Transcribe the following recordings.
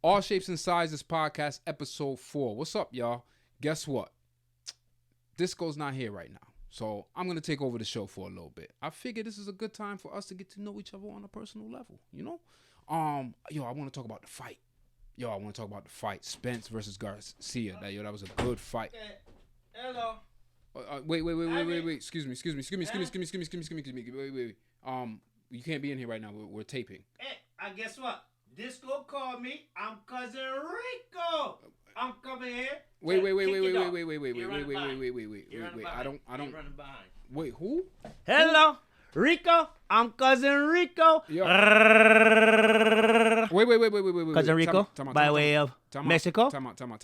All Shapes and Sizes Podcast, episode 4. What's up, y'all? Guess what? Disco's not here right now, so I'm going to take over the show for a little bit. I figure this is a good time for us to get to know each other on a personal level, you know? Yo, I want to talk about the fight. Spence versus Garcia. That was a good fight. Hello. Wait. Excuse me. Wait. You can't be in here right now. We're taping. Hey, guess what? Disco called me. I'm cousin Rico. I'm coming here. Wait. You're I don't. running behind. Wait, who? Hello, Rico. I'm cousin Rico. Yo. Wait. Cousin Rico, by way of Mexico,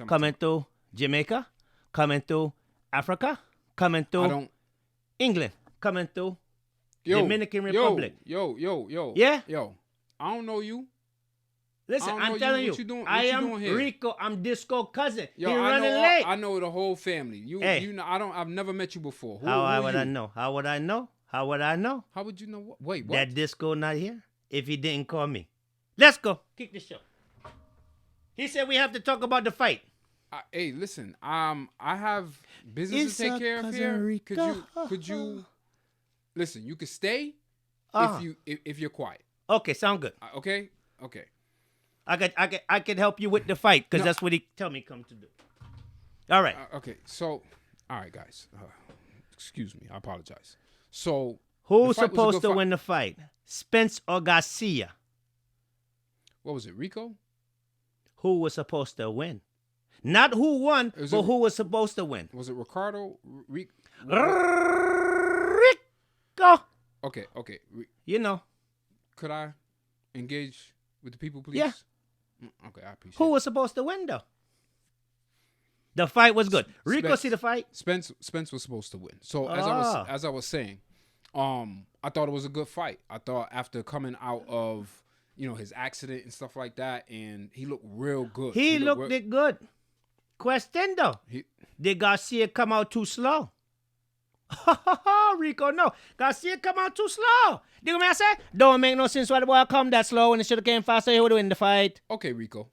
coming to Jamaica, coming to Africa, coming to England, coming to Dominican Republic. Yo. Yeah? Yo, I don't know you. Listen, I'm telling you, I am Rico. I'm Disco cousin. Yo, He running late. I know the whole family. Hey. You know, I've never met you before. How would I know? How would you know what? Wait, what? That Disco not here if he didn't call me. Let's go. Kick the show. He said we have to talk about the fight. Hey, listen. I have business to take care of here. Rico. Could you listen? You could stay if you're quiet. Okay, sound good. Okay. I could help you with the fight because that's what he tell me come to do. All right. Okay. So, all right, guys. Excuse me. I apologize. So, who's supposed to win the fight? Spence or Garcia? What was it, Rico? Who was supposed to win? Not who won, but who was supposed to win. Was it Ricardo? Rico. Okay. You know. Could I engage with the people, please? Yeah. Okay, I appreciate it. Who was supposed to win, though? The fight was good. Rico see the fight? Spence was supposed to win. So as I was saying, I thought it was a good fight. I thought after coming out of his accident and stuff like that, and he looked real good. He looked good. Question though, did Garcia come out too slow? Rico, no. Garcia come out too slow. Do you know what I say? Don't make no sense why the boy come that slow when it should have came faster. He would win the fight. Okay, Rico.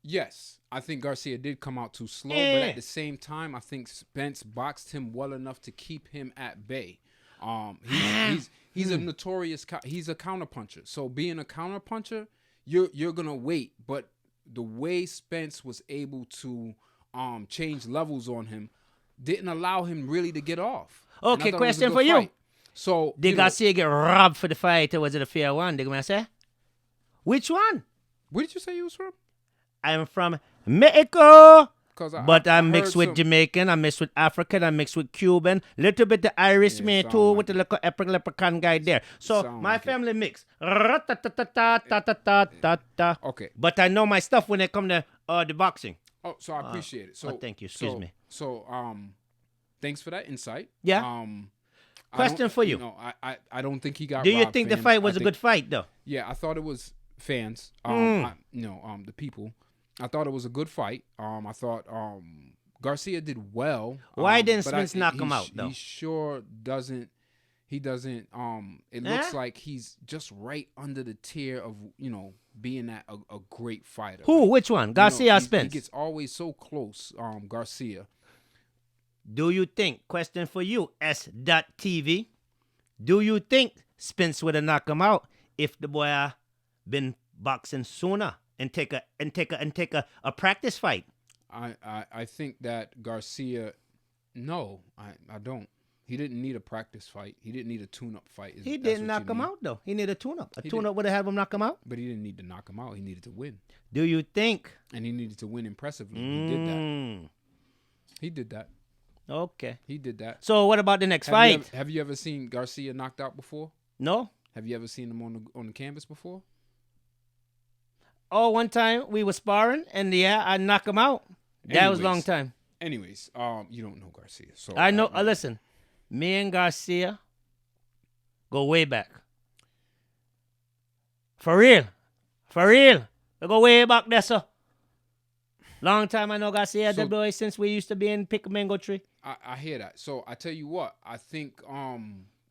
Yes, I think Garcia did come out too slow, but at the same time, I think Spence boxed him well enough to keep him at bay. He's a notorious. He's a counterpuncher. So being a counterpuncher, you're gonna wait. But the way Spence was able to change levels on him didn't allow him really to get off. Okay, question for you. So did Garcia get robbed for the fight, or was it a fair one? Did you say? Which one? Where did you say you was from? I'm from Mexico. But I mixed with Jamaican, I mixed with African, I mixed with Cuban, little bit of Irish man too, with the little leprechaun guy there. So my family mixed. Okay. But I know my stuff when it come to the boxing. Oh, so I appreciate it. So thank you. Excuse me. So thanks for that insight. Yeah. Question for you. I don't think he got. Do you think the fight was a good fight though? Yeah, I thought it was fans. The people. I thought it was a good fight. I thought Garcia did well. Why didn't Spence knock him out though? He sure doesn't. He doesn't. It looks like he's just right under the tier of being a great fighter. Who? Which one? Garcia or Spence? He gets always so close. Garcia. Do you think? Question for you, S.TV. Do you think Spence would have knocked him out if the boy been boxing sooner and take a practice fight? I think that Garcia. No, I don't. He didn't need a practice fight. He didn't need a tune-up fight. He didn't knock him out, though. He needed a tune-up. A tune-up would have had him knock him out. But he didn't need to knock him out. He needed to win. Do you think? And he needed to win impressively. He did that. He did that. Okay. He did that. So what about the next fight? Have you ever seen Garcia knocked out before? No. Have you ever seen him on the canvas before? Oh, one time we were sparring, and I knocked him out. That was a long time. Anyways, you don't know Garcia. So I know. Listen. Me and Garcia go way back. For real. We go way back there, sir. Long time I know Garcia, the boy, since we used to be in Pick Mango Tree. I hear that. So I tell you what, I think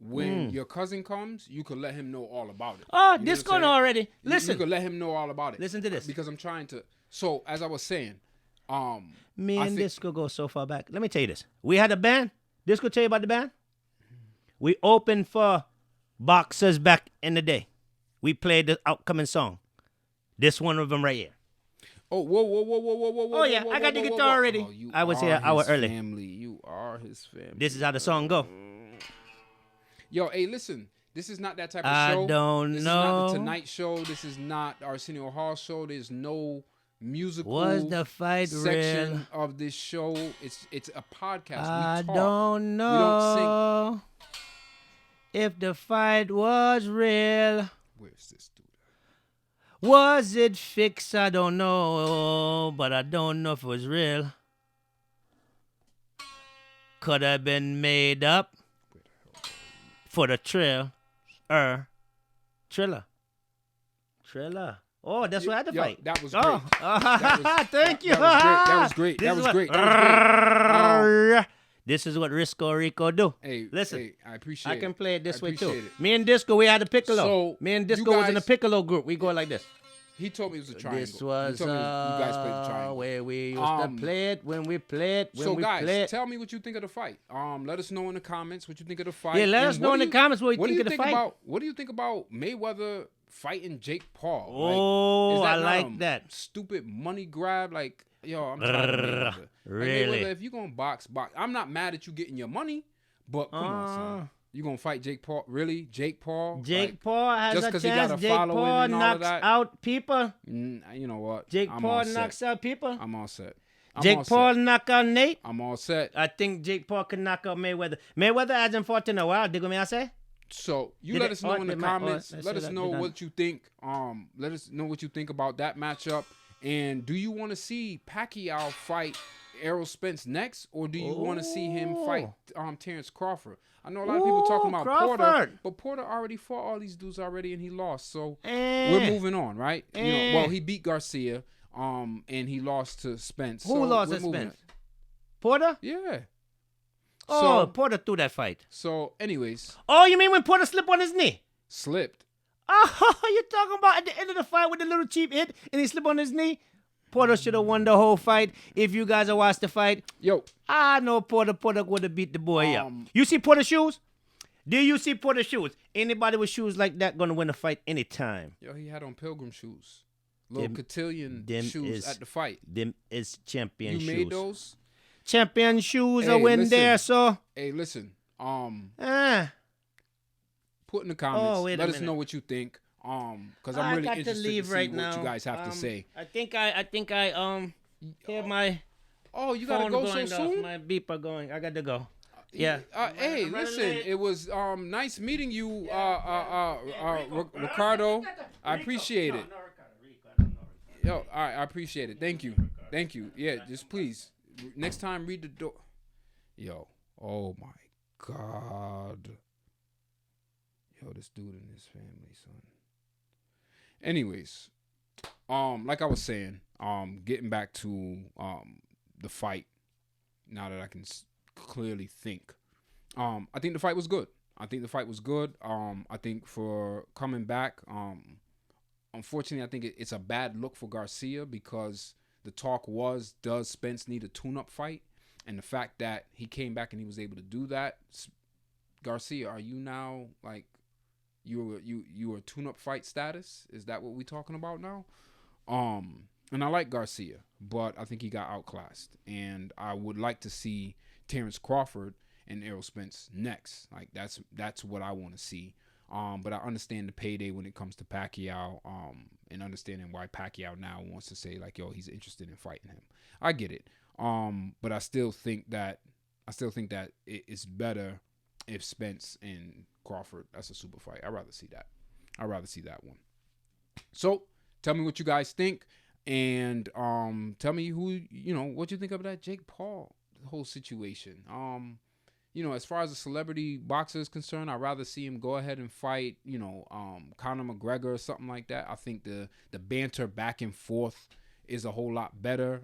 when your cousin comes, you could let him know all about it. Oh, this going already. Listen. You could let him know all about it. Listen to this. Because I'm trying to So as I was saying, Me and Disco go so far back. Let me tell you this. We had a band. Disco tell you about the band? We opened for boxers back in the day. We played the outcoming song. This one of them right here. Oh, whoa. Oh, yeah, I got the guitar already. Oh, I was here an hour early. You are his family. This is how the song go. Yo, hey, listen. This is not that type of I show. don't This know. is not the Tonight Show. This is not Arsenio Hall show. There's no musical Was the fight section real? of this show. It's a podcast. I we talk. don't know. We don't sing. If the fight was real. Where's this dude? Was it fixed? I don't know, but I don't know if it was real. Could have been made up for the Triller. Oh, that's what I had to fight. That was great. Thank you. That was great. That was great. This is what Risco Rico do. Hey, listen, hey, I appreciate it. I can play it this way too. It. Me and Disco, we had a piccolo. So, me and Disco was in a piccolo group. We go like this. He told me it was a triangle. This was you guys played the triangle. Where we used to play it when we played. So guys, tell me what you think of the fight. Let us know in the comments what you think of the fight. Yeah, let us know in the comments what you think of the fight. What do you think about Mayweather fighting Jake Paul? Oh, like, I like that. Stupid money grab. Like, yo, I'm tired of Mayweather. Really? Like, Mayweather, if you gonna box. I'm not mad at you getting your money, but come on, son. You gonna fight Jake Paul? Really? Jake Paul? Jake Paul has just a 'cause chance. he got a Jake following Paul and all knocks of that? out people. You know what? Jake I'm Paul all set. knocks out people. I'm all set. Jake Paul knock out Nate. I'm all set. I think Jake Paul can knock out Mayweather. Mayweather hasn't fought in a while. Dig me, I say. So let us know in the comments. Let us know what you think. Let us know what you think about that matchup. And do you want to see Pacquiao fight Errol Spence next, or do you want to see him fight Terrence Crawford? I know a lot of people talking about Crawford. Porter, but Porter already fought all these dudes already, and he lost. So we're moving on, right? You know, well, he beat Garcia, and he lost to Spence. Who lost to Spence? Porter? Yeah. Oh, Porter threw that fight. So, anyways. Oh, you mean when Porter slipped on his knee? Slipped. Oh, you talking about at the end of the fight with the little cheap hit and he slipped on his knee? Porter should have won the whole fight. If you guys have watched the fight, I know Porter would have beat the boy up. You see Porter's shoes? Do you see Porter's shoes? Anybody with shoes like that gonna win a fight anytime. Yo, he had on pilgrim shoes. Little cotillion shoes at the fight. Them is champion shoes. You made those? Champion shoes are win there, so. Hey, listen. Put in the comments. Let us know what you think. Because I'm really interested to see what you guys have to say. I think I hear my. Oh, you gotta go so soon? My beeper going. I got to go. Yeah. Hey, listen. It was nice meeting you, Ricardo. I appreciate it. Yo, all right, I appreciate it. Thank you. Yeah, just please. Next time, read the door. Yo, oh my God. Yo, this dude and his family, son. Anyways, like I was saying, getting back to the fight. Now that I can clearly think, I think the fight was good. I think for coming back, unfortunately, I think it's a bad look for Garcia because the talk was, does Spence need a tune-up fight? And the fact that he came back and he was able to do that, Garcia, are you now like you are tune-up fight status? Is that what we're talking about now? And I like Garcia, but I think he got outclassed. And I would like to see Terrence Crawford and Errol Spence next. Like that's what I want to see. But I understand the payday when it comes to Pacquiao, and understanding why Pacquiao now wants to say like, yo, he's interested in fighting him. I get it. But I still think that it's better if Spence and Crawford, that's a super fight. I'd rather see that one. So tell me what you guys think, and tell me what you think of that Jake Paul whole situation. As far as a celebrity boxer is concerned, I'd rather see him go ahead and fight, Conor McGregor or something like that. I think the banter back and forth is a whole lot better.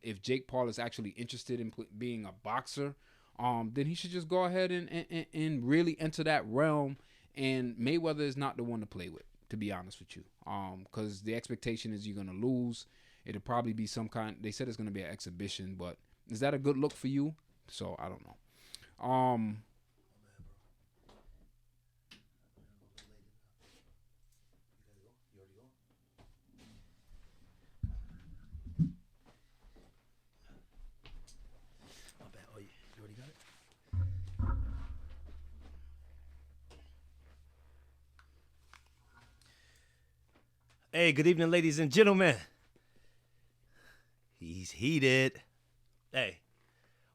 If Jake Paul is actually interested in being a boxer, then he should just go ahead and really enter that realm. And Mayweather is not the one to play with, to be honest with you. Because the expectation is you're going to lose. It'll probably be some kind. They said it's gonna be an exhibition, but is that a good look for you? So I don't know. Hey, good evening, ladies and gentlemen. He's heated. Hey,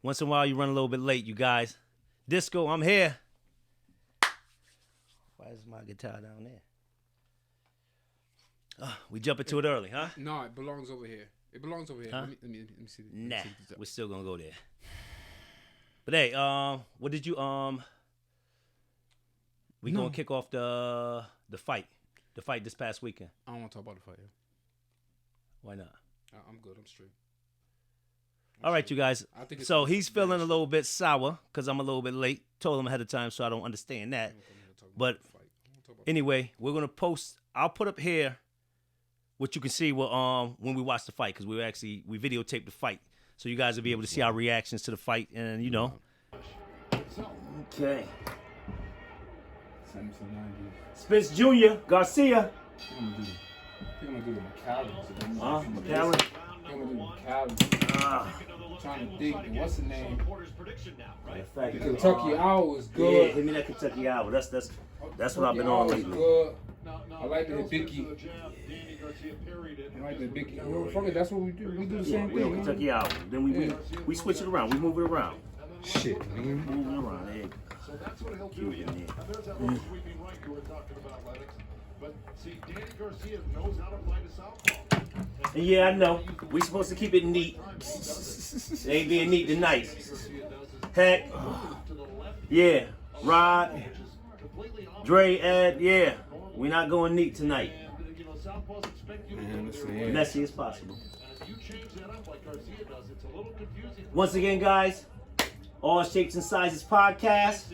once in a while you run a little bit late, you guys. Disco, I'm here. Why is my guitar down there? We jumping to it early, huh? No, it belongs over here. It belongs over here. Huh? Let me see. Nah, we're still gonna go there. But hey, what did you We gonna kick off the fight. The fight this past weekend. I don't want to talk about the fight. Why not? I'm good. I'm straight. All right, you guys. So he's feeling a little bit sour because I'm a little bit late. Told him ahead of time, so I don't understand that. But anyway, we're gonna post. I'll put up here what you can see when we watch the fight because we videotaped the fight, so you guys will be able to see our reactions to the fight and Okay. Spence Jr. Garcia. I'm gonna do the McAllen. McAllen. I'm gonna do McAllen. Trying to think. What's the name? The Kentucky Owl is good. Yeah, give me that Kentucky Owl. That's what I've been on lately. Good. I like the Hibiki. I like the Hibiki. Fuck it, that's what we do. We do the same We thing. on Kentucky Owl. Then we switch it around. We move it around. Shit, man. Move it around. There you go. So that's what he'll do. And there's that little sweeping right you were talking about, Lennox. But see, Danny Garcia knows how to play the southpaw. And yeah, I know. We supposed to keep it neat. It ain't being neat tonight. Heck. Yeah. Rod. Dre, Ed. Yeah. We're not going neat tonight. Man, Messy as possible. Once again, guys, All Shapes and Sizes Podcast.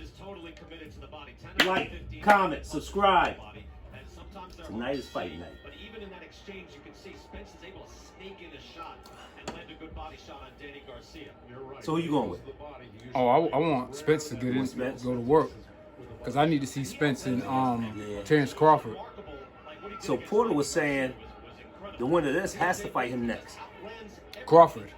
Like, comment, subscribe. Tonight is fight night. But even in that exchange, you can see Spence is able to sneak in a shot and land a good body shot on Danny Garcia. You're right. So who you going with? Oh, I want Spence to get in, go to work, because I need to see Spence and Terrence Crawford. So Porter was saying the winner of this has to fight him next. Crawford.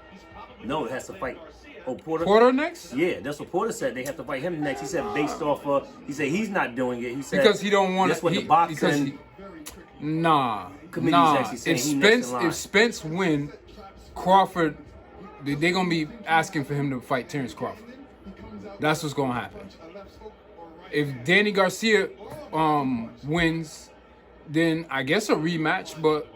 No, it has to fight. Oh, Porter? Porter next? Yeah, that's what Porter said. They have to fight him next. He said based off of, he said he's not doing it. He said Because he don't want that's what the boxing committee's actually saying. If Spence win, Crawford, they're gonna be asking for him to fight Terrence Crawford. That's what's gonna happen. If Danny Garcia wins, then I guess a rematch, but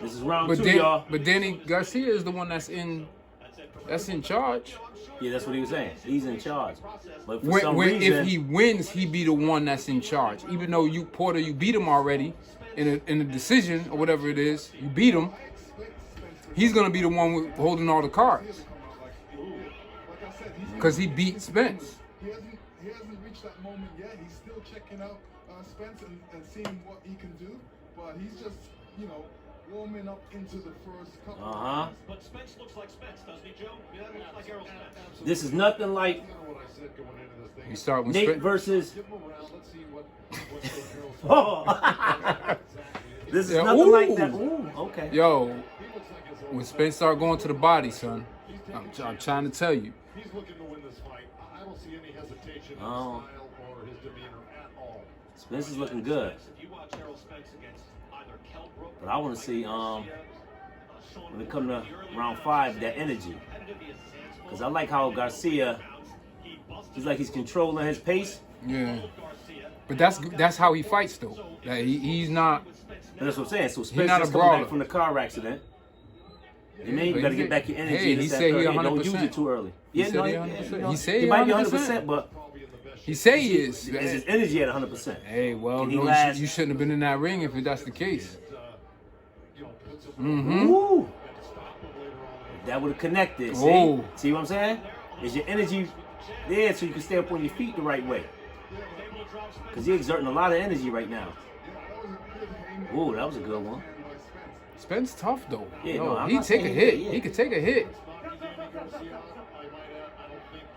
this is round two, y'all. But Danny Garcia is the one that's in charge. Yeah, that's what he was saying. He's in charge. But for When some reason, if he wins, he be the one that's in charge. Even though you beat him already in a decision or whatever it is, you beat him. He's gonna be the one holding all the cards because he beat Spence. He hasn't reached that moment yet. He's still checking out Spence and seeing what he can do. But he's just, warming up into the first couple of rounds. But Spence looks like Spence, doesn't he, Joe? Yeah, that looks like Errol Spence. this is nothing like You start with Nate Spence. versus. Give him a round. Let's see what Oh. This is nothing like that. Ooh, okay. Yo, when Spence start going to the body, son, I'm trying to tell you. He's looking to win this fight. I don't see any hesitation in his Oh. style or his demeanor at all. Spence is looking good. If you watch Errol Spence against either Kell Brook But I want to see when it comes to round 5 that energy. Because I like how Garcia, he's like he's controlling his pace. Yeah, but that's how he fights though. Like, he's not. And that's what I'm saying. So Spence not a just coming brawler. back from the car accident. You mean you But got to he get back your energy. hey, and he this, said that, he third. Don't 100%. use it too early. He Yeah, said no, he yeah, 100%. he He might be 100%, 100%, but He say he is. is his energy at 100%? Hey, well, Can he no, last? you shouldn't have been in that ring if that's the case. Ooh. That would have connected. See? Oh. See what I'm saying? Is your energy there so you can stay up on your feet the right way? Because you're exerting a lot of energy right now. Ooh, that was a good one. Spence tough though. Yeah, Yo, no, I'm he not take a saying hit. yeah. He could take a hit.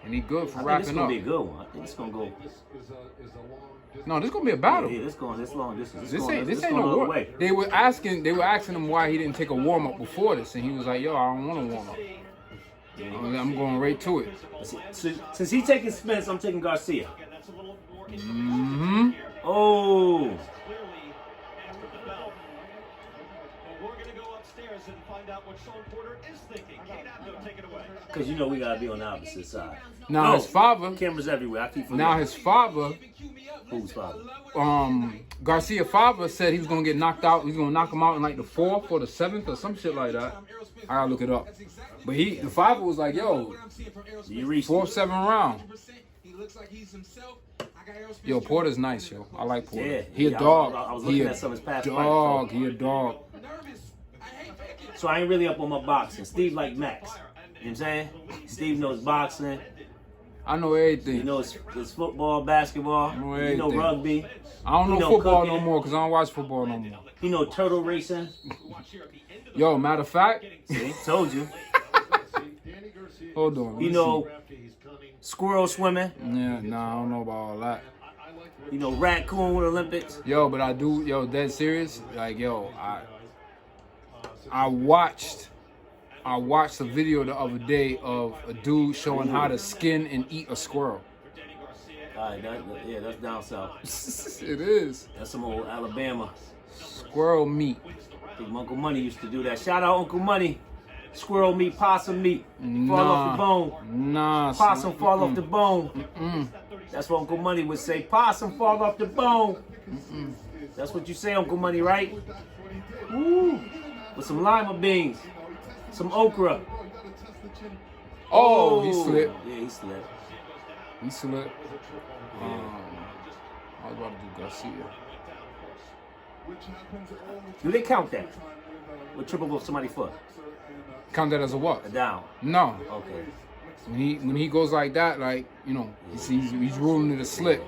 And he good for I think this wrapping gonna up. be a good one. I think it's gonna go. No, this gonna be a battle. Yeah, this going this long distance. This going, ain't this no going the other war. way. They were asking him why he didn't take a warm up before this, and he was like, "Yo, I don't want to warm up. I'm going right to it." Since he's taking Spence, I'm taking Garcia. Mm-hmm. Oh. We're going to go upstairs and find out what Sean Porter is thinking. Kate Abdo, take it away. Because you know we gotta be on the opposite side. Now his father. Cameras everywhere. I keep forgetting. Now his father. Who's father? Garcia father said he was gonna get knocked out. He's gonna knock him out in like the 4th or the 7th or some shit like that. I gotta look it up. But the father was like, "Yo, You reached 4th, 7th round." Yo, Porter's nice, yo. I like Porter. Yeah, He a yeah, dog. I was He looking a at some of his past dog. fights. He a dog. So I ain't really up on my boxing. Steve like Max. You know what I'm saying? Steve knows boxing. I know everything. He knows his football, basketball. know He know everything. rugby. I don't He know know football cooking. no more because I don't watch football no more. He know turtle racing. Yo, matter of fact, See, told you. hold on. let You me know squirrel swimming. see. Yeah, nah, I don't know about all that. You know raccoon Olympics. Yo, but I do. Yo, dead serious. Like, yo, I watched a video the other day of a dude showing how to skin and eat a squirrel. All right, that's down south. It is That's some old Alabama. squirrel meat. I think Uncle Money used to do that. Shout out Uncle Money. Squirrel meat, possum meat. Fall off the bone. Nah, Possum son. fall off the bone. That's what Uncle Money would say. Possum fall off the bone. That's what you say, Uncle Money, right? Woo. With some lima beans, some okra. Oh, he slipped. Yeah, he slipped. He slipped. I was about to do Garcia. Do they count that? With triple off somebody's foot? Count that as a what? A down. No. Okay. When he goes like that, like, you know, he's ruling it a slip.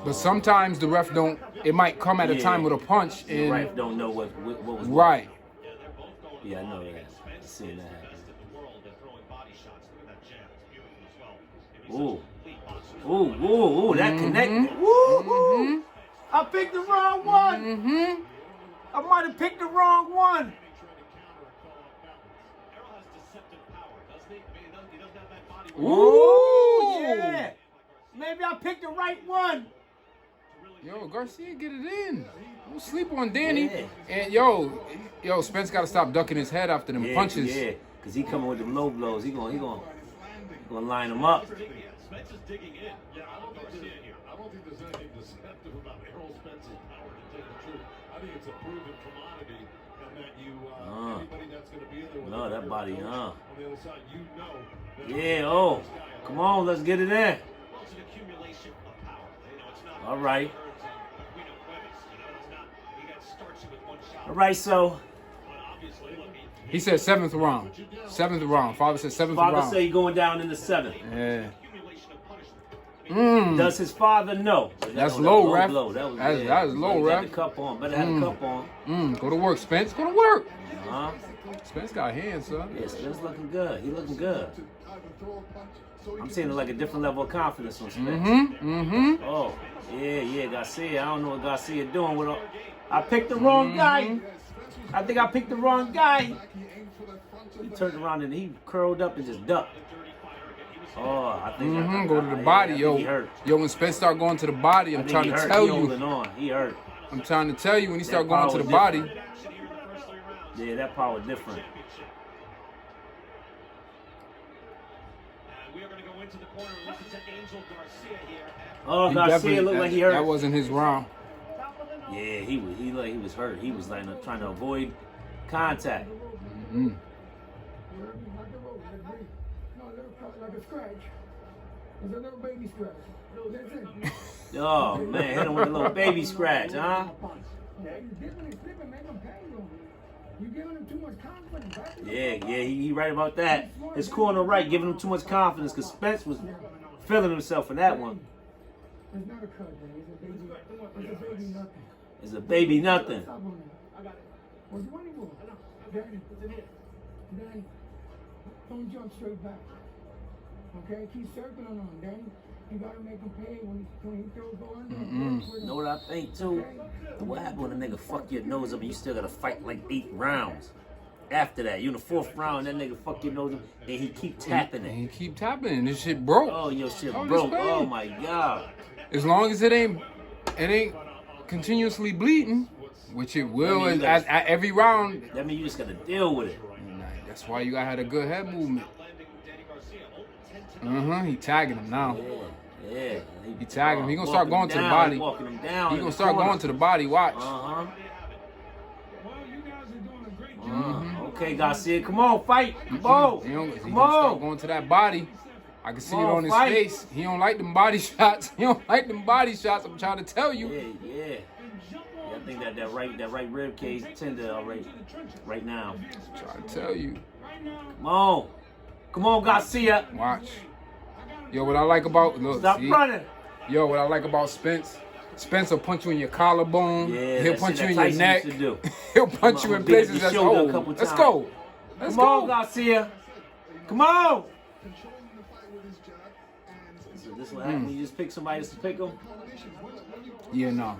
But sometimes the ref don't. It might come at a time with a punch, The and ref don't know what was right. Yeah, I know that. I've seen that happen. Ooh. Ooh, that connected. Woo! I picked the wrong one. I might have picked the wrong one. Ooh, yeah. Maybe I picked the right one. Yo, Garcia, get it in. Don't sleep on Danny. Yeah. And yo, Spence got to stop ducking his head after them punches. Yeah, because he coming with them low blows. He gonna line them up. Spence is digging in. Yeah, I don't think there's anything deceptive about Errol Spence's power, to tell you the truth. I think it's a proven commodity, and that anybody that's going to be in there with No, that body, on the other side, you know. Yeah, oh. Come on, let's get it in. Well, it's an accumulation of power. You know, it's not. All right. We know Cuevas. You know, it's not. He got starchy with one shot. All right, so But obviously, look, He said 7th round. 7th round. Father said 7th father round. say he going down in the 7th. Yeah. accumulation of punishment. Does his father know? That's That low, was ref. blow. That was That's low, He ref. had the cup on. Better have the cup on. Go to work, Spence. Go to work. Huh? Spence got hands, son. Yeah, Spence looking good. He looking good. I'm seeing like a different level of confidence on Spence. Oh, yeah, Garcia. I don't know what Garcia doing with all. I picked the wrong guy. I think I picked the wrong guy. He turned around and he curled up and just ducked. Oh, I think Go to the body, I yo. think he hurt. Yo, when Spence start going to the body, I I'm think trying he to hurt. tell He you. holding on. He hurt. I'm trying to tell you when he start That going to power the was body. different. Yeah, that power different. We are going to go into the corner and listen to Angel Garcia here. Oh, He Garcia definitely- looked like he That hurt. wasn't his round. Yeah, he was hurt. He was like trying to avoid contact. Like a scratch. It's a little baby scratch. That's it. Oh man, hit him with a little baby scratch, huh? Yeah, you dipping and flipping, make him pay you. You giving him too much confidence. Right? Yeah, he right about that. His corner right, giving him too much confidence because Spence was feeling himself in that one. It's not a cut, man. It's a baby. baby nothing. It's a baby nothing. Stop on that. I got it. What's the money for? Danny, Danny, don't jump straight back. Okay, keep circling on him, Danny. You gotta make him pay when he throws go under. Know what I think too? What happened when a nigga fuck your nose up and you still gotta fight like 8 rounds? After that, you in the 4th round, that nigga fuck your nose up and he keep tapping And it. he keep tapping, and this shit broke. Oh, your shit Oh, broke. this Oh pain. my god. As long as it ain't continuously bleeding, which it will I mean, you at gotta- every round. That means you just gotta deal with it. That's why you gotta have a good head movement. He tagging him now. Yeah. He tagging him. He gonna Walking start going him to the down, body. Walking him down. He gonna start going to the body. Watch. Uh-huh. Well, you guys are doing a great job. Okay, Garcia, come on, fight. Come on. He gonna Come start on. going to that body. I can see it Come on, on his fight. face. He don't like them body shots. He don't like them body shots. I'm trying to tell you. Yeah. I think that right rib cage tender right now. I'm trying to tell you. Come on, Garcia. Watch. Yo, what I like about Stop running. Yo, what I like about Spence will punch you in your collarbone. Yeah, He'll that punch shit you in that your Tyson neck. used to do. He'll punch you I'ma in beat up places your that's shoulder a old. couple Let's times. go. Let's Come on, go. Garcia. Come on. Controlling the fight with his jab and So this what happens when you just pick somebody just to pick them? Yeah, no.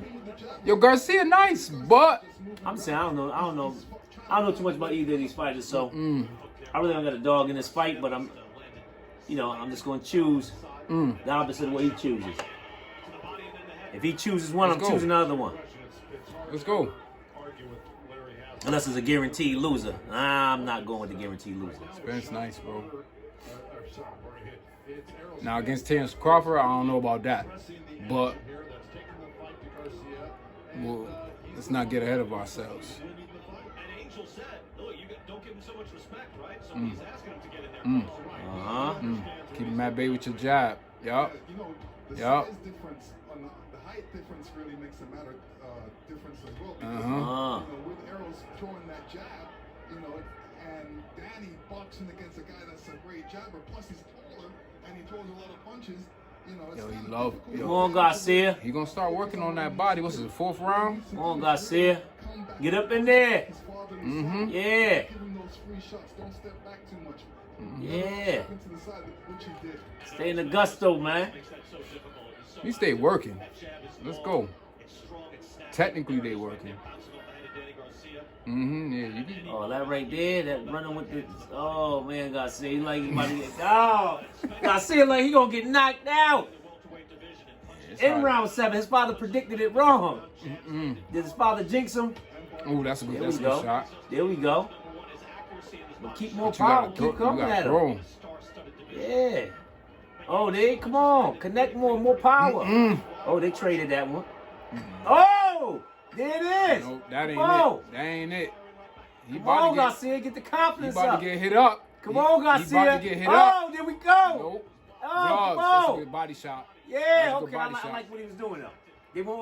Yo, Garcia, nice, but I'm saying I don't know too much about either of these fighters, so I really don't got a dog in this fight, but I'm just gonna choose the opposite of what he chooses. If he chooses one, Let's I'm go. choosing another one. let's go. Unless it's a guaranteed loser. I'm not going with the guaranteed loser. Spence, nice, bro. Now against Terrence Crawford, I don't know about that, but well, let's not get ahead of ourselves. Keep him at bay with your jab. Yup. you know, the Yup. size difference, the height difference really makes a matter difference as well. Because, Uh-huh. with Errol's throwing that jab, and Danny boxing against a guy that's a great jabber, plus he's taller and he throws a lot of punches. It's Yo, he kinda love- difficult. yo. Come on, Garcia. He gonna start working on that body. What's it, 4th round? Come on, Garcia. Get up in there. His father Mm-hmm. Yeah. give him those free shots. Don't step back too much. Yeah. Step into the side, which he did. Stay in the gusto, man. He stay working. Let's go. Technically, they working. Yeah, you can. Oh, that right there, that running with the. Oh man, Garcia, he like he about to get. Oh, Garcia like he gonna get knocked out. In round 7, his father predicted it wrong. Did his father jinx him? Oh, that's a good, There that's a we good go. shot. There we go. But keep more But you power. gotta throw. Keep You coming gotta at him. throw. Yeah. Oh, come on. Connect more power. Oh, they traded that one. Oh, there it is. No, that ain't Come on. it. That ain't it. He Come about on, to get. Garcia, get the He confidence about up. to get hit up. Come on, Garcia. He about to get hit oh, up. there we go. Nope. Oh, Gloves. come That's a on. good body shot. Yeah, That's a good okay. I body shot. like what he was doing though. They weren't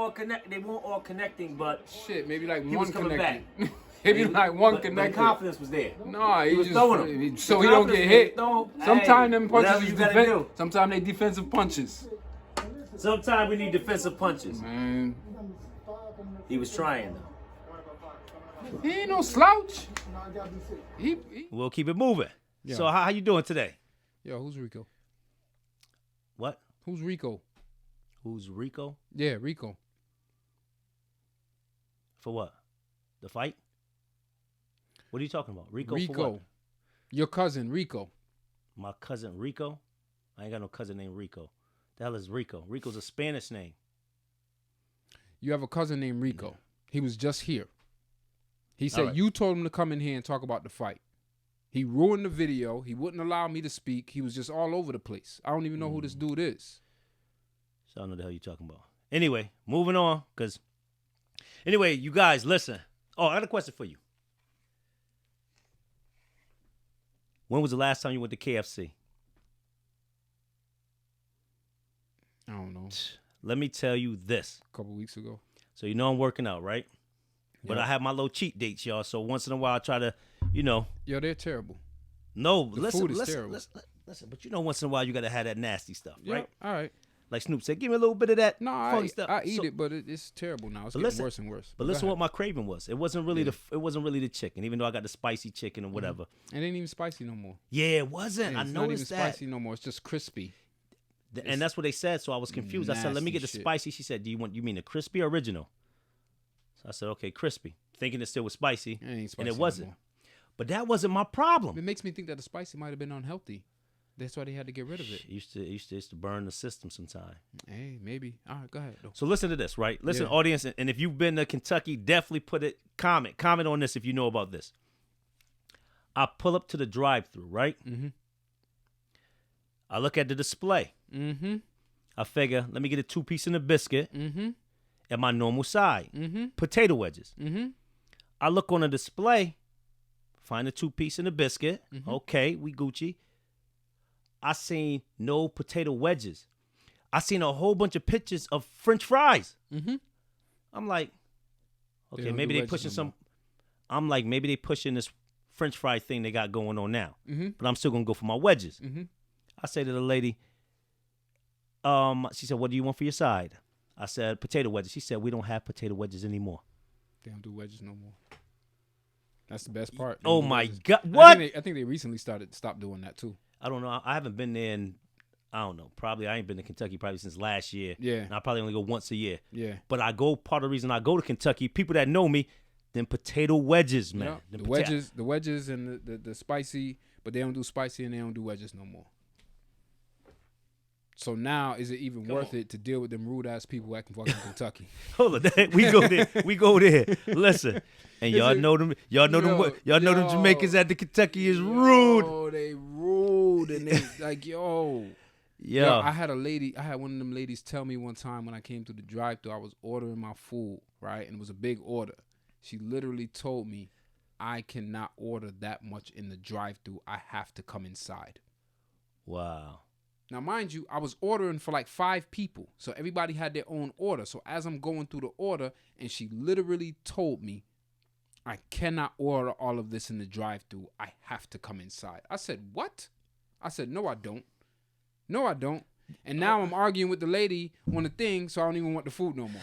all connecting, but Shit, maybe like He one was coming connected. Maybe like one but the connected. confidence was there. No, He was just throwing him. so The he don't confidence get was hit. thrown. Sometimes Hey, them whatever punches you is gotta do. sometimes they defensive punches. Sometimes we need defensive punches. Man, He was trying though. he ain't no slouch. He We'll keep it moving. Yeah. So how you doing today? Yo, who's Rico? What? Who's Rico? Who's Rico? Yeah, Rico. For what? The fight? What are you talking about? Rico for what? Rico. Your cousin, Rico. My cousin Rico? I ain't got no cousin named Rico. The hell is Rico? Rico's a Spanish name. You have a cousin named Rico. He was just here. He said right. you told him to come in here and talk about the fight. He ruined the video. He wouldn't allow me to speak. He was just all over the place. I don't even know who this dude is. So I don't know the hell you're talking about. Anyway, moving on, because anyway, you guys, listen. Oh, I got a question for you. When was the last time you went to KFC? I don't know. Let me tell you this. A couple weeks ago. So you know I'm working out, right? But I have my little cheat dates, y'all. So once in a while I try to, Yo, they're terrible. no, The listen, food is listen, terrible. listen. But you know once in a while you got to have that nasty stuff, Yeah, right? all right. Like Snoop said, give me a little bit of that No, funky stuff. I eat it, but it's terrible now. It's But getting listen- worse and worse. But Go listen, ahead. what my craving was. It wasn't really the chicken, even though I got the spicy chicken or whatever. It ain't even spicy no more. Yeah, it wasn't. Yeah, I it's not even noticed that. spicy no more. It's just crispy. And that's what they said, so I was confused. I said, let me nasty get the shit. spicy. She said, you mean the crispy or original? So I said, okay, crispy. Thinking it still was spicy. It ain't spicy And it no wasn't. more. But that wasn't my problem. It makes me think that the spicy might have been unhealthy. That's why they had to get rid of it. It used to burn the system sometime. Hey, maybe. All right, go ahead. Though. So listen to this, right? Listen, Yeah. audience, and if you've been to Kentucky, definitely comment on this if you know about this. I pull up to the drive-thru, right? Mm-hmm. I look at the display. Mm-hmm. I figure, let me get a 2-piece and a biscuit Mm-hmm. at my normal side. Mm-hmm. Potato wedges. Mm-hmm. I look on the display, find a 2-piece and a biscuit. Mm-hmm. Okay, we Gucci. I seen no potato wedges. I seen a whole bunch of pictures of French fries. Mm-hmm. I'm like, They okay, don't maybe do they wedges pushing no some. more. I'm like, maybe they pushing this French fry thing they got going on now. Mm-hmm. But I'm still gonna go for my wedges. Mm-hmm. I say to the lady, she said, what do you want for your side? I said, potato wedges. She said, we don't have potato wedges anymore. They don't do wedges no more. That's the best part. They Oh don't do my wedges. God. I What? think they recently stopped doing that too. I don't know. I haven't been there in, I don't know. Probably I ain't been to Kentucky probably since last year. Yeah. And I probably only go once a year. Yeah. But I go, part of the reason I go to Kentucky, people that know me, them potato wedges, man. Yeah. Them The wedges and the spicy, but they don't do spicy and they don't do wedges no more. So now, is it even worth it to deal with them rude ass people acting fucking Kentucky? Hold on, we go there. We go there. Listen, and y'all know them. Y'all know them. Y'all know them Jamaicans at the Kentucky is rude. Oh, they rude and they like yo. Yeah. I had one of them ladies tell me one time when I came to the drive-thru, I was ordering my food, right? And it was a big order. She literally told me, I cannot order that much in the drive-thru. I have to come inside. Wow. Now, mind you, I was ordering for like 5 people. So everybody had their own order. So as I'm going through the order, and she literally told me, I cannot order all of this in the drive-thru. I have to come inside. I said, what? I said, no, I don't. No, I don't. And now I'm arguing with the lady on the thing, so I don't even want the food no more.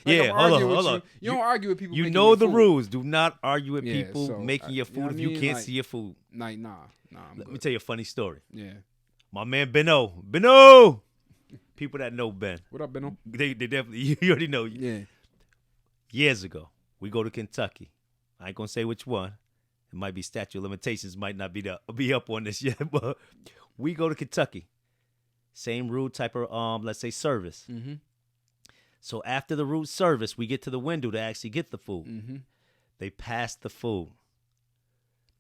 Yeah, hold on. You don't argue with people. You making know your the food. rules. Do not argue with Yeah, people so, making your you know food what if I you mean? can't Like, see your food. Like, nah, I'm Let me good. tell you a funny story. Yeah. My man Beno. People that know Ben, What up, Benno? they definitely, you already know. Yeah. Years ago, we go to Kentucky. I ain't gonna say which one. It might be statute of limitations, might not be up on this yet, but we go to Kentucky. Same rude type of let's say service. Mm-hmm. So after the rude service, we get to the window to actually get the food. Mm-hmm. They pass the food.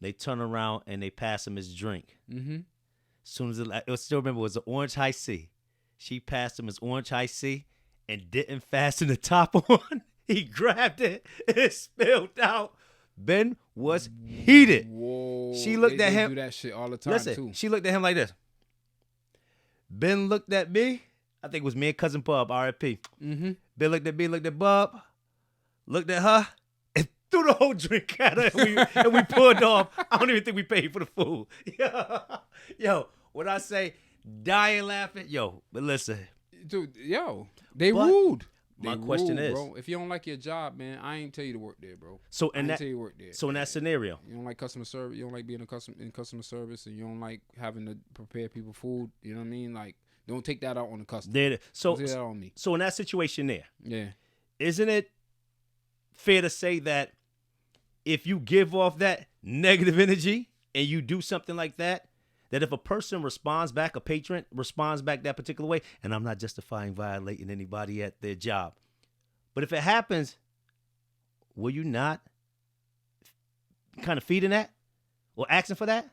They turn around and they pass him his drink. Mm-hmm. As soon as I still remember, it was an orange high C. She passed him his orange high C and didn't fasten the top on. He grabbed it and it spilled out. Ben was heated. Whoa. She looked at they him. do that shit all the time, Listen, too. she looked at him like this. Ben looked at me. I think it was me and cousin Bub, RIP. Mm-hmm. Ben looked at me, looked at Bub, looked at her, and threw the whole drink at her. And we pulled off. I don't even think we paid for the food. Yo, when I say dying laughing, but listen. Dude, yo, they But rude. They my question rude, is, bro, if you don't like your job, man, I ain't tell you to work there, bro. So I in ain't that, tell you to work there. so in that scenario, You don't like customer service. You don't like being in customer service, and you don't like having to prepare people food. You know what I mean? Like, don't take that out on the customer. so Don't take that on me. so in that situation there, Yeah. isn't it fair to say that if you give off that negative energy and you do something like that, that if a person responds back, a patron responds back that particular way, and I'm not justifying violating anybody at their job, but if it happens, will you not kind of feeding that or asking for that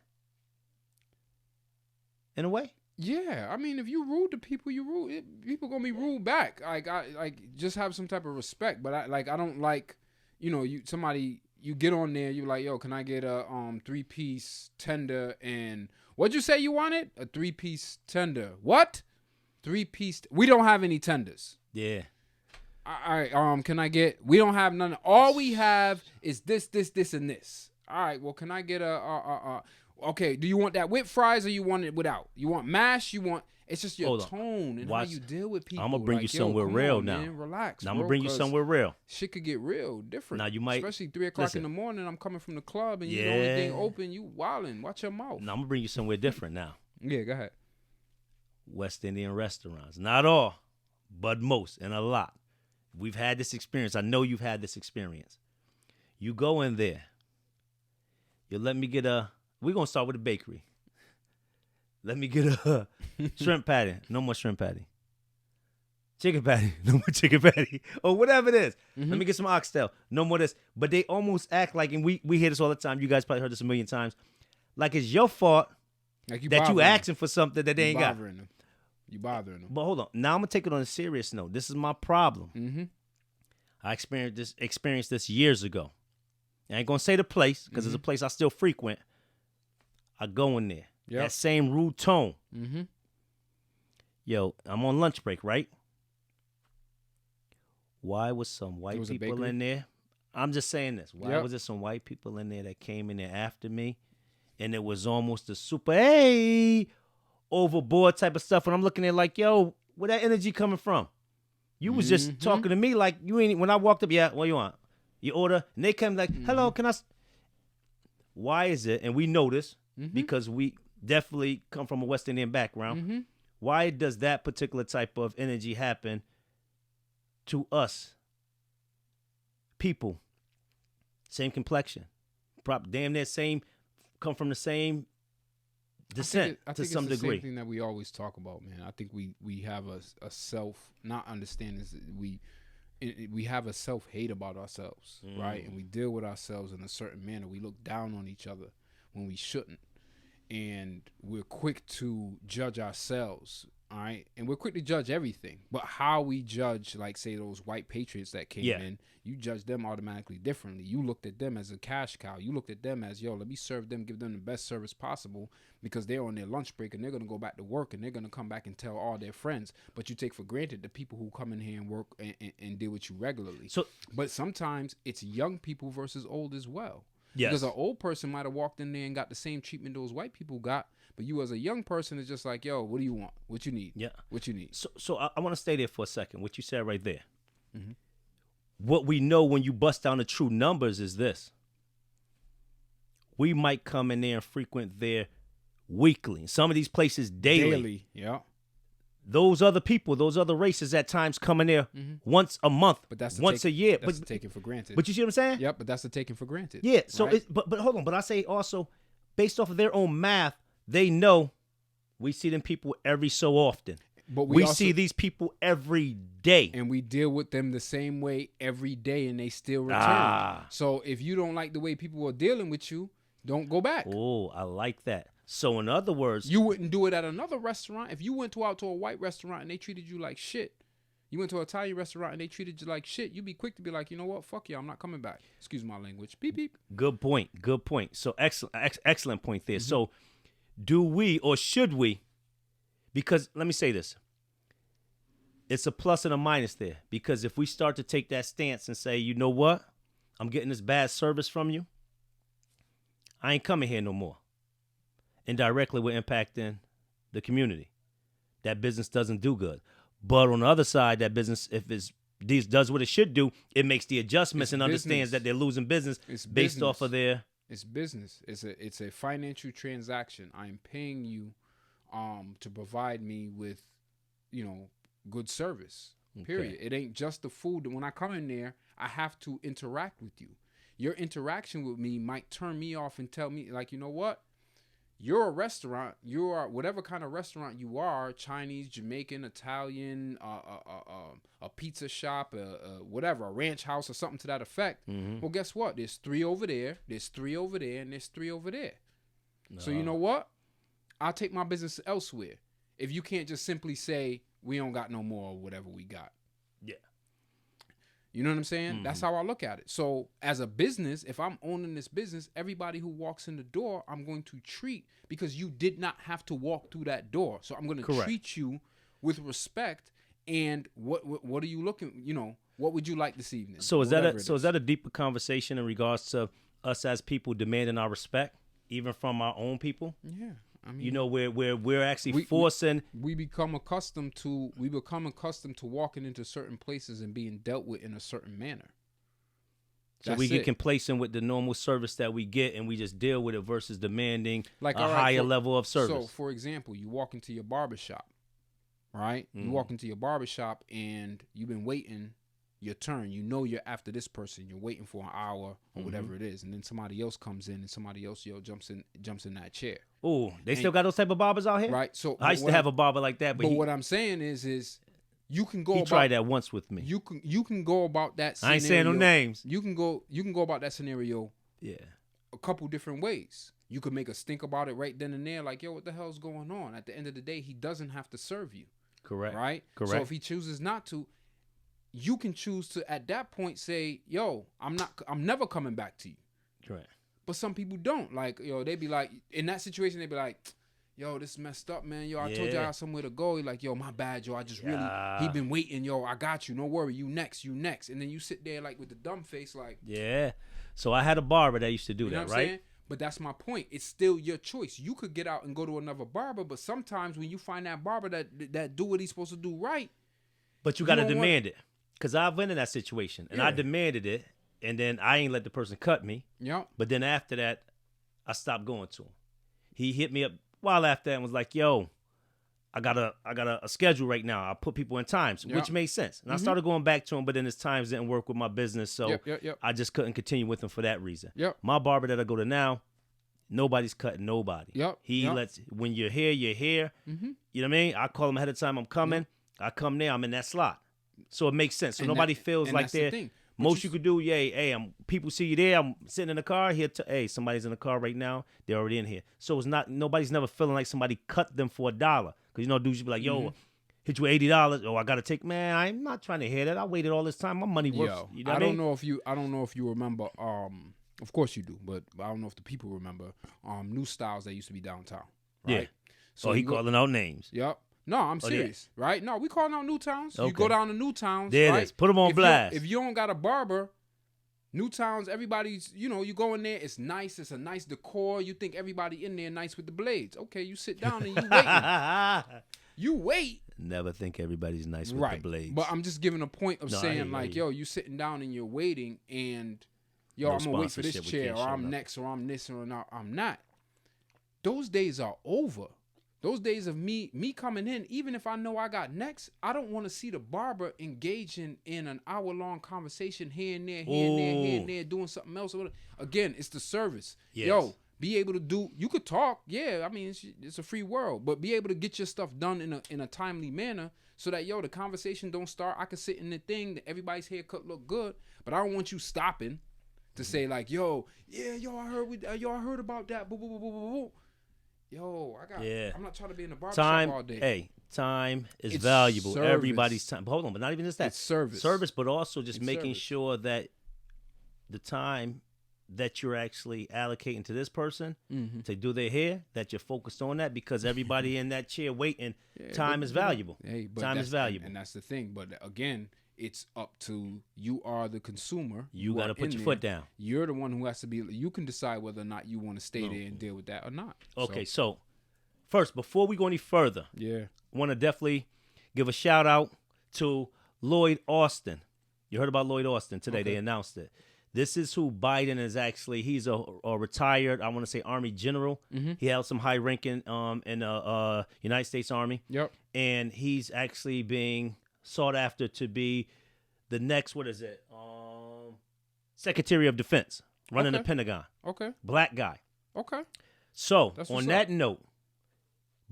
in a way? Yeah, I mean, if you rude to people, you rude. People gonna be rude back. Like just have some type of respect. But I don't like, you get on there, you like, yo, can I get a 3-piece tender and what'd you say you wanted? A 3-piece tender. What? 3-piece? We don't have any tenders. Yeah. All right. Can I get? We don't have none. All we have is this, and this. All right. Well, can I get Okay, do you want that with fries or you want it without? You want mash? You want, It's just your Hold on. tone and Watch. how you deal with people. I'm gonna bring like, you yo, somewhere come real on, now. Man, relax. Now I'm bro, gonna bring you 'cause somewhere real. Shit could get real different. Now you might, especially 3 o'clock listen. in the morning. I'm coming from the club and you the only thing open. You wildin'. Watch your mouth. Now I'm gonna bring you somewhere different now. Yeah, go ahead. West Indian restaurants. Not all, but most and a lot. We've had this experience. I know you've had this experience. You go in there. You let me get we're going to start with a bakery. Let me get a shrimp patty. No more shrimp patty. Chicken patty. No more chicken patty. Or whatever it is. Let me get some oxtail. No more this. But they almost act like, and we hear this all the time. You guys probably heard this a million times. Like it's your fault Like that you asking for something that they ain't got. them. You bothering them. But hold on. Now I'm gonna take it on a serious note. This is my problem. Mm-hmm. I experienced this years ago. I ain't gonna say the place because it's a place I still frequent. I go in there. Yep. That same rude tone. Mm-hmm. Yo, I'm on lunch break, right? Why was some white was a people bakery? in there? I'm just saying this. Why Yep. was there some white people in there that came in there after me? And it was almost a super, hey, overboard type of stuff. And I'm looking at like, yo, where that energy coming from? You was just talking to me like you ain't. When I walked up, yeah, what you want? You order, and they come like, hello, can I? Why is it? And we know this because we definitely come from a West Indian background. Why does that particular type of energy happen to us people? Same complexion, damn near same, come from the same descent I to think some it's the degree. same thing that we always talk about, man. I think we have a self not understanding. We have a self-hate about ourselves, right? And we deal with ourselves in a certain manner. We look down on each other when we shouldn't. And we're quick to judge ourselves, all right? And we're quick to judge everything. But how we judge, like, say, those white patriots that came in, you judge them automatically differently. You looked at them as a cash cow. You looked at them as, yo, let me serve them, give them the best service possible because they're on their lunch break and they're going to go back to work and they're going to come back and tell all their friends. But you take for granted the people who come in here and work and deal with you regularly. But sometimes it's young people versus old as well. Yes. Because an old person might have walked in there and got the same treatment those white people got, but you as a young person is just like, yo, what do you want? What you need? Yeah. What you need? So I want to stay there for a second. What you said right there. What we know when you bust down the true numbers is this. We might come in there and frequent there weekly. Some of these places daily. Yeah. Those other people, those other races at times come in there once a month, But that's once a year. That's taken for granted. But you see what I'm saying? Yep, but that's the taken for granted. Yeah. So, right? but hold on. But I say also, based off of their own math, they know we see them people every so often. But we also see these people every day. and we deal with them the same way every day, and they still return. So if you don't like the way people are dealing with you, don't go back. Oh, I like that. So in other words, You wouldn't do it at another restaurant. If you went out to a white restaurant and they treated you like shit, you went to an Italian restaurant and they treated you like shit, you'd be quick to be like, you know what, fuck you, I'm not coming back. Excuse my language. Beep, beep. good point. Good point. So excellent point there. So do we or should we? Because let me say this. It's a plus and a minus there. Because if we start to take that stance and say, you know what? I'm getting this bad service from you. I ain't coming here no more. Indirectly, we're impacting the community. That business doesn't do good. But on the other side, that business, if these does what it should do, it makes the adjustments and understands that they're losing business based off of their. It's business. It's a financial transaction. I'm paying you to provide me with, good service. Period. It ain't just the food. When I come in there, I have to interact with you. Your interaction with me might turn me off and tell me, like, you know what? You're a restaurant. You are whatever kind of restaurant you are, Chinese, Jamaican, Italian, a pizza shop, whatever, a ranch house or something to that effect. Well, guess what? There's 3 over there, there's 3 over there, and there's 3 over there. So you know what? I'll take my business elsewhere. If you can't just simply say, we don't got no more or whatever we got. Yeah. You know what I'm saying? That's how I look at it. So as a business, if I'm owning this business, everybody who walks in the door, I'm going to treat because you did not have to walk through that door. So I'm going to treat you with respect. And what are you looking? What would you like this evening? So is that a deeper conversation in regards to us as people demanding our respect, even from our own people? Yeah, I mean, you know, where we're actually forcing. We become accustomed to walking into certain places and being dealt with in a certain manner. So we get complacent with the normal service that we get, and we just deal with it versus demanding a higher level of service. So, for example, you walk into your barbershop, right? You walk into your barbershop, and you've been waiting your turn. You know you're after this person. You're waiting for an hour or whatever it is, and then somebody else comes in, and somebody else jumps in that chair. Oh, they still got those type of barbers out here, right? So I used to have a barber like that, but what I'm saying is. You can go. He tried that once with me. You can go about that scenario. I ain't saying no names. You can go about that scenario. Yeah. A couple different ways. You could make us think about it right then and there, like, yo, what the hell's going on? At the end of the day, he doesn't have to serve you. Correct. Right? Correct. So if he chooses not to, you can choose to at that point say, yo, I'm never coming back to you. Correct. But some people don't. Like, yo, they be like, in that situation, they be like, yo, this messed up, man. Yo, I told you I had somewhere to go. He like, yo, my bad, yo. I just really, he been waiting, yo. I got you. No worry. You next. And then you sit there like with the dumb face, like. Yeah. So I had a barber that used to do that, right? Saying? But that's my point. It's still your choice. You could get out and go to another barber, but sometimes when you find that barber that do what he's supposed to do right. But you got to demand it. Because I've been in that situation, and I demanded it, and then I ain't let the person cut me. Yeah. But then after that, I stopped going to him. He hit me up while after that and was like, yo, I got a schedule right now. I put people in times, which made sense. And I started going back to him, but then his times didn't work with my business, so I just couldn't continue with him for that reason. Yep. My barber that I go to now, nobody's cutting nobody. He lets, when you're here, you're here. Mm-hmm. You know what I mean? I call him ahead of time, I'm coming. I come there, I'm in that slot. So it makes sense. So nobody feels like they're... Most you could do, people see you there. I'm sitting in the car here. Somebody's in the car right now. They're already in here. So it's not, nobody's never feeling like somebody cut them for $1. Because, you know, dudes be like, yo, hit you $80. Oh, I got to take, man, I'm not trying to hear that. I waited all this time. My money works. You know what I don't know if you remember, of course you do, but I don't know if the people remember, New Styles that used to be downtown. Right? Yeah. So he calling out names. Yep. No, I'm serious, right? No, we calling out Newtowns. Okay. You go down to Newtowns, there right? It is. Put them on blast. If you don't got a barber, Newtowns, everybody's, you go in there, it's nice, it's a nice decor. You think everybody in there nice with the blades. Okay, you sit down and you waiting. You wait. Never think everybody's nice with the blades. But I'm just giving a point of saying, like, yo, you sitting down and you're waiting, and, yo, I'm going to wait for this chair, or I'm next, or I'm this, or I'm not. Those days are over. Those days of me coming in, even if I know I got next, I don't want to see the barber engaging in an hour-long conversation here and there, doing something else. Again, it's the service. Yes. Yo, be able to do, you could talk. Yeah, I mean, it's a free world. But be able to get your stuff done in a timely manner so that, yo, the conversation don't start. I can sit in the thing, that everybody's haircut look good, but I don't want you stopping to say, like, yo, I heard about that. Boo, boo, boo, boo, boo, boo. Yo, I'm not trying to be in the barbershop all day. Hey, time is valuable. Service. Everybody's time. But hold on, but not even just that. It's service. Service, but also just making sure that the time that you're actually allocating to this person to do their hair, that you're focused on that, because everybody in that chair waiting, time is valuable. Hey, time is valuable. And that's the thing. But again, it's up to you are the consumer. You got to put your foot down. You're the one who has to be. You can decide whether or not you want to stay there and deal with that or not. Okay, so first, before we go any further, I want to definitely give a shout out to Lloyd Austin. You heard about Lloyd Austin today. Okay. They announced it. This is who Biden is actually. He's a retired, I want to say, Army general. Mm-hmm. He held some high ranking in the United States Army. Yep. And he's actually being sought after to be the next, Secretary of Defense, running the Pentagon. Okay. Black guy. Okay. So, on that note,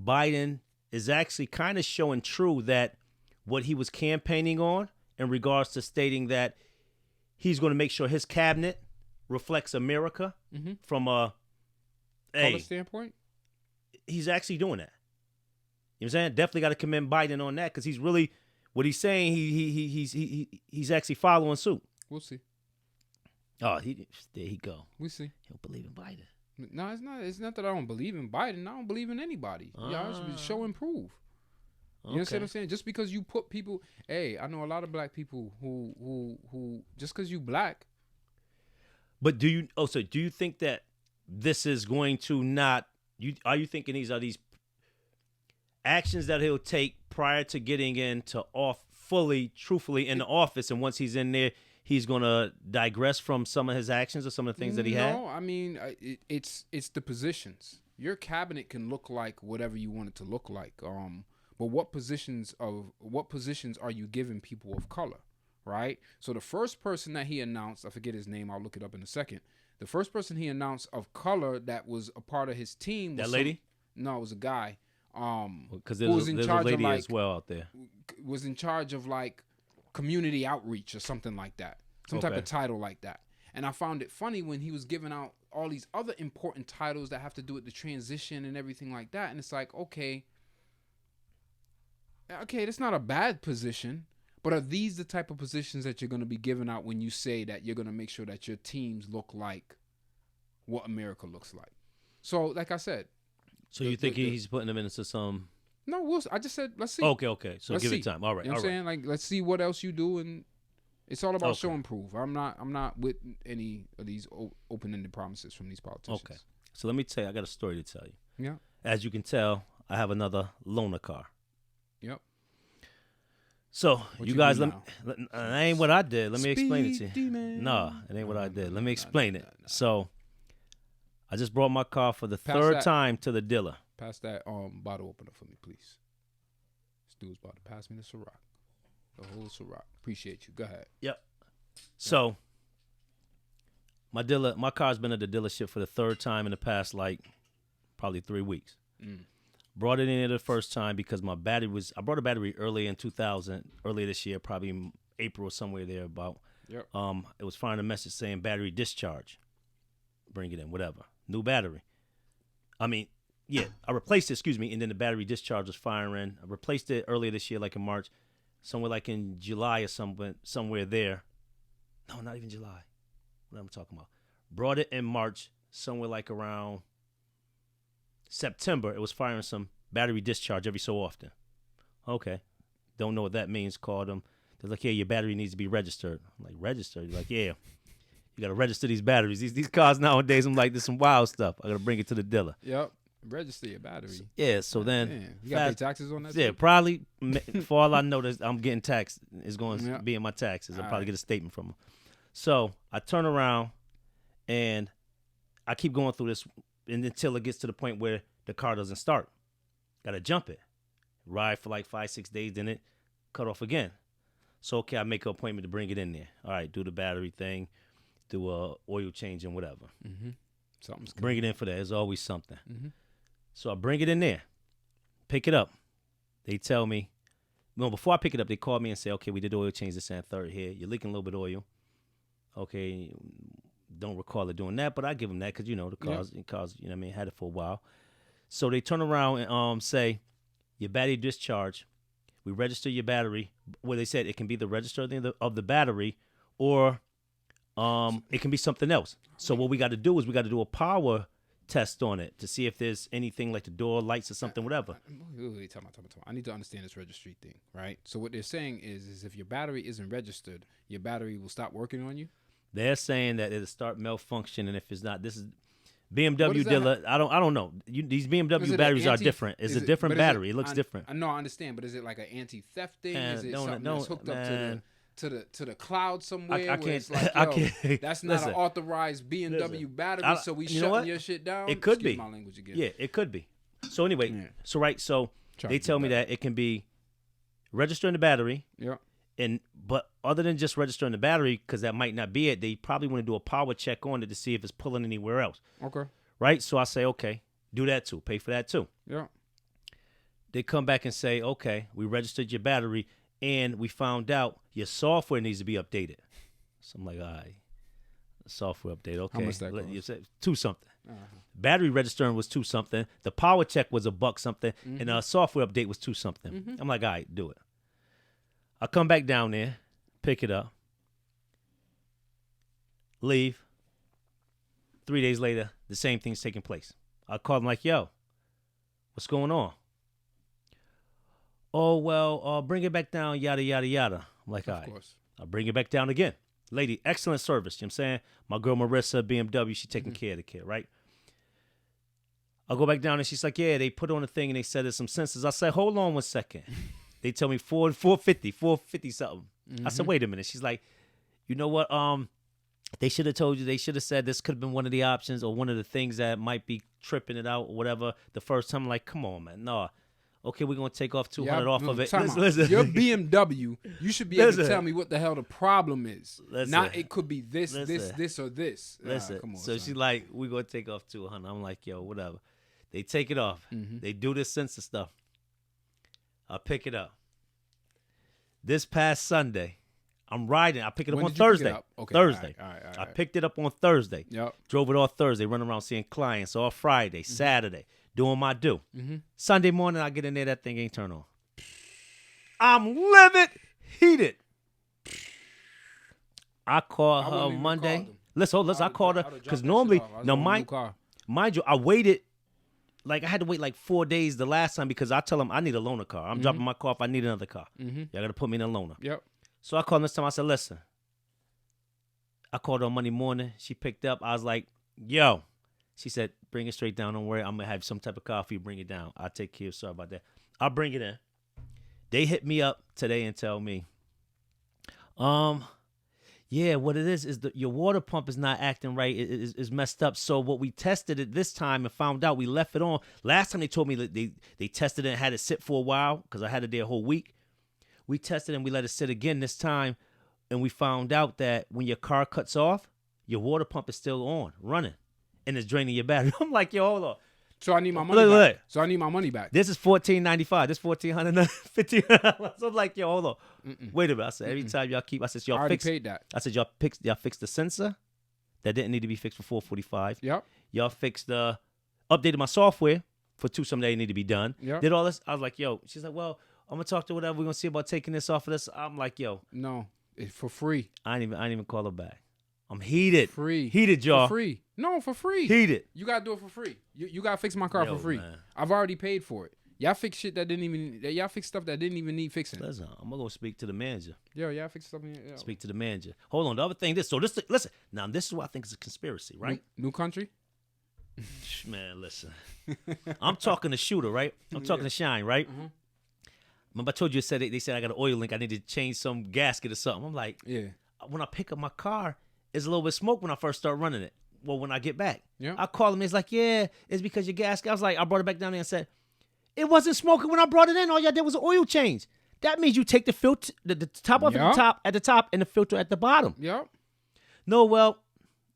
Biden is actually kind of showing true that what he was campaigning on in regards to stating that he's going to make sure his cabinet reflects America from a color standpoint. He's actually doing that. You know what I'm saying? Definitely got to commend Biden on that, because he's really, what he's saying, he's actually following suit. We'll see. Oh, there he go. We see. He don't believe in Biden. No, it's not. It's not that I don't believe in Biden. I don't believe in anybody. Y'all should show and prove. You know what I'm saying? Just because you put people, I know a lot of black people who just because you black. But do you think that this is going to not Are you thinking these are these actions that he'll take prior to getting into truthfully in the office, and once he's in there, he's gonna digress from some of his actions or some of the things that he had? No, I mean it's the positions. Your cabinet can look like whatever you want it to look like. But what positions are you giving people of color, right? So the first person that he announced, I forget his name, I'll look it up in a second. The first person he announced of color that was a part of his team was That lady? No, it was a guy. Because who was in there's a charge lady of as well out there. Was in charge of like community outreach or something like that. Some type of title like that. And I found it funny when he was giving out all these other important titles that have to do with the transition and everything like that. And it's like, okay, that's not a bad position, but are these the type of positions that you're going to be giving out when you say that you're going to make sure that your teams look like what America looks like? So, like I said. So you think he's putting them into some... No, I just said, let's see. Okay. So let's give see. it time. All right, you know what I'm saying? Like, let's see what else you do, and it's all about show and prove. I'm not with any of these open-ended promises from these politicians. Okay. So let me tell you, I got a story to tell you. Yeah. As you can tell, I have another loaner car. Yep. So What you you guys, do that ain't what I did. Let me explain it to you. Demon. Nah, it ain't what I did. Let me explain it. So I just brought my car for the third time to the dealer. Pass that bottle opener for me, please. This dude's about to pass me the Ciroc. The whole Ciroc. Appreciate you. Go ahead. Yep. So my car's been at the dealership for the third time in the past, like, probably 3 weeks. Brought it in here the first time because I brought a battery earlier this year, probably in April or somewhere there about. Yep. It was firing a message saying battery discharge. Bring it in, whatever. New battery. I replaced it, and then the battery discharge was firing. I replaced it earlier this year, like in March, somewhere like in July or somewhere there. No, not even July. What am I talking about? Brought it in March, somewhere like around September. It was firing some battery discharge every so often. Okay. Don't know what that means. Called them. They're like, yeah, your battery needs to be registered. I'm like, registered? You're like, yeah. You got to register these batteries. These cars nowadays, I'm like, there's some wild stuff. I got to bring it to the dealer. Yep. Register your battery. Yeah, so then. Man, you got to pay taxes on that? Yeah, too? probably. For all I know, I'm getting taxed. It's going to be in my taxes. I'll probably get a statement from them. So I turn around and I keep going through this until it gets to the point where the car doesn't start. Got to jump it. Ride for like 5-6 days, then it cut off again. So, okay, I make an appointment to bring it in there. All right, do the battery thing, do a oil change and whatever. Mm-hmm. Something's bring it in for that. There's always something. Mm-hmm. So I bring it in there, pick it up. They tell me, before I pick it up, they call me and say, okay, we did the oil change this and third here. You're leaking a little bit of oil. Okay, don't recall it doing that, but I give them that because, the cars, had it for a while. So they turn around and say, your battery discharge, we register your battery. Well, they said it can be the register of the battery or it can be something else. So what we got to do is we got to do a power test on it to see if there's anything like the door lights or something, whatever. Wait, time out. I need to understand this registry thing, right? So what they're saying is if your battery isn't registered, your battery will stop working on you? They're saying that it'll start malfunction, and if it's not, this is BMW dealer. I don't know. These BMW batteries are different. It's a different battery. It looks different. I know, I understand, but is it like an anti-theft thing? Is it something that's hooked up to the cloud somewhere? I can't. It's like, that's not an authorized BMW battery, so we shutting your shit down. It could be. My language again. Yeah, it could be. So anyway, so they tell me that it can be registering the battery. Yeah. But other than just registering the battery, because that might not be it, they probably want to do a power check on it to see if it's pulling anywhere else. Okay. Right? So I say, okay, do that too. Pay for that too. Yeah. They come back and say, okay, we registered your battery and we found out your software needs to be updated. So I'm like, all right, software update. Okay. How much that cost? You said $2 something. Battery registering was $2 something. The power check was $1 something. And a software update was $2 something. I'm like, all right, do it. I come back down there, pick it up, leave. 3 days later, the same thing's taking place. I call them like, yo, what's going on? Oh, well, bring it back down, yada, yada, yada. I'm like, all right. I'll bring it back down again. Lady, excellent service. You know what I'm saying? My girl Marissa, BMW, she's taking care of the kid, right? I go back down and she's like, yeah, they put on a thing and they said there's some sensors. I said, hold on 1 second. They tell me 450 something. I said, wait a minute. She's like, you know what? They should have told you. They should have said this could have been one of the options or one of the things that might be tripping it out or whatever. The first time, I'm like, come on, man, no. Okay, we're gonna take off 200 off of it. Listen. Your BMW, you should be able to tell me what the hell the problem is. Not it could be this, or this. Listen. Come on, so she's like, we're gonna take off 200. I'm like, yo, whatever. They take it off. They do this sensor stuff. I pick it up. This past Sunday, I'm riding. I pick it up on Thursday. Okay, Thursday. All right. I picked it up on Thursday. Yep. Drove it all Thursday, running around seeing clients all Friday, Saturday, doing my due. Sunday morning, I get in there, that thing ain't turned on. I'm livid, heated. I call her Monday. Listen, I called her because normally, mind you, I waited. Like, I had to wait like 4 days the last time because I tell them I need a loaner car. I'm dropping my car off. I need another car. Y'all got to put me in a loaner. Yep. So I called this time. I said, listen. I called her on Monday morning. She picked up. I was like, yo. She said, bring it straight down. Don't worry. I'm going to have some type of coffee. Bring it down. I'll take care of. Sorry about that. I'll bring it in. They hit me up today and tell me, yeah, what it is your water pump is not acting right. It's messed up. So what we tested it this time and found out we left it on. Last time they told me that they tested it and had it sit for a while because I had it there a whole week. We tested and we let it sit again this time, and we found out that when your car cuts off, your water pump is still on, running, and it's draining your battery. I'm like, yo, hold on. So I need my money back. So I need my money back. This is $1,495. This $1,450. So I'm like, yo, hold on. Wait a minute. I said, every time y'all keep, I said, y'all already paid that. I said, y'all fixed the sensor that didn't need to be fixed for $445. Yep. Y'all fixed updated my software for something that need to be done. Yep. Did all this. I was like, yo. She's like, well, I'm gonna talk to whatever. We're gonna see about taking this off of this. I'm like, yo. No, it's for free. I ain't even call her back. I'm heated. Free. Heated, y'all. For free. No, for free. Heated. You gotta do it for free. You gotta fix my car for free. Man. I've already paid for it. Y'all fix shit that didn't even. Y'all fix stuff that didn't even need fixing. Listen, I'm gonna go speak to the manager. Yo, y'all fix stuff. Yo. Speak to the manager. Hold on. The other thing, listen. Now this is what I think is a conspiracy, right? New country. Man, listen. I'm talking to Shooter, right? I'm talking to Shine, right? Remember I told you they said I got an oil leak. I need to change some gasket or something. I'm like, yeah. When I pick up my car, it's a little bit of smoke when I first start running it. Well, when I get back, yeah. I call him. He's like, yeah, it's because your gasket. I was like, I brought it back down there and said, it wasn't smoking when I brought it in. All y'all did was an oil change. That means you take the filter, the top off at the top and the filter at the bottom. Yep. No, well,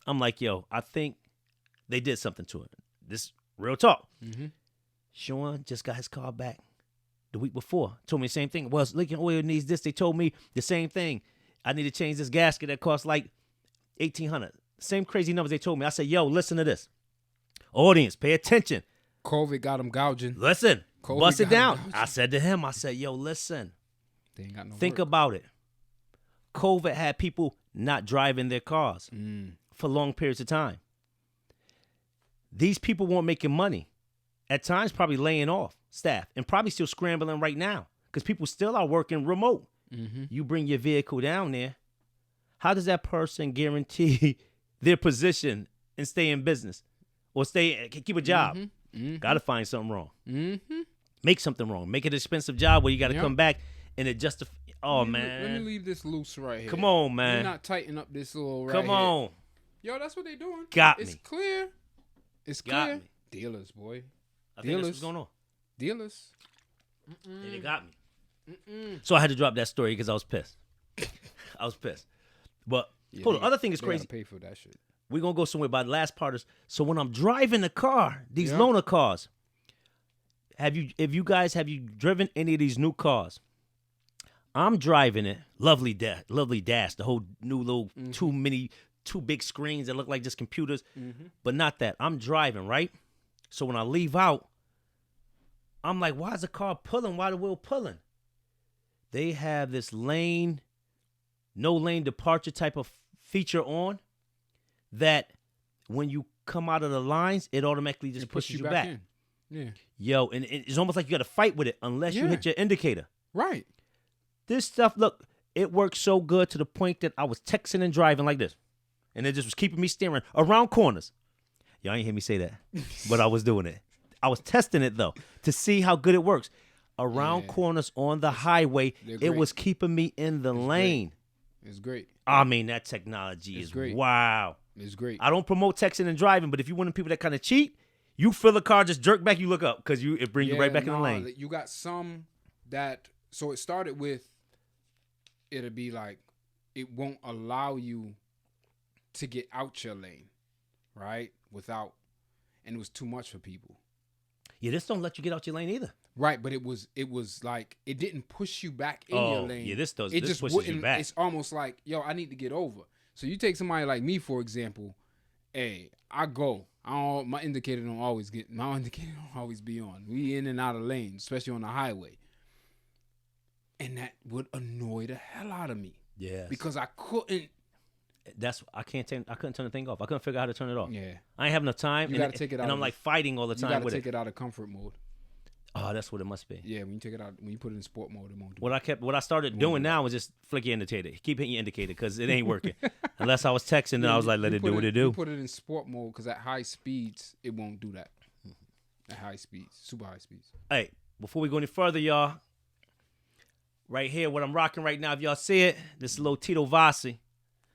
I'm like, yo, I think they did something to it. This real talk. Sean just got his car back the week before. Told me the same thing. Well, it's leaking oil, needs this. They told me the same thing. I need to change this gasket that costs like $1,800. Same crazy numbers they told me. I said, yo, listen to this. Audience, pay attention. COVID got them gouging. Listen, COVID bust it down. gouging. I said to him, I said, yo, listen. They ain't got no Think work. about it. COVID had people not driving their cars for long periods of time. These people weren't making money. At times, probably laying off staff and probably still scrambling right now because people still are working remote. You bring your vehicle down there. How does that person guarantee their position and stay in business or keep a job? Got to find something wrong. Make something wrong. Make it an expensive job where you got to come back and it justify. Oh, man. Let me leave this loose right here. Come on, man. You're not tighten up this little right Come on. Here. Yo, that's what they doing. Got It's me. clear. It's Got clear. me. Dealers, boy. I think that's what's going on. Dealers. And they got me. So I had to drop that story because I was pissed. I was pissed. But hold on. Other thing is crazy. Pay for that shit. We're going to go somewhere, but the last part is, so when I'm driving the car, these loaner cars, have you driven any of these new cars? I'm driving it, lovely dash, the whole new little two big screens that look like just computers, but not that. I'm driving, right? So when I leave out, I'm like, why is the car pulling? Why the wheel pulling? They have this no lane departure type of feature on that when you come out of the lines, it automatically just pushes you back. In. Yeah. Yo, and it's almost like you got to fight with it unless you hit your indicator. Right. This stuff, look, it works so good to the point that I was texting and driving like this. And it just was keeping me steering around corners. Y'all ain't hear me say that, but I was doing it. testing it though to see how good it works. Around corners on the highway, it was keeping me in the lane. It's great. I mean, that technology is great. Wow. It's great. I don't promote texting and driving, but if you're one of the people that kind of cheat, you feel the car just jerk back, you look up because it brings you right back in the lane. You got some that. So it started with. It'll be like, it won't allow you to get out your lane, right? And it was too much for people. Yeah, this don't let you get out your lane either. Right, but it was like it didn't push you back in your lane. Yeah, this does. It this just pushes wouldn't. you back. It's almost like, yo, I need to get over. So you take somebody like me, for example. Hey, I go. My indicator don't always be on. We in and out of lanes, especially on the highway. And that would annoy the hell out of me. Yeah. Because I couldn't. I couldn't turn the thing off. I couldn't figure out how to turn it off. Yeah. I ain't have enough time. You gotta take it out. And I'm like fighting all the time with it. You gotta take it out of comfort mode. Oh, that's what it must be. Yeah, when you take it out, when you put it in sport mode, it won't do What I started doing now was just flick your indicator. Keep hitting your indicator because it ain't working. Unless I was texting, then I was like, let it do what it do. You put it in sport mode because at high speeds, it won't do that. At high speeds, super high speeds. Hey, before we go any further, y'all, right here, what I'm rocking right now, if y'all see it, this is little Tito Vassi.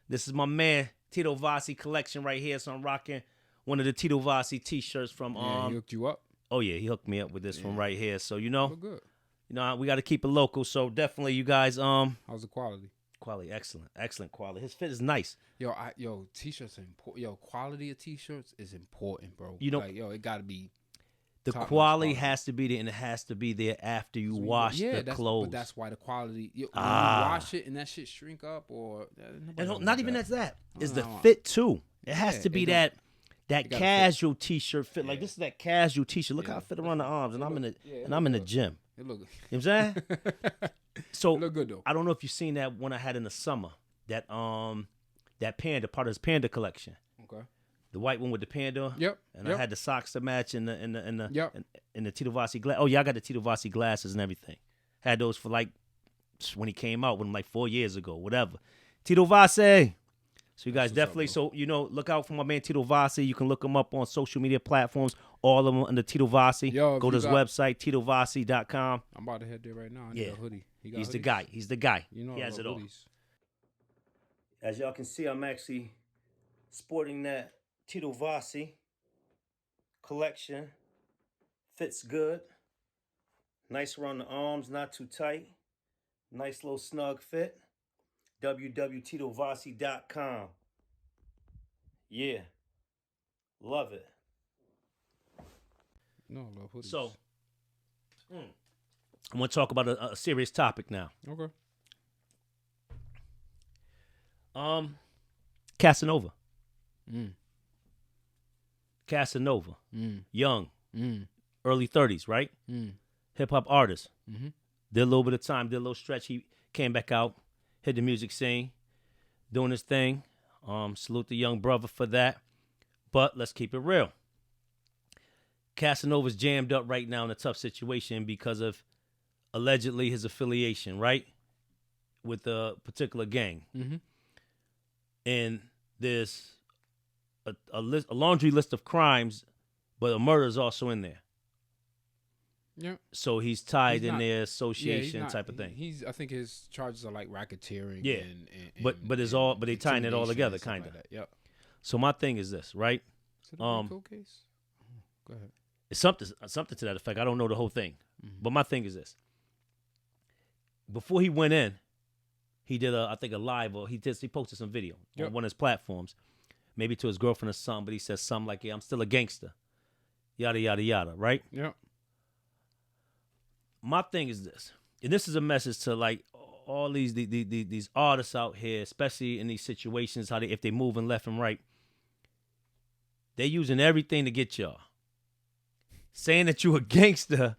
This is my man, Tito Vassi collection right here. So I'm rocking one of the Tito Vassi t-shirts from he hooked you up. Oh yeah, he hooked me up with this one right here. So you know, good. We got to keep it local. So definitely, you guys. How's the quality? Quality, excellent quality. His fit is nice. Yo, t-shirts are important. Yo, quality of t-shirts is important, bro. You know, like, it got to be. The quality has to be there, and it has to be there after you wash the clothes. But that's why the quality. When you wash it and that shit shrink up, or not even that's that. It's the fit too. It has to be that casual t-shirt fit. Like this is that casual t-shirt. Look how I fit around the arms, and I'm in the gym. It look good. You know what I'm saying? So it look good though. I don't know if you've seen that one I had in the summer. That panda, part of his panda collection. Okay. The white one with the panda. Yep. And I had the socks to match in the yep. in the Tito Vassi glass. Oh yeah, I got the Tito Vassi glasses and everything. Had those for like when he came out, like 4 years ago, whatever. Tito Vassi. So you guys definitely, look out for my man Tito Vassi. You can look him up on social media platforms, all of them under Tito Vassi. Go to his website, titovassi.com. I'm about to head there right now. I need a hoodie. He's the guy. He's the guy. You know, he has it all. Hoodies. As y'all can see, I'm actually sporting that Tito Vassi collection. Fits good. Nice around the arms, not too tight. Nice little snug fit. www.titovassi.com. Yeah. Love it. No, I love hoodies. So, I want to talk about a serious topic now. Okay. Casanova. Mm. Casanova. Mm. Young. Mm. Early 30s, right? Mm. Hip-hop artist. Mm-hmm. Did a little bit of time, did a little stretch. He came back out, hit the music scene, doing his thing. Salute the young brother for that. But let's keep it real. Casanova's jammed up right now in a tough situation because of allegedly his affiliation, right? With a particular gang. Mm-hmm. And there's a laundry list of crimes, but a murder is also in there. Yeah. So he's tied in their association type of thing. I think his charges are like racketeering. Yeah. And but they tying it all together, kind of. Like yep. So my thing is this, right? Is it a RICO case? Go ahead. It's something to that effect. I don't know the whole thing, but my thing is this. Before he went in, he did a live, or he posted some video on one of his platforms, maybe to his girlfriend or something. But he says something like, "Yeah, I'm still a gangster," yada yada yada, right? Yeah. My thing is this, and this is a message to like all these artists out here, especially in these situations, if they moving left and right, they using everything to get y'all. Saying that you a gangster,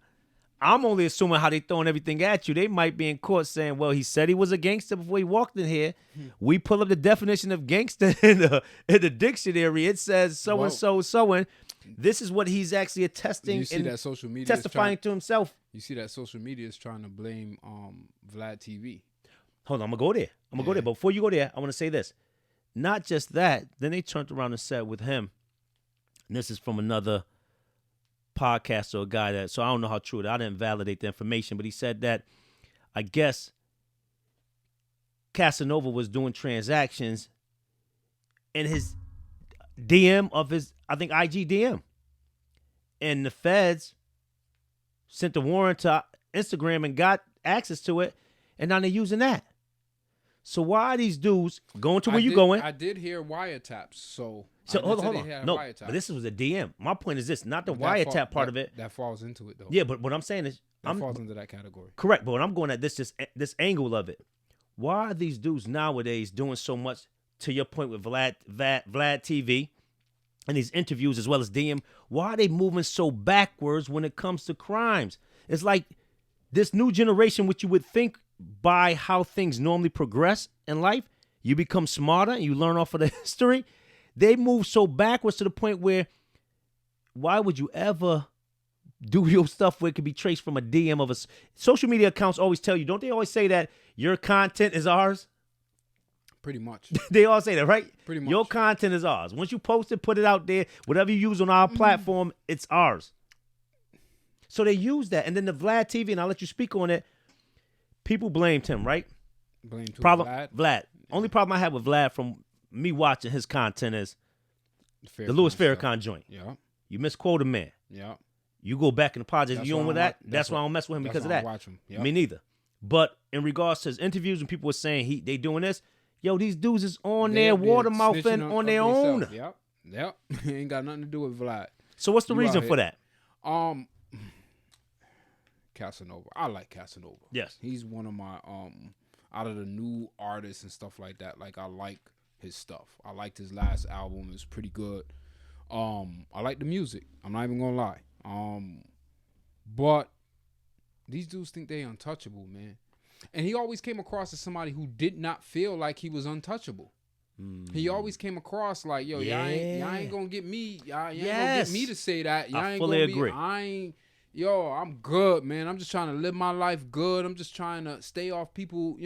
I'm only assuming how they throwing everything at you. They might be in court saying, well, he said he was a gangster before he walked in here. We pull up the definition of gangster in the dictionary. It says so-and-so. This is what he's actually attesting you see and that social media testifying to himself. You see that social media is trying to blame Vlad TV. Hold on, I'm going to go there. But before you go there, I want to say this. Not just that, then they turned around and said with him, and this is from another podcast or a guy that, so I don't know how true it is. I didn't validate the information, but he said that I guess Casanova was doing transactions in his DM of his, I think, IG DM. And the feds sent the warrant to Instagram and got access to it, and now they're using that. So why are these dudes going to where you going? I did hear wiretaps, so hold on. No, but this was a DM. My point is this, not the wiretap part of it. That falls into it, though. Yeah, but what I'm saying is... That falls into that category. Correct, but what I'm going at this angle of it. Why are these dudes nowadays doing so much, to your point with Vlad TV and these interviews as well as DM? Why are they moving so backwards when it comes to crimes? It's like this new generation, which you would think by how things normally progress in life, you become smarter and you learn off of the history. They move so backwards to the point where why would you ever do your stuff where it could be traced from a DM of a social media accounts? Always tell you, don't they always say that your content is ours? Pretty much. They all say that, right? Pretty much. Your content is ours. Once you post it, put it out there, whatever you use on our platform, it's ours. So they use that. And then the Vlad TV, and I'll let you speak on it, people blamed him, right? Blamed Vlad. Yeah. Only problem I have with Vlad from me watching his content is the Louis Farrakhan joint. Yeah. You misquote a man. Yeah. You go back and apologize. That's You on why with I that? wa- That's why I don't mess with him that's because of why I that. watch him. Yep. Me neither. But in regards to his interviews, when people were saying they doing this, yo, these dudes is on their water mouthing on their own. Yep. Ain't got nothing to do with Vlad. So what's the You reason out for here. that? Casanova. I like Casanova. Yes. He's one of my out of the new artists and stuff like that. Like I like his stuff. I liked his last album. It was pretty good. I like the music. I'm not even gonna lie. But these dudes think they untouchable, man. And he always came across as somebody who did not feel like he was untouchable. He always came across like, yo, y'all ain't gonna get me. Y'all ain't gonna get me to say that. Y'all ain't fully gonna agree. Yo, I'm good, man. I'm just trying to live my life good. I'm just trying to stay off people,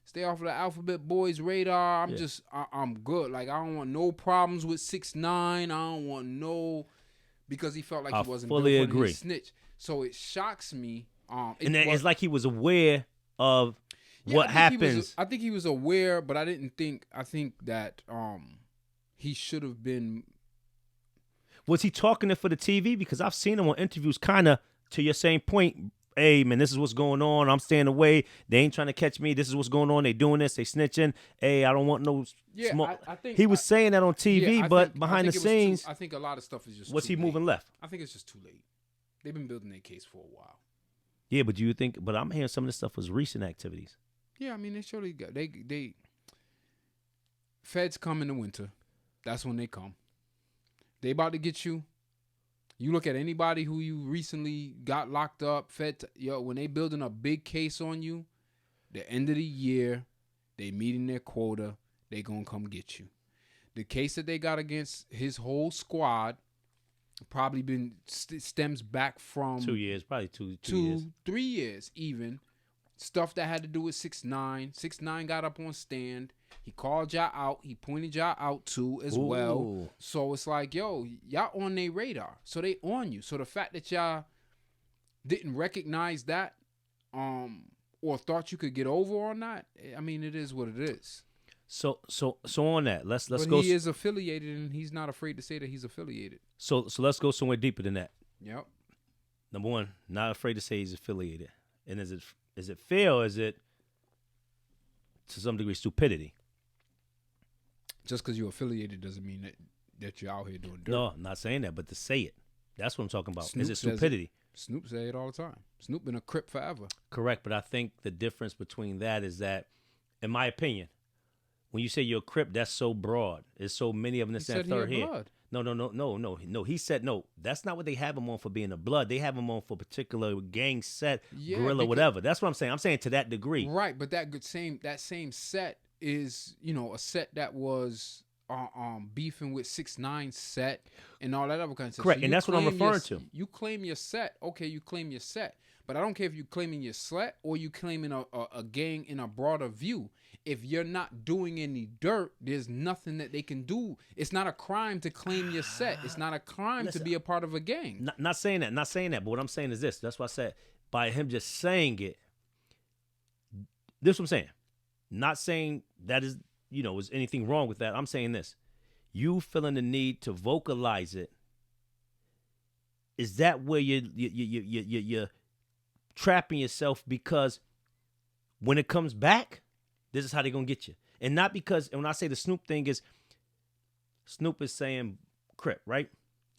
stay off of the Alphabet Boys radar. I'm good. Like, I don't want no problems with 6ix9ine. I don't want no, because he felt like he wasn't fully built for agree. his snitch. So it shocks me. And then it's like he was aware of what I think happens. I think he was aware, but I think that he should have been. Was he talking it for the TV? Because I've seen him on interviews kind of to your same point. Hey, man, this is what's going on. I'm staying away. They ain't trying to catch me. This is what's going on. They doing this. They snitching. Hey, I don't want no smoke. I think he was saying that on TV, but behind the scenes, I think a lot of stuff is just. was he moving left? I think it's just too late. They've been building their case for a while. Yeah, but do you think? But I'm hearing some of this stuff was recent activities. Yeah, I mean they surely got they. Feds come in the winter. That's when they come. They about to get you. You look at anybody who you recently got locked up, when they building a big case on you, the end of the year, they meeting their quota, they gonna come get you. The case that they got against his whole squad probably been stems back from 2 years, probably two years. 3 years even. Stuff that had to do with 6ix9ine. 6ix9ine got up on stand. He called y'all out. He pointed y'all out too as well. So it's like, yo, y'all on their radar. So they on you. So the fact that y'all didn't recognize that, or thought you could get over on that, I mean, it is what it is. So on that, let's but go. He is affiliated, and he's not afraid to say that he's affiliated. So let's go somewhere deeper than that. Yep. Number one, not afraid to say he's affiliated. And is it fair, or is it to some degree stupidity? Just because you're affiliated doesn't mean that you're out here doing dirt. No, I'm not saying that, but to say it. That's what I'm talking about. Snoop is it says stupidity? Snoop say it all the time. Snoop been a Crip forever. Correct, but I think the difference between that is that, in my opinion, when you say you're a Crip, that's so broad. There's so many of them. This and third here. Blood. No. He said no. That's not what they have him on for being a blood. They have him on for particular gang set, guerrilla, whatever. That's what I'm saying. I'm saying to that degree. Right, but that same set is, a set that was beefing with 6ix9ine set and all that other kind of stuff. Correct, So and that's what I'm referring to. You claim your set. Okay, you claim your set. But I don't care if you claiming your slut or you claiming a gang in a broader view. If you're not doing any dirt, there's nothing that they can do. It's not a crime to claim your set. It's not a crime to be a part of a gang. Not saying that. But what I'm saying is this. That's why I said by him just saying it. This is what I'm saying. Not saying that is anything wrong with that. I'm saying this. You feeling the need to vocalize it. Is that where you're trapping yourself? Because when it comes back, this is how they're going to get you. And not because, and when I say the Snoop thing is, Snoop is saying Crip, right?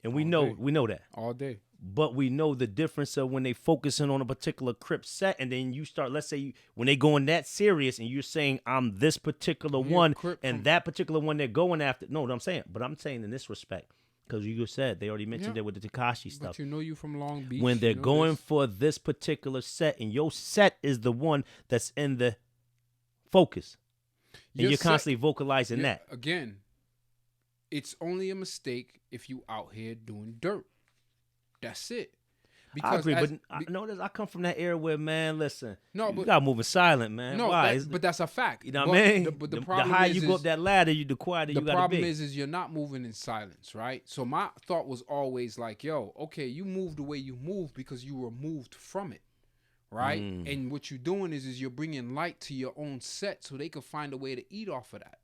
And we know that. All day. But we know the difference of when they focusing on a particular Crip set, and then you start, let's say, when they going that serious, and you're saying, I'm this particular one, and that particular one they're going after. No, what I'm saying, but I'm saying in this respect, because you said, they already mentioned it with the Tekashi stuff. But you from Long Beach. When they're going for this particular set, and your set is the one that's in the focus, and you're constantly vocalizing that. Again, it's only a mistake if you out here doing dirt. That's it. Because I agree, but I come from that era where, man, listen, you got moving silent, man. No, why? But that's a fact. You know what I mean? But the problem the higher is, you go up that ladder, the quieter you got to be. The problem is you're not moving in silence, right? So my thought was always like, yo, okay, you move the way you move because you were moved from it, right? And what you're doing is you're bringing light to your own set so they can find a way to eat off of that.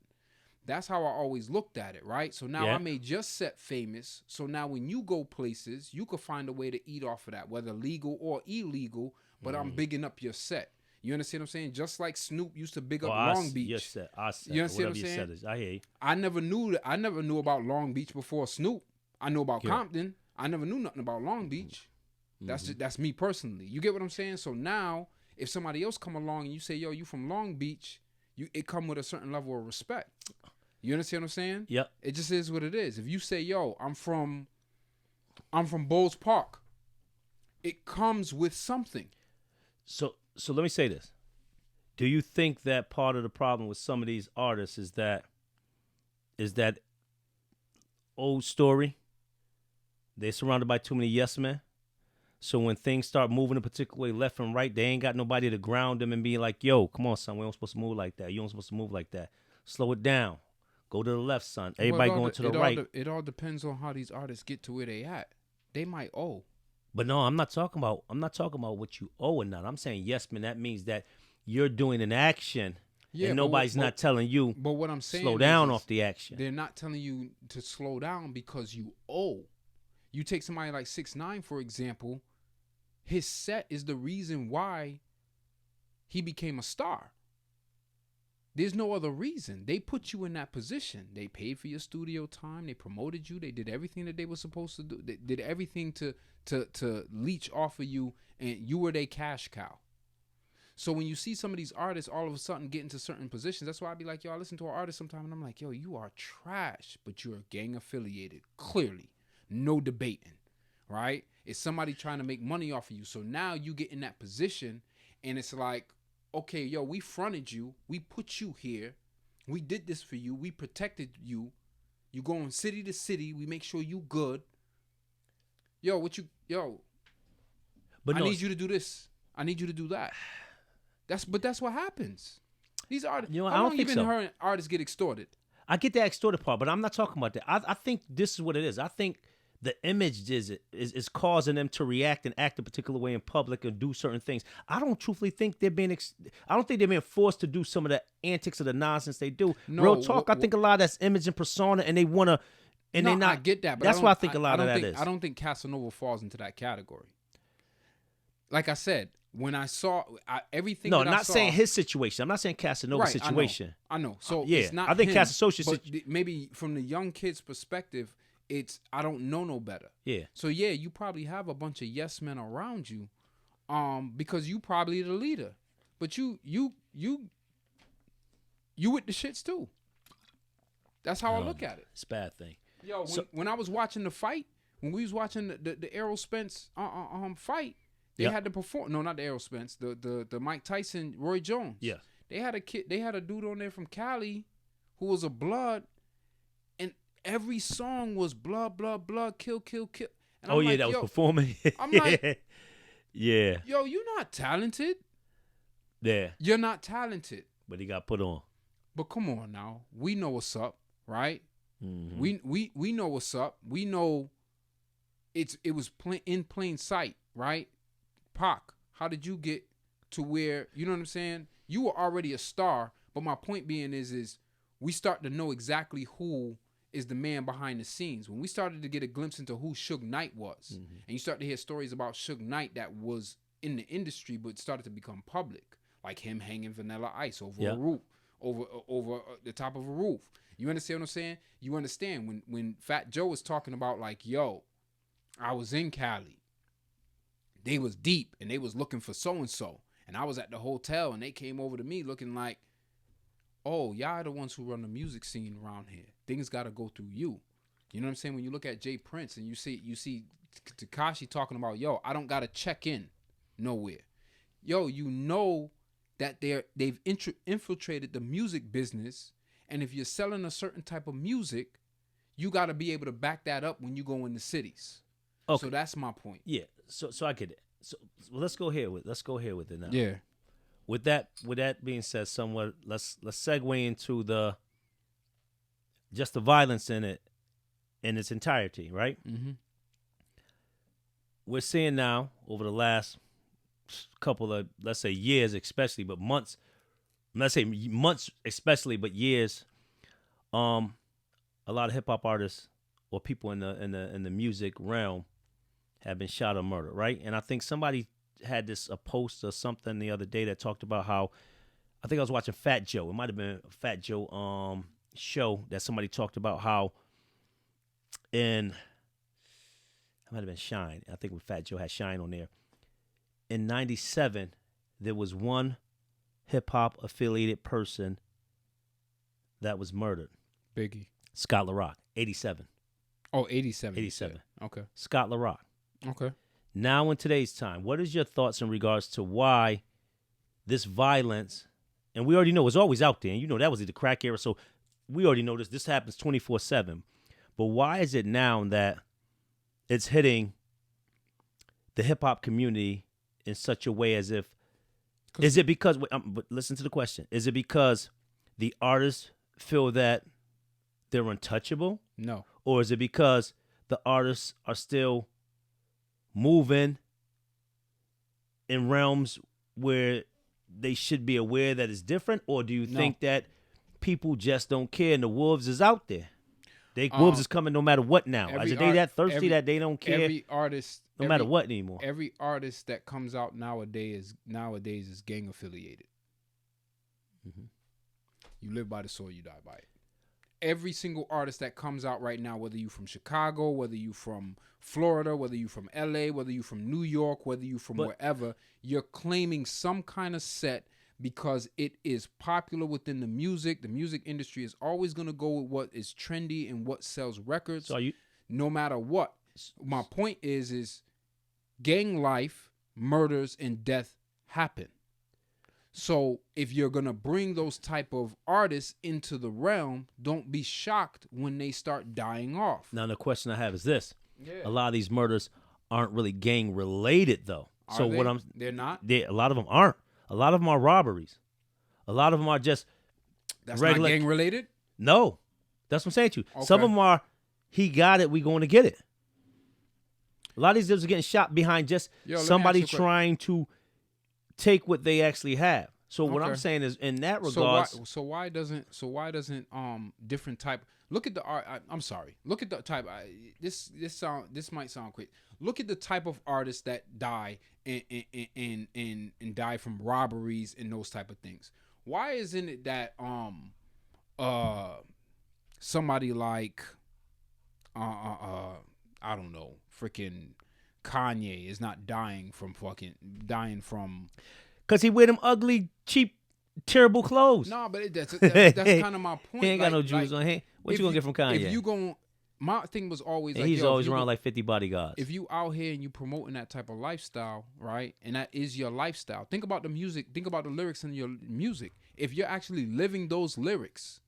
That's how I always looked at it, right? So now I made your set famous. So now when you go places, you can find a way to eat off of that, whether legal or illegal, but I'm bigging up your set. You understand what I'm saying? Just like Snoop used to big up Long Beach. Your set, our set, you understand what I'm saying? I hear you. I never knew about Long Beach before Snoop. I knew about Compton. I never knew nothing about Long Beach. That's me personally. You get what I'm saying? So now, if somebody else come along and you say, yo, you from Long Beach, it come with a certain level of respect. You understand what I'm saying? Yep. It just is what it is. If you say, yo, I'm from Bowles Park, it comes with something. So let me say this. Do you think that part of the problem with some of these artists is that old story? They're surrounded by too many yes men. So when things start moving a particular way, left and right, they ain't got nobody to ground them and be like, yo, come on, son, we don't supposed to move like that. You don't supposed to move like that. Slow it down. Go to the left, son. Everybody going to the right. It all depends on how these artists get to where they at. They might owe. But no, I'm not talking about what you owe or not. I'm saying yes, man. That means that you're doing an action and nobody's not telling you. But what I'm saying, slow down off the action. They're not telling you to slow down because you owe. You take somebody like 6ix9ine, for example. His set is the reason why he became a star. There's no other reason. They put you in that position. They paid for your studio time. They promoted you. They did everything that they were supposed to do. They did everything to leech off of you, and you were their cash cow. So when you see some of these artists all of a sudden get into certain positions, that's why I be like, yo, I listen to an artist sometime, and I'm like, yo, you are trash, but you're gang affiliated. Clearly. No debating, right? It's somebody trying to make money off of you. So now you get in that position, and it's like, okay, yo, we fronted you. We put you here. We did this for you. We protected you. You going city to city. We make sure you good. But I need you to do this. I need you to do that. That's what happens. These artists, I don't think so. Heard artists get extorted. I get the extorted part, but I'm not talking about that. I think this is what it is. I think the image is causing them to react and act a particular way in public and do certain things. I don't truthfully think they're being forced to do some of the antics or the nonsense they do. No, real talk, I think a lot of that's image and persona, and they want to, and they not. I get that, but that's why I think a lot of that is. I don't think Casanova falls into that category. Like I said, when I saw everything, no, not saying his situation. I'm not saying Casanova's situation. I know. So it's not. I think Casanova. Maybe from the young kid's perspective, it's I don't know no better. Yeah. So yeah, you probably have a bunch of yes men around you, because you probably the leader, but you with the shits too. That's how I look at it. It's a bad thing. Yo, when I was watching the fight, when we was watching the Errol Spence fight, they had to perform. No, not the Errol Spence. The Mike Tyson, Roy Jones. Yeah. They had a dude on there from Cali, who was a blood, and every song was blood, blood, blood, kill, kill, kill. And that was performing. I'm like, Yeah. Yo, you're not talented. Yeah. You're not talented. But he got put on. But come on now. We know what's up, right? Mm-hmm. We know what's up. We know it was in plain sight, right? Pac, how did you get to where, you know what I'm saying? You were already a star, but my point being is we start to know exactly who is the man behind the scenes. When we started to get a glimpse into who Suge Knight was, and you start to hear stories about Suge Knight that was in the industry but started to become public, like him hanging Vanilla Ice over a roof, over the top of a roof. You understand what I'm saying? You understand when Fat Joe was talking about like, yo, I was in Cali. They was deep and they was looking for so-and-so. And I was at the hotel and they came over to me looking like, oh, y'all are the ones who run the music scene around here. Things got to go through you. You know what I'm saying? When you look at Jay Prince and you see Tekashi talking about, yo, I don't got to check in nowhere. Yo, you know that they've infiltrated the music business. And if you're selling a certain type of music, you got to be able to back that up when you go in the cities. Okay. So that's my point. Yeah. So I get it. So let's go here with it now. Yeah. With that being said, somewhat let's segue into the violence in it in its entirety, right? Mm-hmm. We're seeing now over the last couple of, let's say, years especially, but months. Let's say months especially, but years. A lot of hip hop artists or people in the music realm have been shot or murdered, right? And I think somebody had a post or something the other day that talked about how, I think I was watching Fat Joe. It might have been a Fat Joe show that somebody talked about how it might have been Shine. I think when Fat Joe had Shine on there. In 97, there was one hip hop affiliated person that was murdered. Biggie. Scott LaRock, 87. Oh, 87. 87. Okay. Scott LaRock. Okay. Now in today's time, what is your thoughts in regards to why this violence, and we already know it's always out there, and you know that was the crack era, so we already know this happens 24/7. But why is it now that it's hitting the hip hop community in such a way as if, is it because, but listen to the question, is it because the artists feel that they're untouchable? No. Or is it because the artists are still moving in realms where they should be aware that it's different? Or do you think that people just don't care and the wolves is out there? Wolves is coming no matter what now. Are they that thirsty that they don't care? Every artist, no matter what anymore. Every artist that comes out nowadays is gang affiliated. Mm-hmm. You live by the sword, you die by it. Every single artist that comes out right now, whether you from Chicago, whether you from Florida, whether you from LA, whether you from New York, whether you from wherever, you're claiming some kind of set because it is popular within the music. The music industry is always going to go with what is trendy and what sells records, So no matter what. My point is gang life, murders, and death happen. So if you're going to bring those type of artists into the realm, don't be shocked when they start dying off. Now, the question I have is this. Yeah. A lot of these murders aren't really gang related, though. They're not? A lot of them aren't. A lot of them are robberies. A lot of them are just That's regular. Not gang related? No. That's what I'm saying to you. Okay. Some of them are, he got it, we going to get it. A lot of these dudes are getting shot behind just somebody trying to take what they actually have. So what I'm saying is, in that regard, so why doesn't different type? Look at the art. I'm sorry. Look at the type. This might sound quick. Look at the type of artists that die and die from robberies and those type of things. Why isn't it that somebody like I don't know, freaking Kanye is not dying from because he wear them ugly, cheap, terrible clothes. No, but that's kind of my point. He ain't got no jewels on him. What you gonna get from Kanye? If you gon', my thing was always and like, he's always around like 50 bodyguards. If you out here and you promoting that type of lifestyle, right, and that is your lifestyle, think about the music, think about the lyrics in your music. If you're actually living those lyrics,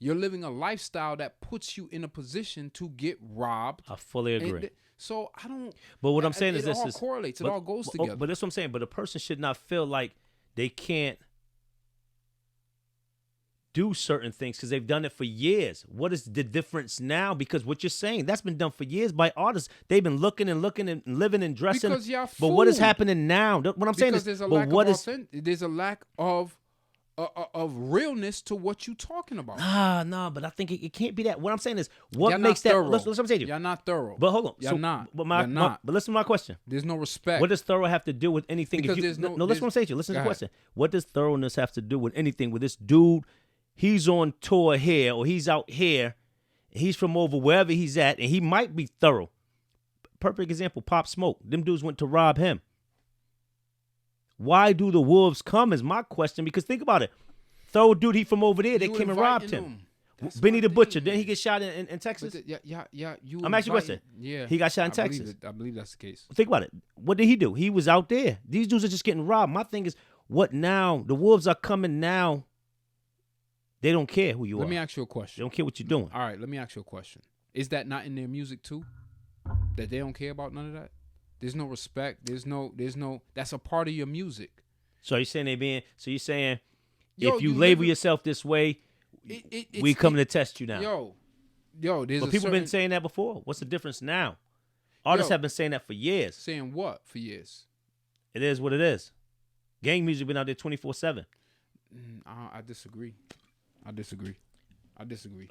You're living a lifestyle that puts you in a position to get robbed. I fully agree. So I don't. But what I'm saying is it this all is correlates. It but- all goes but- together. But that's what I'm saying. But a person should not feel like they can't do certain things because they've done it for years. What is the difference now? Because what you're saying, that's been done for years by artists. They've been looking and living and dressing. Because y'all but what is fooled. happening now? What I'm saying Because is, there's a but lack what of is there's a lack of realness to what you talking about. no, but I think it can't be that. What I'm saying is, what Y'all makes not that? thorough. Listen, what I'm saying to you. Y'all not thorough. But hold on, Y'all not. But Y'all not. but listen to my question. There's no respect. What does thorough have to do with anything? Because if you, there's no- listen there's- what I'm saying to you. Listen to Go the question. What does thoroughness have to do with anything with this dude? He's on tour here, or he's out here. He's from over wherever he's at, and he might be thorough. Perfect example, Pop Smoke. Them dudes went to rob him. Why do the wolves come is my question, because think about it. Thorough dude, he from over there, they You came and robbed inviting him. them. That's Benny my the thing, Butcher, man. didn't he get shot in Texas? But yeah. You I'm asking you a question. Yeah. He got shot in I believe Texas. it. I believe that's the case. Think about it. What did he do? He was out there. These dudes are just getting robbed. My thing is, what now? The wolves are coming now. They don't care who you are. Let me ask you a They question. don't care what you're doing. All right, let me ask you a question. Is that not in their music too? That they don't care about none of that? There's no respect. There's no. That's a part of your music. So you're saying you're saying Yo, if you you label live in- yourself this way, It's- we coming to test you now. Yo, there's But a people certain, been saying that before. What's the difference now? Artists Yo. have been saying that for years. saying what for years? It is what it is. Gang music been out there 24/7. I disagree. I disagree.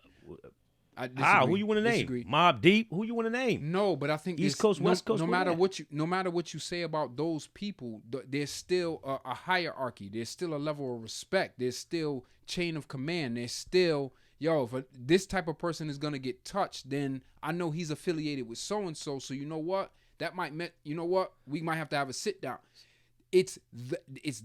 Who you want to name? Disagree. Mobb Deep. Who you want to name? No, but I think East this- Coast, West Coast, No where matter they at? what you say about those people, there's still a hierarchy. There's still a level of respect. There's still chain of command. There's still if this type of person is gonna get touched, then I know he's affiliated with so and so. So you know what? That might we might have to have a sit down. It's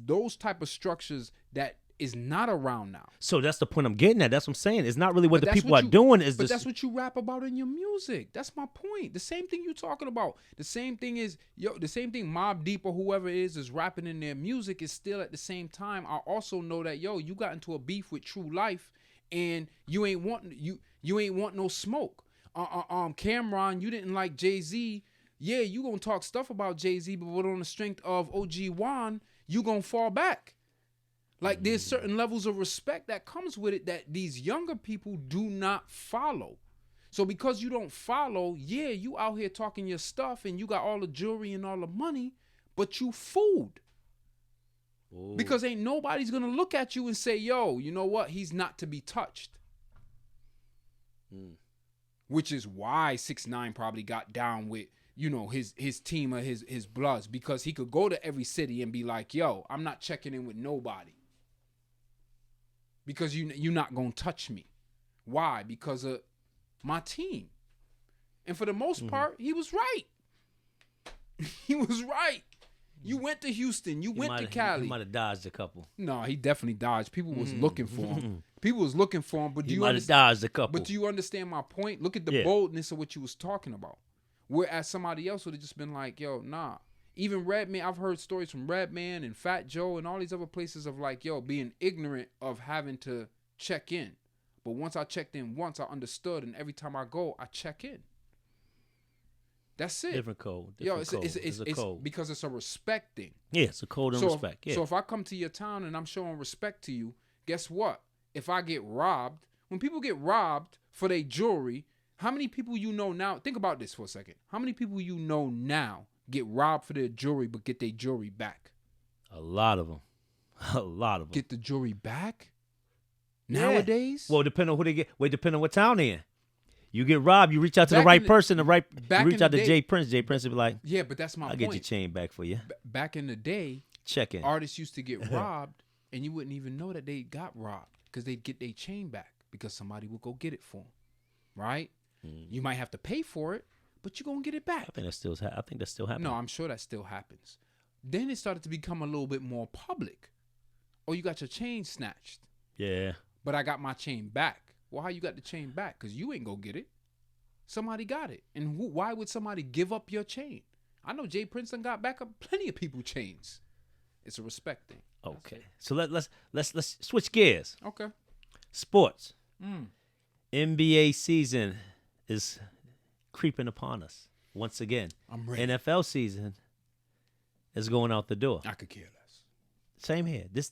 those type of structures that is not around now. So that's the point I'm getting at. That's what I'm saying. It's not really what But the that's people what are doing. Is But this? that's what you rap about in your music. That's my point. The same thing you talking about. The same thing is the same thing Mobb Deep or whoever is rapping in their music is still at the same time. I also know that you got into a beef with True Life and you ain't want no smoke. Cameron, you didn't like Jay-Z. Yeah, you gonna talk stuff about Jay-Z, but on the strength of OG Juan, you gonna fall back. Like there's certain levels of respect that comes with it that these younger people do not follow. So because you don't follow, you out here talking your stuff and you got all the jewelry and all the money, but you fooled. Ooh. Because ain't nobody's gonna look at you and say, yo, you know what? He's not to be touched. Which is why 6ix9ine probably got down with his team of his bloods, because he could go to every city and be like, yo, I'm not checking in with nobody. Because you're not going to touch me. Why? Because of my team. And for the most part, he was right. He was right. You went to Houston. You went to Cali. He might have dodged a couple. No, he definitely dodged. People was looking for him. People was looking for him. But He might have dodged a couple. But do you understand my point? Look at the boldness of what you was talking about. Whereas somebody else would have just been like, yo, nah. Even Redman, I've heard stories from Redman and Fat Joe and all these other places of like, being ignorant of having to check in. But once I checked in once, I understood, and every time I go, I check in. That's it. Different code. It's a code. because it's a respect thing. Yeah, it's a code and respect. Yeah. So if I come to your town and I'm showing respect to you, guess what? If I get robbed, when people get robbed for their jewelry, how many people you know now? Think about this for a second. How many people you know now get robbed for their jewelry but get their jewelry back? A lot of them. A lot of them. Get the jewelry back? Yeah. Nowadays? Well, depending on who they get. Wait, depending on what town they in. You get robbed, you reach out to the Back right in the- person, you back reach in out the to day- Jay Prince. Jay Prince would be like, Yeah, but that's my I'll point. get your chain back for you. Back in the day, Check in. artists used to get robbed and you wouldn't even know that they got robbed because they'd get their chain back because somebody would go get it for them. Right? You might have to pay for it, but you're going to get it back. I think that's still happening. No, I'm sure that still happens. Then it started to become a little bit more public. Oh, you got your chain snatched, Yeah. but I got my chain back. Well, how you got the chain back? Because you ain't go get it. Somebody got it. And why would somebody give up your chain? I know Jay Prince done got back up plenty of people chains. It's a respect thing. Okay. So let's switch gears. Okay. Sports. NBA season is creeping upon us once again. I'm ready. NFL season is going out the door. I could care less. Same here. This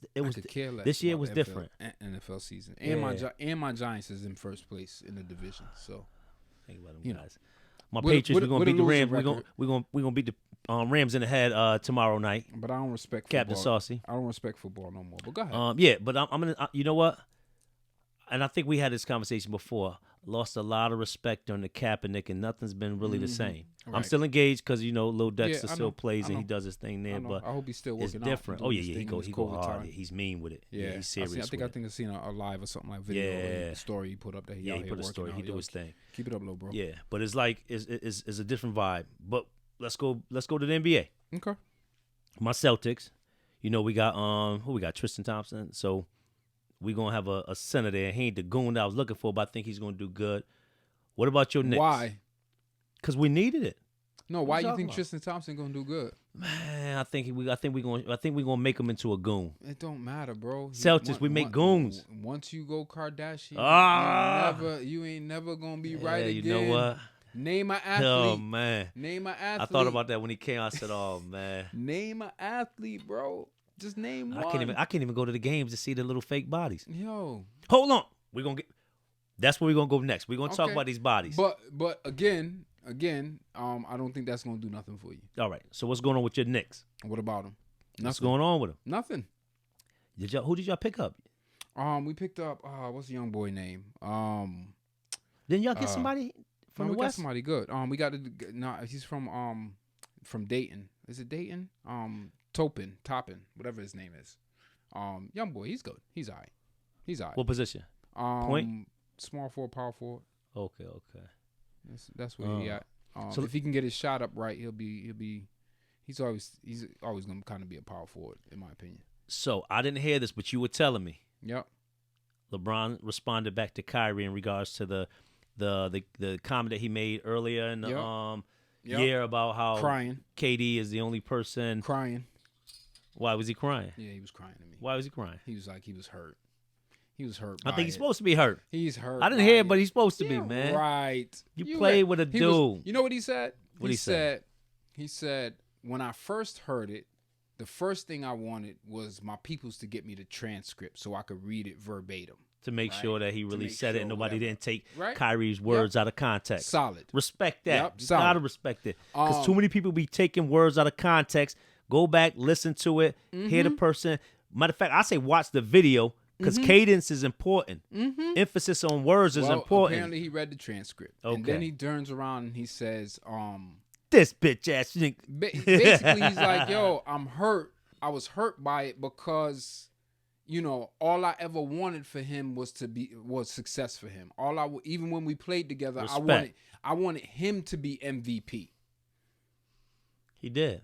year was about different. NFL season, Yeah. and my Giants is in first place in the division. So Think about them You know. guys. My With a- Patriots, with a- we're gonna with a beat the losing Rams. We're record. gonna beat the Rams in the head tomorrow night. but I don't respect Captain football. Saucy. I don't respect football no more. But go ahead. Yeah, but I'm gonna. You know what? And I think we had this conversation before. Lost a lot of respect on the Kaepernick, and nothing's been really the same. I'm Right. still engaged because Lil Dexter I still know, plays I and he know. does his thing I there. know. But I hope he's still it's working different. out. Oh doing yeah, his he thing go in his hard. COVID time. He's mean with it. Yeah, he's serious. I think with I seen a live or something like video. Yeah. The story he put up that he Yeah, out he here put a working story. out. He do Yo, his thing. Keep it up, little bro. Yeah, but it's like it's a different vibe. But let's go to the NBA. Okay. My Celtics. We got who we got? Tristan Thompson. So we gonna have a center there. He ain't the goon that I was looking for, but I think he's gonna do good. What about your Knicks? Why? Because we needed it. No, What why you you talking think about? Tristan Thompson gonna do good? Man, I think we gonna make him into a goon. It don't matter, bro. Celtics, we make goons. Once you go Kardashian, Ah! you ain't never gonna be right You again. know what? Name an athlete. Oh man, Name an athlete. I thought about that when he came. I said, "Oh man, Name an athlete, bro. Just name one. I can't even go to the games to see the little fake bodies." Yo. Hold on, we're gonna get. That's where we're gonna go next. We're gonna talk Okay. about these bodies. But again, I don't think that's gonna do nothing for you. All right. So what's going on with your Knicks? What about him? What's going on with them? Nothing. Who did y'all pick up? We picked up what's the young boy name? Didn't y'all get somebody from we the got West? somebody good. We got he's from Dayton. Is it Dayton? Toppin, whatever his name is. Young boy, he's good. He's all right. What position? Point? Small forward, power forward. Okay. That's where he at. So- if he can get his shot up right, he's always gonna kind of be a power forward, in my opinion. So I didn't hear this, but you were telling me. Yep. LeBron responded back to Kyrie in regards to the comment that he made earlier in the Yep. year about how Crying. KD is the only person. Crying. Why was he crying? Yeah, he was crying to me. Why was he crying? He was like he was hurt. He was hurt. I by think he's it. supposed to be hurt. He's hurt. I didn't by hear it. it, but he's supposed to be, Yeah, man. Right. You played with a he was- dude. you know what he said? What'd he say? He said, when I first heard it, the first thing I wanted was my peoples to get me the transcript so I could read it verbatim. To make Right. sure that he To really make said it and sure, nobody whatever. didn't take Right. Kyrie's words out of context. Solid. Respect that. Yep, You solid. gotta respect it. Because too Um, many people be taking words out of context. Go back, listen to it, hear the Mm-hmm. person. Matter of fact, I say watch the video because cadence is important. Emphasis on words is Well, important. apparently he read the transcript. And Okay. then he turns around and he says, This bitch ass nigga. basically he's like, yo, I'm hurt. I was hurt by it because, all I ever wanted for him was success for him. Even when we played together, Respect. I wanted him to be MVP. He did.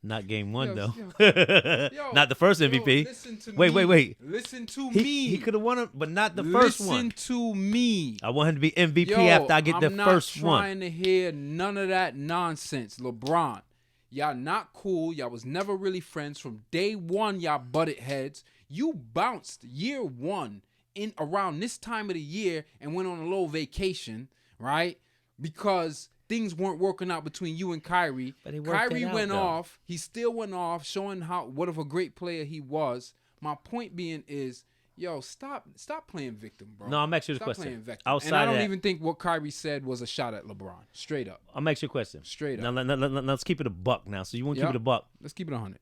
Not game one, Yo, though. Yo, Not the first yo, MVP. listen to Wait. Listen to He me. could have won it, but not the first Listen one. to me. I want him to be MVP Yo, after I get the I'm first not one. trying to hear none of that nonsense. LeBron, y'all not cool. Y'all was never really friends. From day one, y'all butted heads. You bounced year one in around this time of the year and went on a little vacation, right? Because things weren't working out between you and Kyrie. But he worked Kyrie it out, went though. off. He still went off, showing what of a great player he was. My point being is, yo, stop playing victim, bro. No, I'm asking you the Stop question. playing victim. Outside and I of don't that- even think what Kyrie said was a shot at LeBron. Straight up. I'll make you a question. Straight Now, up. let's keep it a buck now. So you want to Yep. keep it a buck. Let's keep it 100.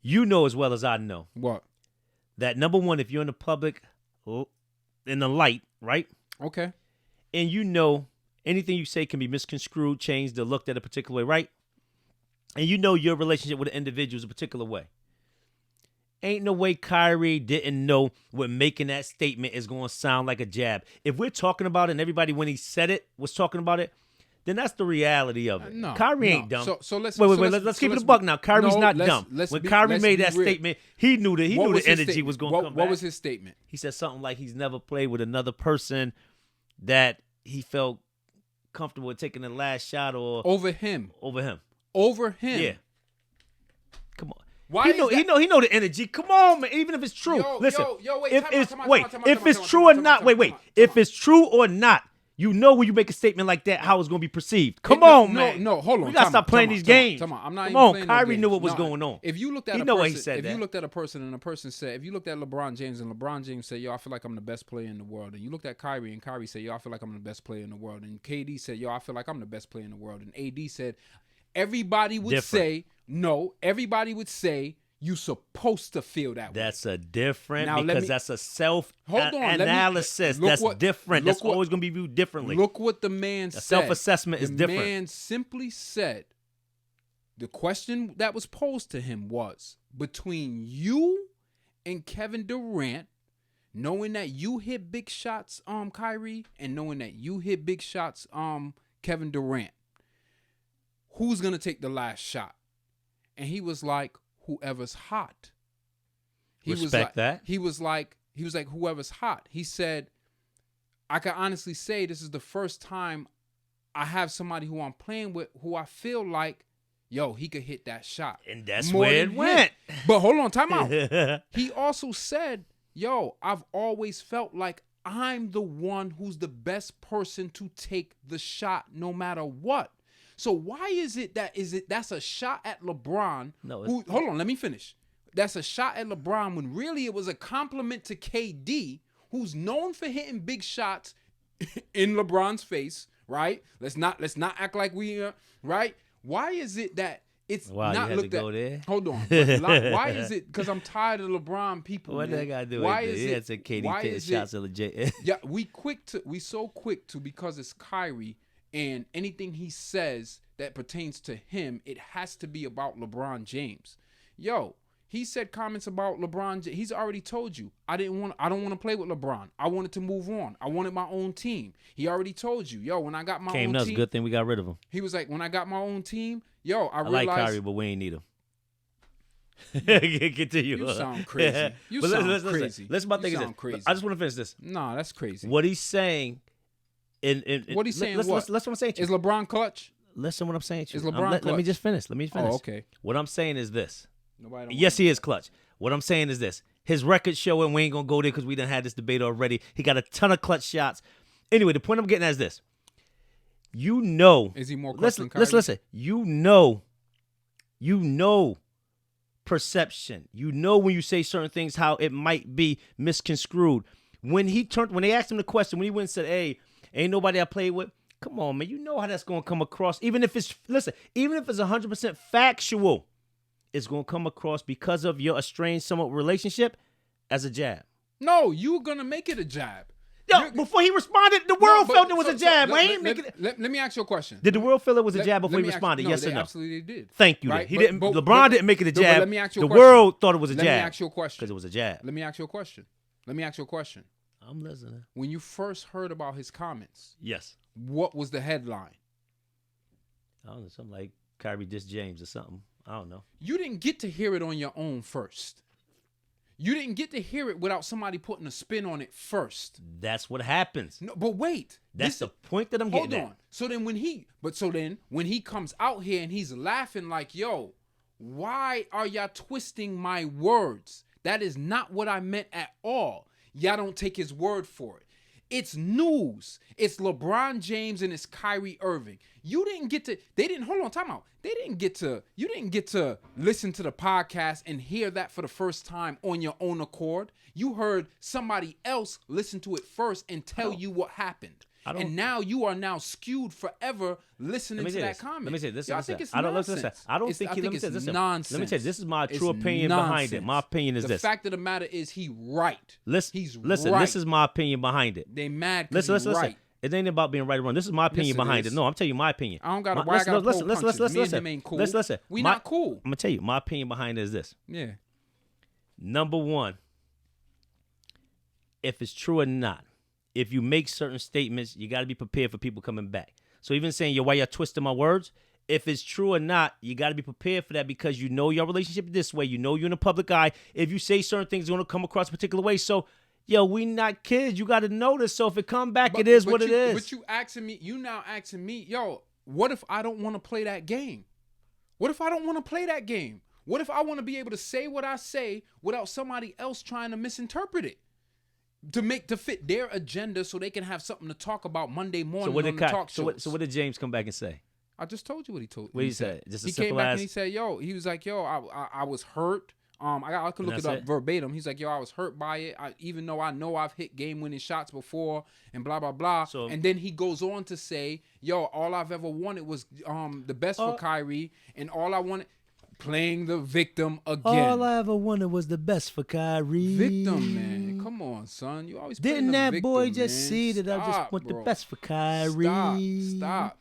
You know as well as I know What? that number one, if you're in the public, in the light, right? Okay. And you know anything you say can be misconstrued, changed, or looked at a particular way, right? And you know your relationship with an individual is a particular way. Ain't no way Kyrie didn't know what making that statement is going to sound like a jab. If we're talking about it and everybody when he said it was talking about it, then that's the reality of it. No. Kyrie no. ain't dumb. So let's wait. so Let's keep it a let's buck be- now. Kyrie's no, not let's- dumb. let's When be- Kyrie let's made be that real. statement, he knew the What was his energy statement? was going to come back. What was his statement? He said something like he's never played with another person that he felt comfortable with taking the last shot or Over him. over him. Over him. Yeah. Come on. Why He know the energy. Come on, man. Even if it's true, listen. Wait, If it's time true out, or not, wait. If it's true or not, you know when you make a statement like that, how it's gonna be perceived. Come on, man. No, hold on. We gotta stop playing these games. I'm not Come even on, playing Kyrie no knew games. what was No, going on. If you looked at He a know person, what he said if that. you looked at a person and a person said, if you looked at LeBron James and LeBron James said, yo, I feel like I'm the best player in the world, and you looked at Kyrie and Kyrie said, yo, I feel like I'm the best player in the world, and KD said, yo, I feel like I'm the best player in the world, and AD said, everybody would say no. Everybody would say you supposed to feel that way. That's a different Now, because that's a Hold self-analysis. on, That's different. That's always going to be viewed differently. Look what the man said. Self-assessment is different. The man simply said, the question that was posed to him was, between you and Kevin Durant, knowing that you hit big shots, Kyrie, and knowing that you hit big shots, Kevin Durant, who's going to take the last shot? And he was like, whoever's hot. Respect that. He was like, whoever's hot. He said, I can honestly say this is the first time I have somebody who I'm playing with who I feel like, yo, he could hit that shot. And that's More where than it went. him. But hold on, time out. He also said, yo, I've always felt like I'm the one who's the best person to take the shot no matter what. So why is it that's a shot at LeBron? No, Hold on, let me finish. That's a shot at LeBron when really it was a compliment to KD, who's known for hitting big shots in LeBron's face, right? Let's not act like we right? Why is it that it's not looked at? There? Hold on. Why is it? Because I'm tired of LeBron people. What man. they gotta do? Why is is it? it? That's a KD 10 shots of legit. Yeah, we so quick to because it's Kyrie. And anything he says that pertains to him, it has to be about LeBron James. Yo, he said comments about LeBron. He's already told you, I don't want to play with LeBron. I wanted to move on. I wanted my own team. He already told you, yo, when I got my own team. Good thing we got rid of him. He was like, when I got my own team, yo, I like realized. Kyrie, but we ain't need him. Continue. You sound crazy. You sound crazy. Listen, my thing is this. Crazy. I just want to finish this. Nah, that's crazy. What he's saying. What he's saying? Listen What? what I'm saying to you. Is LeBron clutch? Listen what I'm saying to you. Is LeBron let me clutch? just finish. Oh, okay. What I'm saying is this. Nobody Yes, he is clutch. What I'm saying is this. His record show, and we ain't going to go there because we done had this debate already. He got a ton of clutch shots. Anyway, the point I'm getting at is this. You know. Is he more clutch than Kyrie? Listen. You know perception. You know when you say certain things how it might be misconstrued. When they asked him the question, when he went and said, hey, ain't nobody I played with. Come on, man. You know how that's going to come across. Even if it's 100% factual, it's going to come across because of your estranged somewhat relationship as a jab. No, you're going to make it a jab. Yo, before he responded, the world felt it was a jab. Let me ask you a question. Did the world feel it was a jab before he responded? Yes or no? Absolutely did. Thank you. Right? He didn't. LeBron didn't make it a jab. But let me ask you a the question. world thought it was a jab. Let me ask you a question. Because it was a jab. Let me ask you a question. I'm listening. When you first heard about his comments, yes. What was the headline? I don't know, something like Kyrie dissed James or something. I don't know. You didn't get to hear it on your own first. You didn't get to hear it without somebody putting a spin on it first. That's what happens. No, but wait. That's the point that I'm getting at. Hold on. So then when he comes out here and he's laughing like, yo, why are y'all twisting my words? That is not what I meant at all. Y'all don't take his word for it. It's news. It's LeBron James and it's Kyrie Irving. You didn't get to listen to the podcast and hear that for the first time on your own accord. You heard somebody else listen to it first and tell you what happened. And now you are now skewed forever listening to that comment. Let me say this. Yo, I think it's nonsense. nonsense. I don't think it's nonsense. Let me tell you, this is my true opinion behind it. My opinion is this. The fact of the matter is he right. Listen, right. This is my opinion behind it. They mad because he's right. Listen. It ain't about being right or wrong. This is my opinion behind it. No, I'm telling you my opinion. I don't got to Listen. Me and him ain't cool. Listen. We not cool. I'm going to tell you, my opinion behind it is this. Yeah. Number one, if it's true or not, if you make certain statements, you got to be prepared for people coming back. So even saying, yo, why y'all twisting my words? If it's true or not, you got to be prepared for that because you know your relationship this way. You know you're in the public eye. If you say certain things, it's going to come across a particular way. So, yo, we not kids. You got to know this. So if it come back, it is what it is. But you now asking me, yo, what if I don't want to play that game? What if I don't want to play that game? What if I want to be able to say what I say without somebody else trying to misinterpret it? To fit their agenda so they can have something to talk about Monday morning on the talk shows. So what did James come back and say? I just told you what he told. What he said? Just a he came simple back as, and he said, he was like, I was hurt. I could look it up verbatim. He's like, I was hurt by it. Even though I know I've hit game-winning shots before and blah, blah, blah. So, and then he goes on to say, all I've ever wanted was the best for Kyrie, and all I wanted, playing the victim again. All I ever wanted was the best for Kyrie. Victim, man. Come on, son. You always didn't that victim, boy just man. see that I just want the best for Kyrie?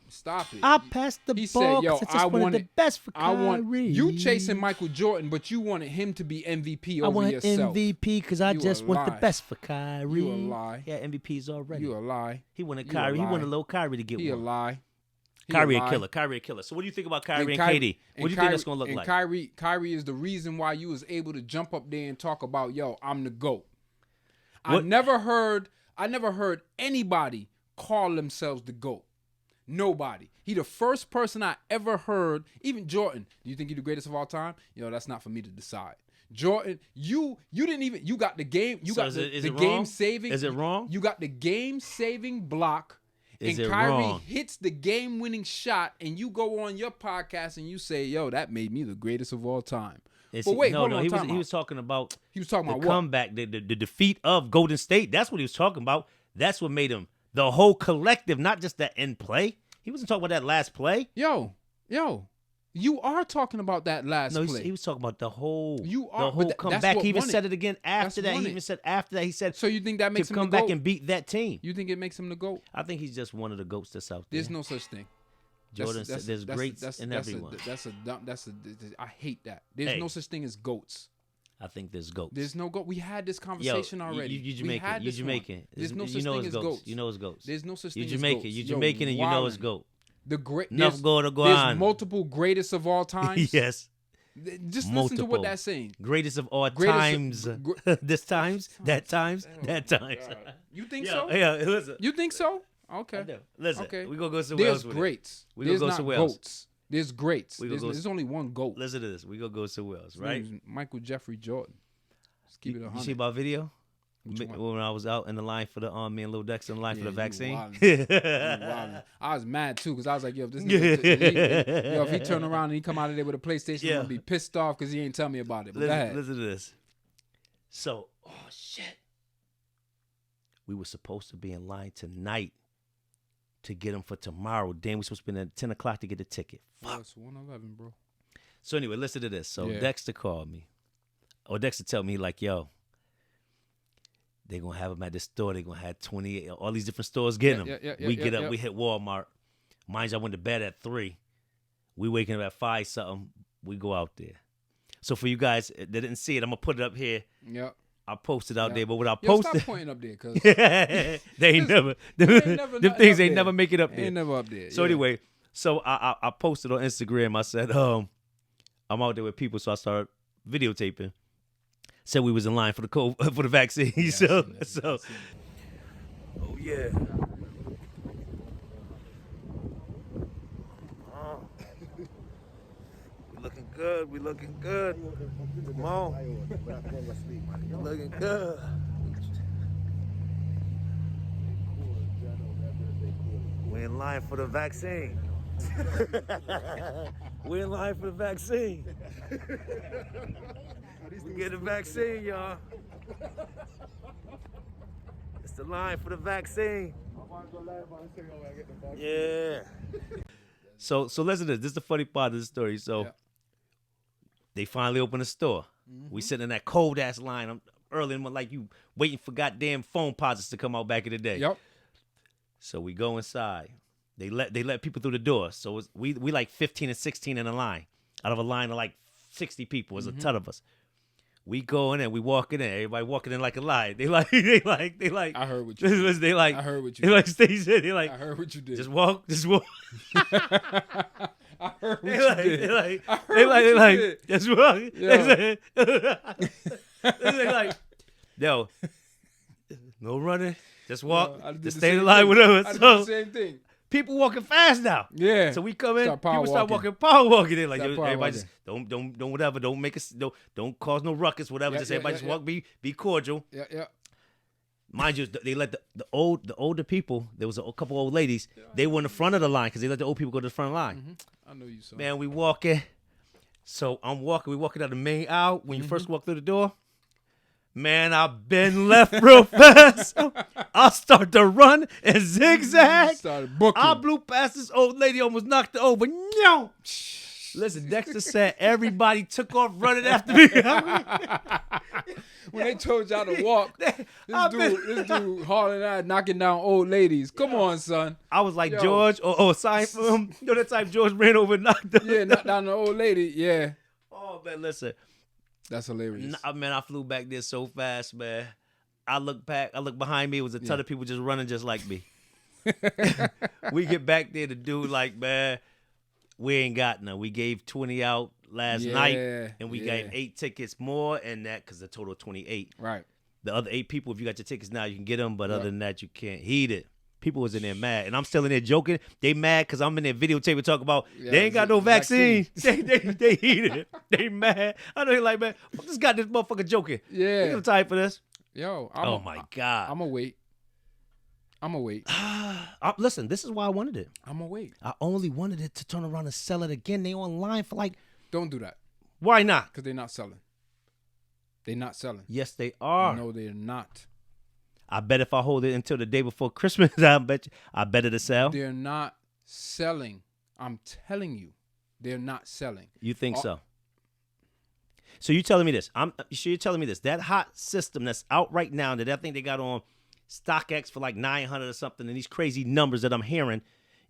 Stop it. I passed the ball because I just wanted the best for Kyrie. I want you chasing Michael Jordan, but you wanted him to be MVP over yourself. I want MVP because I just want the best for Kyrie. You a lie. Yeah, MVP's already. You a lie. He wanted Kyrie. He wanted a little Kyrie to get one. He a lie. Kyrie a killer. Kyrie a killer. So what do you think about Kyrie and KD? What do you think that's going to look like? Kyrie is the reason why you was able to jump up there and talk about, I'm the GOAT. I never heard anybody call themselves the GOAT. Nobody. He the first person I ever heard, even Jordan. Do you think he's the greatest of all time? That's not for me to decide. Jordan, you didn't even, you got the game, the game saving. Is it wrong? You got the game saving block. And Kyrie hits the game-winning shot, and you go on your podcast and you say, that made me the greatest of all time. But wait, hold on. He was talking about the comeback, the defeat of Golden State. That's what he was talking about. That's what made him the whole collective, not just that end play. He wasn't talking about that last play. Yo. You are talking about that last play. He was talking about the whole comeback. He even said it again after that. He even said after that. He said, so you think that makes him come the GOAT? back and beat that team? You think it makes him the GOAT? I think he's just one of the GOATs that's out there. There's no such thing. Jordan said there's greats in everyone. I hate that. There's no such thing as GOATs. I think there's GOATs. There's no GOAT. We had this conversation already. You Jamaican. There's no such thing as GOATs. You know it's GOATs. There's no such thing as GOATs. You Jamaican and you know it's GOAT. There's multiple greatest of all times. Yes. Just listen to what that's saying. Greatest of all times. This times, that times, that times. You think so? Yeah, listen. You think so? Okay. Listen, okay. We're going to go somewhere else with greats. We're going to go somewhere else. Goats. There's greats. There's only one GOAT. Listen to this. We're going to go somewhere else, right? Michael Jeffrey Jordan. Let's keep it 100. You see my video? When I was out in the line for the me and Lil Dex in the line for the vaccine. I was mad too because I was like, if this nigga, if he turn around and he come out of there with a PlayStation, I'm gonna be pissed off because he ain't tell me about it. But listen to this. So, shit, we were supposed to be in line tonight to get him for tomorrow. Then we supposed to be at 10 o'clock to get the ticket. Fuck. It's 1:11, bro. So anyway, listen to this. So Dexter called me. Dexter tell me like, they're going to have them at the store. They're going to have 28, all these different stores getting them. We get up, we hit Walmart. Mind you, I went to bed at 3. We waking up at 5 something. We go out there. So for you guys that didn't see it, I'm going to put it up here. Yep. I posted out there, but what I posted. Stop pointing up there, cause they ain't never. Them things ain't never make it up there. Ain't never up there. So anyway, I posted on Instagram. I said, I'm out there with people, so I started videotaping. Said we was in line for the vaccine. Yeah, oh yeah. We looking good. Come on. We looking good. We're in line for the vaccine. We're in line for the vaccine. We get the vaccine, y'all. It's the line for the vaccine. Yeah. So listen to this. This is the funny part of the story. So they finally opened the store. Mm-hmm. We sitting in that cold ass line. I'm early in my, like you waiting for goddamn phone posits to come out back in the day. Yep. So we go inside. They let people through the door. So we like 15 and 16 in a line. Out of a line of like 60 people. There's a ton of us. We go in and we walking in. Everybody walking in like a line. They like. I heard what you did. They like. I heard what you did. They like Stacey. They like. I heard what you did. Just walk. I heard what you did. They like. Just walk. They like. Yo. No running. Just walk. Just stay in the line with us. I did the same thing. people walking fast now. Yeah. So we come in, Start power people start walking. walking, power walking. They're like, Start yo, power everybody just walking. don't whatever, don't make us, don't cause no ruckus, whatever. Yeah, Just yeah, everybody yeah, just walk, be cordial. Yeah. Mind you, they let the older people. There was a couple old ladies. They were in the front of the line because they let the old people go to the front line. I know you saw. Man, we walking. So I'm walking. We walking out the main aisle. When you first walk through the door, man, I've been left real fast. I start to run and zigzag. Started booking. I blew past this old lady, almost knocked her over. No. Listen, Dexter said everybody took off running after me. When they told y'all to walk, this dude hauling out, knocking down old ladies. Come on, son. I was like Yo. George or Seinfeld. You know that time George ran over and knocked her. Yeah, knock down the old lady. Yeah. Oh, man, listen. That's hilarious. Man, I flew back there so fast, man. I look behind me. It was a ton of people just running just like me. We get back there, the dude like, man, we ain't got none. We gave 20 out last night, and we got 8 tickets more, and that because the total of 28. Right. The other 8 people, if you got your tickets now, you can get them, but other than that, you can't. Heat it. People was in there mad, and I'm still in there joking. They mad because I'm in there videotaping talking about they ain't got no vaccine. They heated it. They mad. I know they like, man, I just got this motherfucker joking. Yeah. Ain't no time for this. Yo. Oh my God. I'm going to wait. Listen, this is why I wanted it. I'm going to wait. I only wanted it to turn around and sell it again. They online for like. Don't do that. Why not? Because they're not selling. They're not selling. Yes, they are. No, they're not. I bet if I hold it until the day before Christmas, I bet it'll sell. They're not selling. I'm telling you, they're not selling. You think so? So you telling me this? You're telling me this? That hot system that's out right now that I think they got on StockX for like 900 or something, and these crazy numbers that I'm hearing.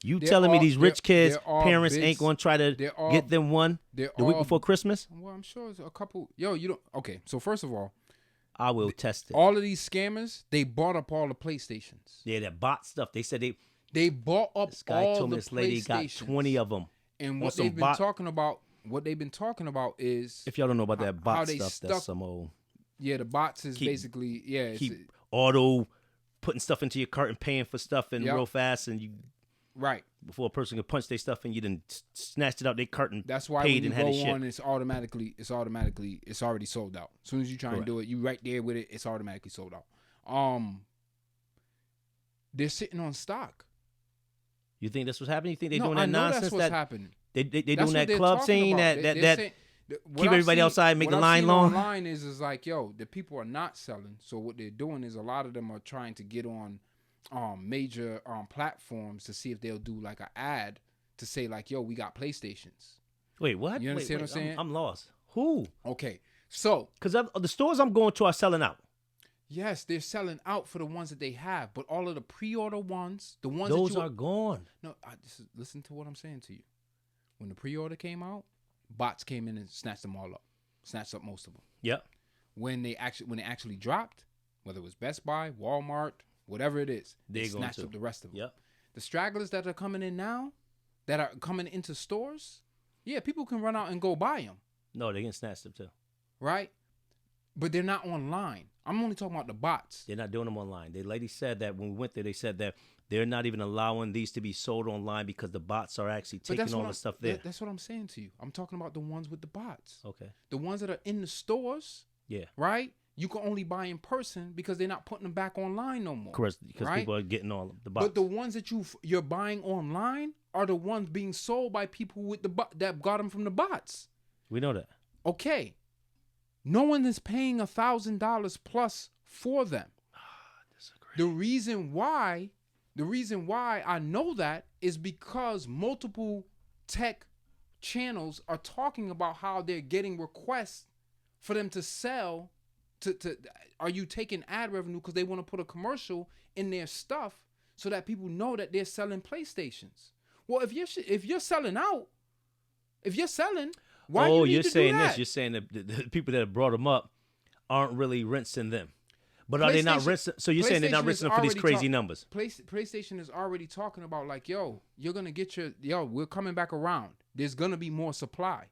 You telling me these rich kids' parents ain't gonna try to get them one the week before Christmas? Well, I'm sure it's a couple. Yo, you don't. Okay, so first of all, I will test it. All of these scammers, they bought up all the PlayStations. Yeah, that bot stuff. They said they bought up this guy all told me the this lady got 20 of them. And what they've been talking about, is if y'all don't know about that bot stuff, that's some old. Yeah, the bots is basically keep auto putting stuff into your cart and paying for stuff and real fast, and you right before a person can punch their stuff and you done snatched it out their cart and that's why paid when and you had go on, it's already sold out. As soon as you try and do it, you right there with it, it's automatically sold out. They're sitting on stock. You think that's what's happening? You think they're doing that nonsense? That's what's happening. They doing that club scene that keep everybody outside, make the line long. Online is like, yo, the people are not selling. So what they're doing is a lot of them are trying to get on major platforms to see if they'll do like an ad to say like, yo, we got PlayStations. Wait, what? You understand what I'm saying? I'm lost. Who? Okay, so because the stores I'm going to are selling out. Yes, they're selling out for the ones that they have, but all of the pre-order ones, the ones those are gone. No, listen to what I'm saying to you. When the pre-order came out, bots came in and snatched them all up, snatched up most of them. Yep. When it actually dropped, whether it was Best Buy, Walmart, whatever it is, they snatched up the rest of them. Yep. The stragglers that are coming in now, that are coming into stores, yeah, people can run out and go buy them. No, they're getting snatched up too. Right? But they're not online. I'm only talking about the bots. They're not doing them online. The lady said that when we went there, they said that they're not even allowing these to be sold online because the bots are actually taking all the stuff there. That's what I'm saying to you. I'm talking about the ones with the bots. Okay. The ones that are in the stores. Yeah. Right? You can only buy in person because they're not putting them back online no more. Correct. Because people are getting all the bots. But the ones that you're buying online are the ones being sold by people with that got them from the bots. We know that. Okay. No one is paying $1,000 plus for them. The reason why I know that is because multiple tech channels are talking about how they're getting requests for them to sell. Are you taking ad revenue because they want to put a commercial in their stuff so that people know that they're selling PlayStations? Well, if you're selling out, why do you need you're to saying do that? this? You're saying that the people that have brought them up aren't really rinsing them, but are they not rinsing? So you're saying they're not rinsing them for these crazy numbers? PlayStation is already talking about like, yo, you're gonna get we're coming back around. There's gonna be more supply.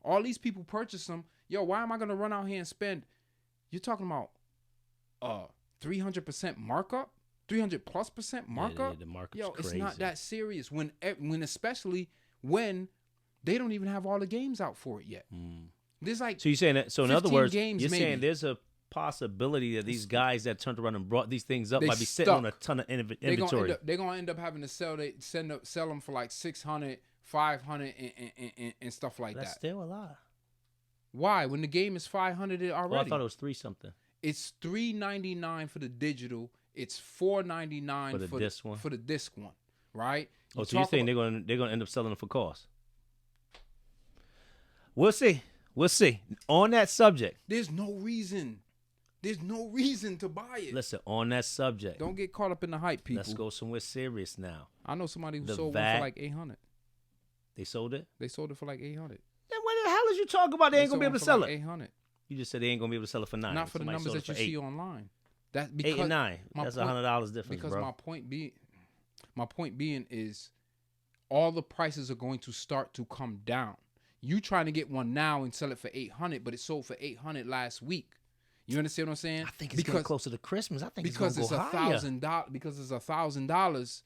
All these people purchase them. Yo, why am I gonna run out here and spend? You're talking about 300% markup, 300+% markup. The markup's Yo, crazy. it's not that serious. When especially when they don't even have all the games out for it yet. There's like So you're saying that? So in other 15 words, games you're maybe. saying there's a possibility that these guys that turned around and brought these things up They might be sitting on a stuck. ton of they're inventory. gonna end up having to sell them for like 600, 500 and stuff like That's that. still a lot. Why? When the game is 500 already. Well, I thought it was 3 something. It's $3.99 for the digital. It's $4.99 For the disc one? For the disc one, right? Oh, so you're saying they're gonna end up selling them for cost? We'll see. We'll see. On that subject, There's no reason. There's no reason to buy it. listen. On that subject, Don't get caught up in the hype, people. let's go somewhere serious now. I know somebody who The sold one VAT. for like 800. They sold it. They sold it for like 800. Then what the hell is you talking about? They ain't gonna be able to sell it. 800. You just said they ain't gonna be able to sell it for 9. Not for the Somebody numbers sold it that you for 8. see online. That because 8 and 9. my That's point- $100 difference, Because bro. my point being is all the prices are going to start to come down. You trying to get one now and sell it for 800, but it sold for 800 last week. You understand what I'm saying? I think it's getting closer to Christmas. I think because it's it's gonna go higher. $1,000 because it's $1,000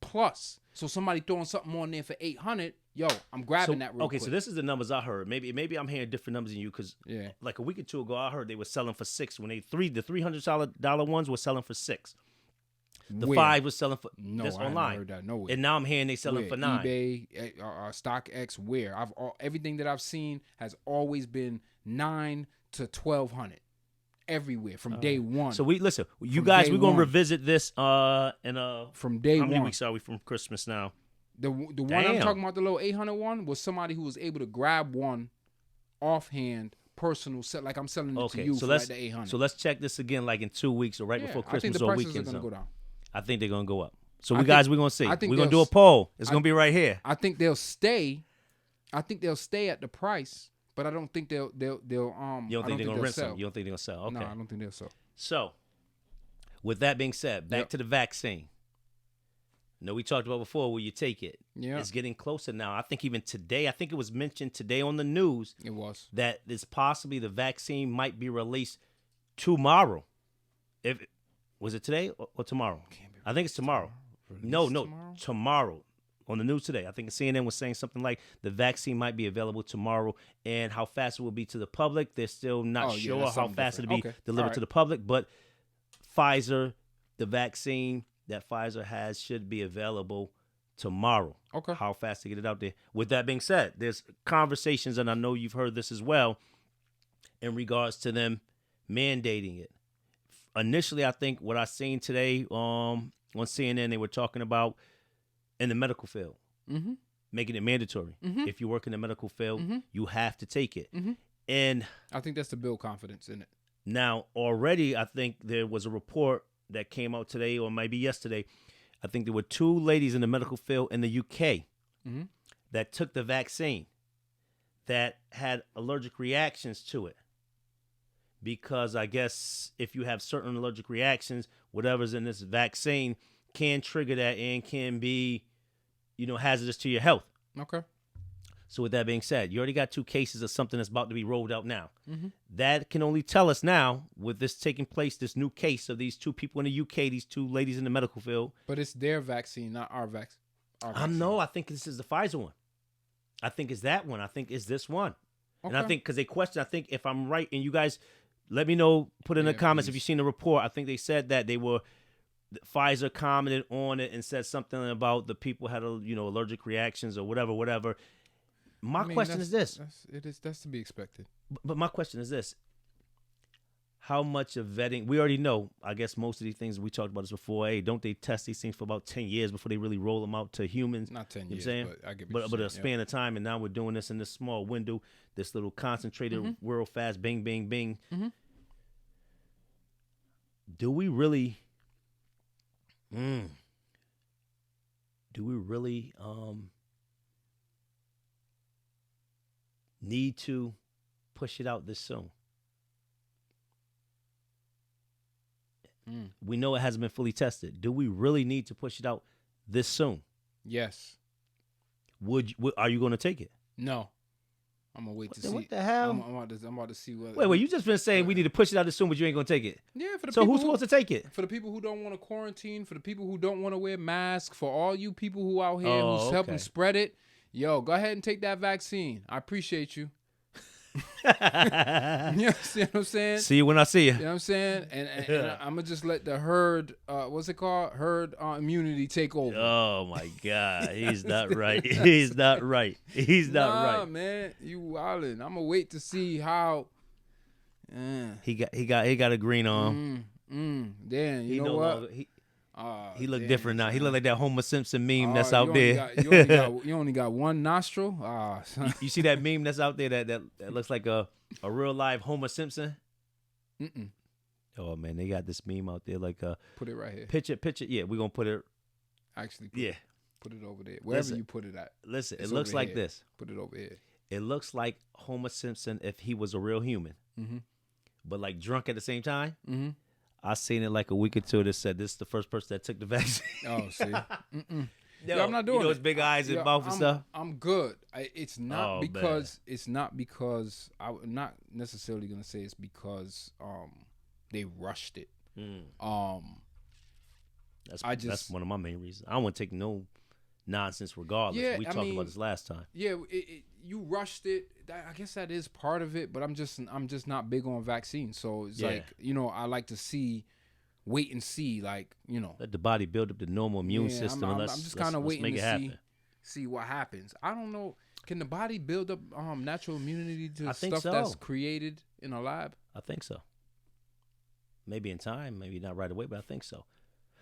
plus. So somebody throwing something on there for 800, yo, I'm grabbing that real quick. So this is the numbers I heard. Maybe I'm hearing different numbers than you because Yeah. like a week or two ago I heard they were selling for 6 when the $300 ones were selling for 6. The Where? 5 was selling for No, that's I haven't online. heard that. No way. And now I'm hearing they selling Where? for 9. eBay, StockX, where everything that I've seen has always been 9 to 1,200 everywhere from day one. So we listen, you From guys, day we're gonna one. revisit this from day how many one. weeks are we from Christmas now? The one I'm Damn. talking about, the little 800 one, was somebody who was able to grab one offhand, personal set, like I'm selling it to Okay, you so for let's like the 800. so let's check this again like in 2 weeks or right Yeah, before I think Christmas the or prices weekends. are gonna go down. I think they're gonna go up. So I we think- guys, we're gonna see. I think We're gonna do they'll a poll. It's I- gonna be right here. I think they'll stay. I think they'll stay at the price, but I don't think they'll You don't think they're gonna rinse sell. them? You don't think they're gonna sell? Okay. No, I don't think they'll sell. So, with that being said, back Yep. to the vaccine. No, we talked about before where you take it. Yeah. It's getting closer now. I think even today, I think it was mentioned today on the news It was. that it's possibly the vaccine might be released tomorrow. If was it today or tomorrow? I think it's tomorrow. No, tomorrow. On the news today, I think CNN was saying something like the vaccine might be available tomorrow, and how fast it will be to the public. They're still not Oh, yeah, sure that's how something fast it'll different. be Okay. delivered All to right. the public. But Pfizer, the vaccine that Pfizer has, should be available tomorrow. Okay. How fast to get it out there? With that being said, there's conversations, and I know you've heard this as well, in regards to them mandating it. Initially, I think what I seen today on CNN, they were talking about in the medical field, Mm-hmm. making it mandatory. Mhm. If you work in the medical field, Mhm. you have to take it. Mhm. And I think that's to build confidence in it. now already, I think there was a report that came out today or maybe yesterday. I think there were 2 ladies in the medical field in the UK Mhm. that took the vaccine that had allergic reactions to it. Because I guess if you have certain allergic reactions, whatever's in this vaccine can trigger that and can be, hazardous to your health. Okay. So with that being said, you already got 2 cases of something that's about to be rolled out now. Mhm. That can only tell us now, with this taking place, this new case of these 2 people in the UK, these 2 ladies in the medical field. But it's their vaccine, not our vaccine. I think this is the Pfizer one. I think it's that one. I think it's this one. And I Okay. think because they question, I think if I'm right, and you guys let me know, put in the Yeah, comments if please. you've seen the report. I think they said that Pfizer commented on it and said something about the people had allergic reactions or whatever. My I mean, question is this. That's to be expected. But my question is this. How much of vetting, we already know, I guess most of these things, we talked about this before, hey, don't they test these things for about 10 years before they really roll them out to humans? Not 10 You know years, what I'm saying? but I get what But you're a saying, span of time, and now we're doing this in this small window, this little concentrated world fast, bing, bing, bing. Mhm. Do we really need to push it out this soon? We know it hasn't been fully tested. Do we really need to push it out this soon? Yes. Are you going to take it? No. I'm gonna wait to the- see. what the hell? I'm about to see what. Wait, you just been saying we need to push it out as soon, but you ain't gonna take it. Yeah, for the So people who's supposed to take it? For the people who don't want to quarantine, for the people who don't want to wear masks, for all you people who out here Oh, who's helping okay. spread it, yo, go ahead and take that vaccine. I appreciate you. You know what I'm saying? See you when I see you. You know what I'm saying? And I'm gonna just let the herd, what's it called? Herd immunity take over. Oh my God, he's not right. He's not right. He's not Nah, right. man, you wildin'. I'm gonna wait to see how. He got a green arm. Damn, you He know no what? longer- Ah, he look damn, different now. He son. look like that Homer Simpson meme Oh, that's you out only there. you only got one nostril. Ah, son. You see that meme that's out there that looks like a real live Homer Simpson? Mm-mm. Oh man, they got this meme out there like a Put it right here. picture. Yeah, we're gonna put it. Actually, Yeah, put it over there. Wherever Listen. you put it at. listen, It's it looks over like here. this. Put it over here. It looks like Homer Simpson if he was a real human, Mhm. but like drunk at the same time. Mhm. I seen it like a week or two that said this is the first person that took the vaccine. Oh, see. Mm-mm. Yo, Yeah, I'm not doing you know it. his big eyes and Yo, mouth and stuff. I'm good. It's not Oh, because I'm not necessarily gonna say it's because they rushed it. That's one of my main reasons. I don't want to take no nonsense regardless. Yeah, We I talked mean, about this last time. Yeah, you rushed it. I guess that is part of it, but I'm just not big on vaccines. So it's Yeah. like, I like to wait and see, like, Let the body build up the normal immune Yeah, system. I'm and let's, just let's- kind of let's waiting make to it happen. see what happens. I don't know. Can the body build up natural immunity to I think stuff that's so. created in a lab? I think so. Maybe in time, maybe not right away, but I think so.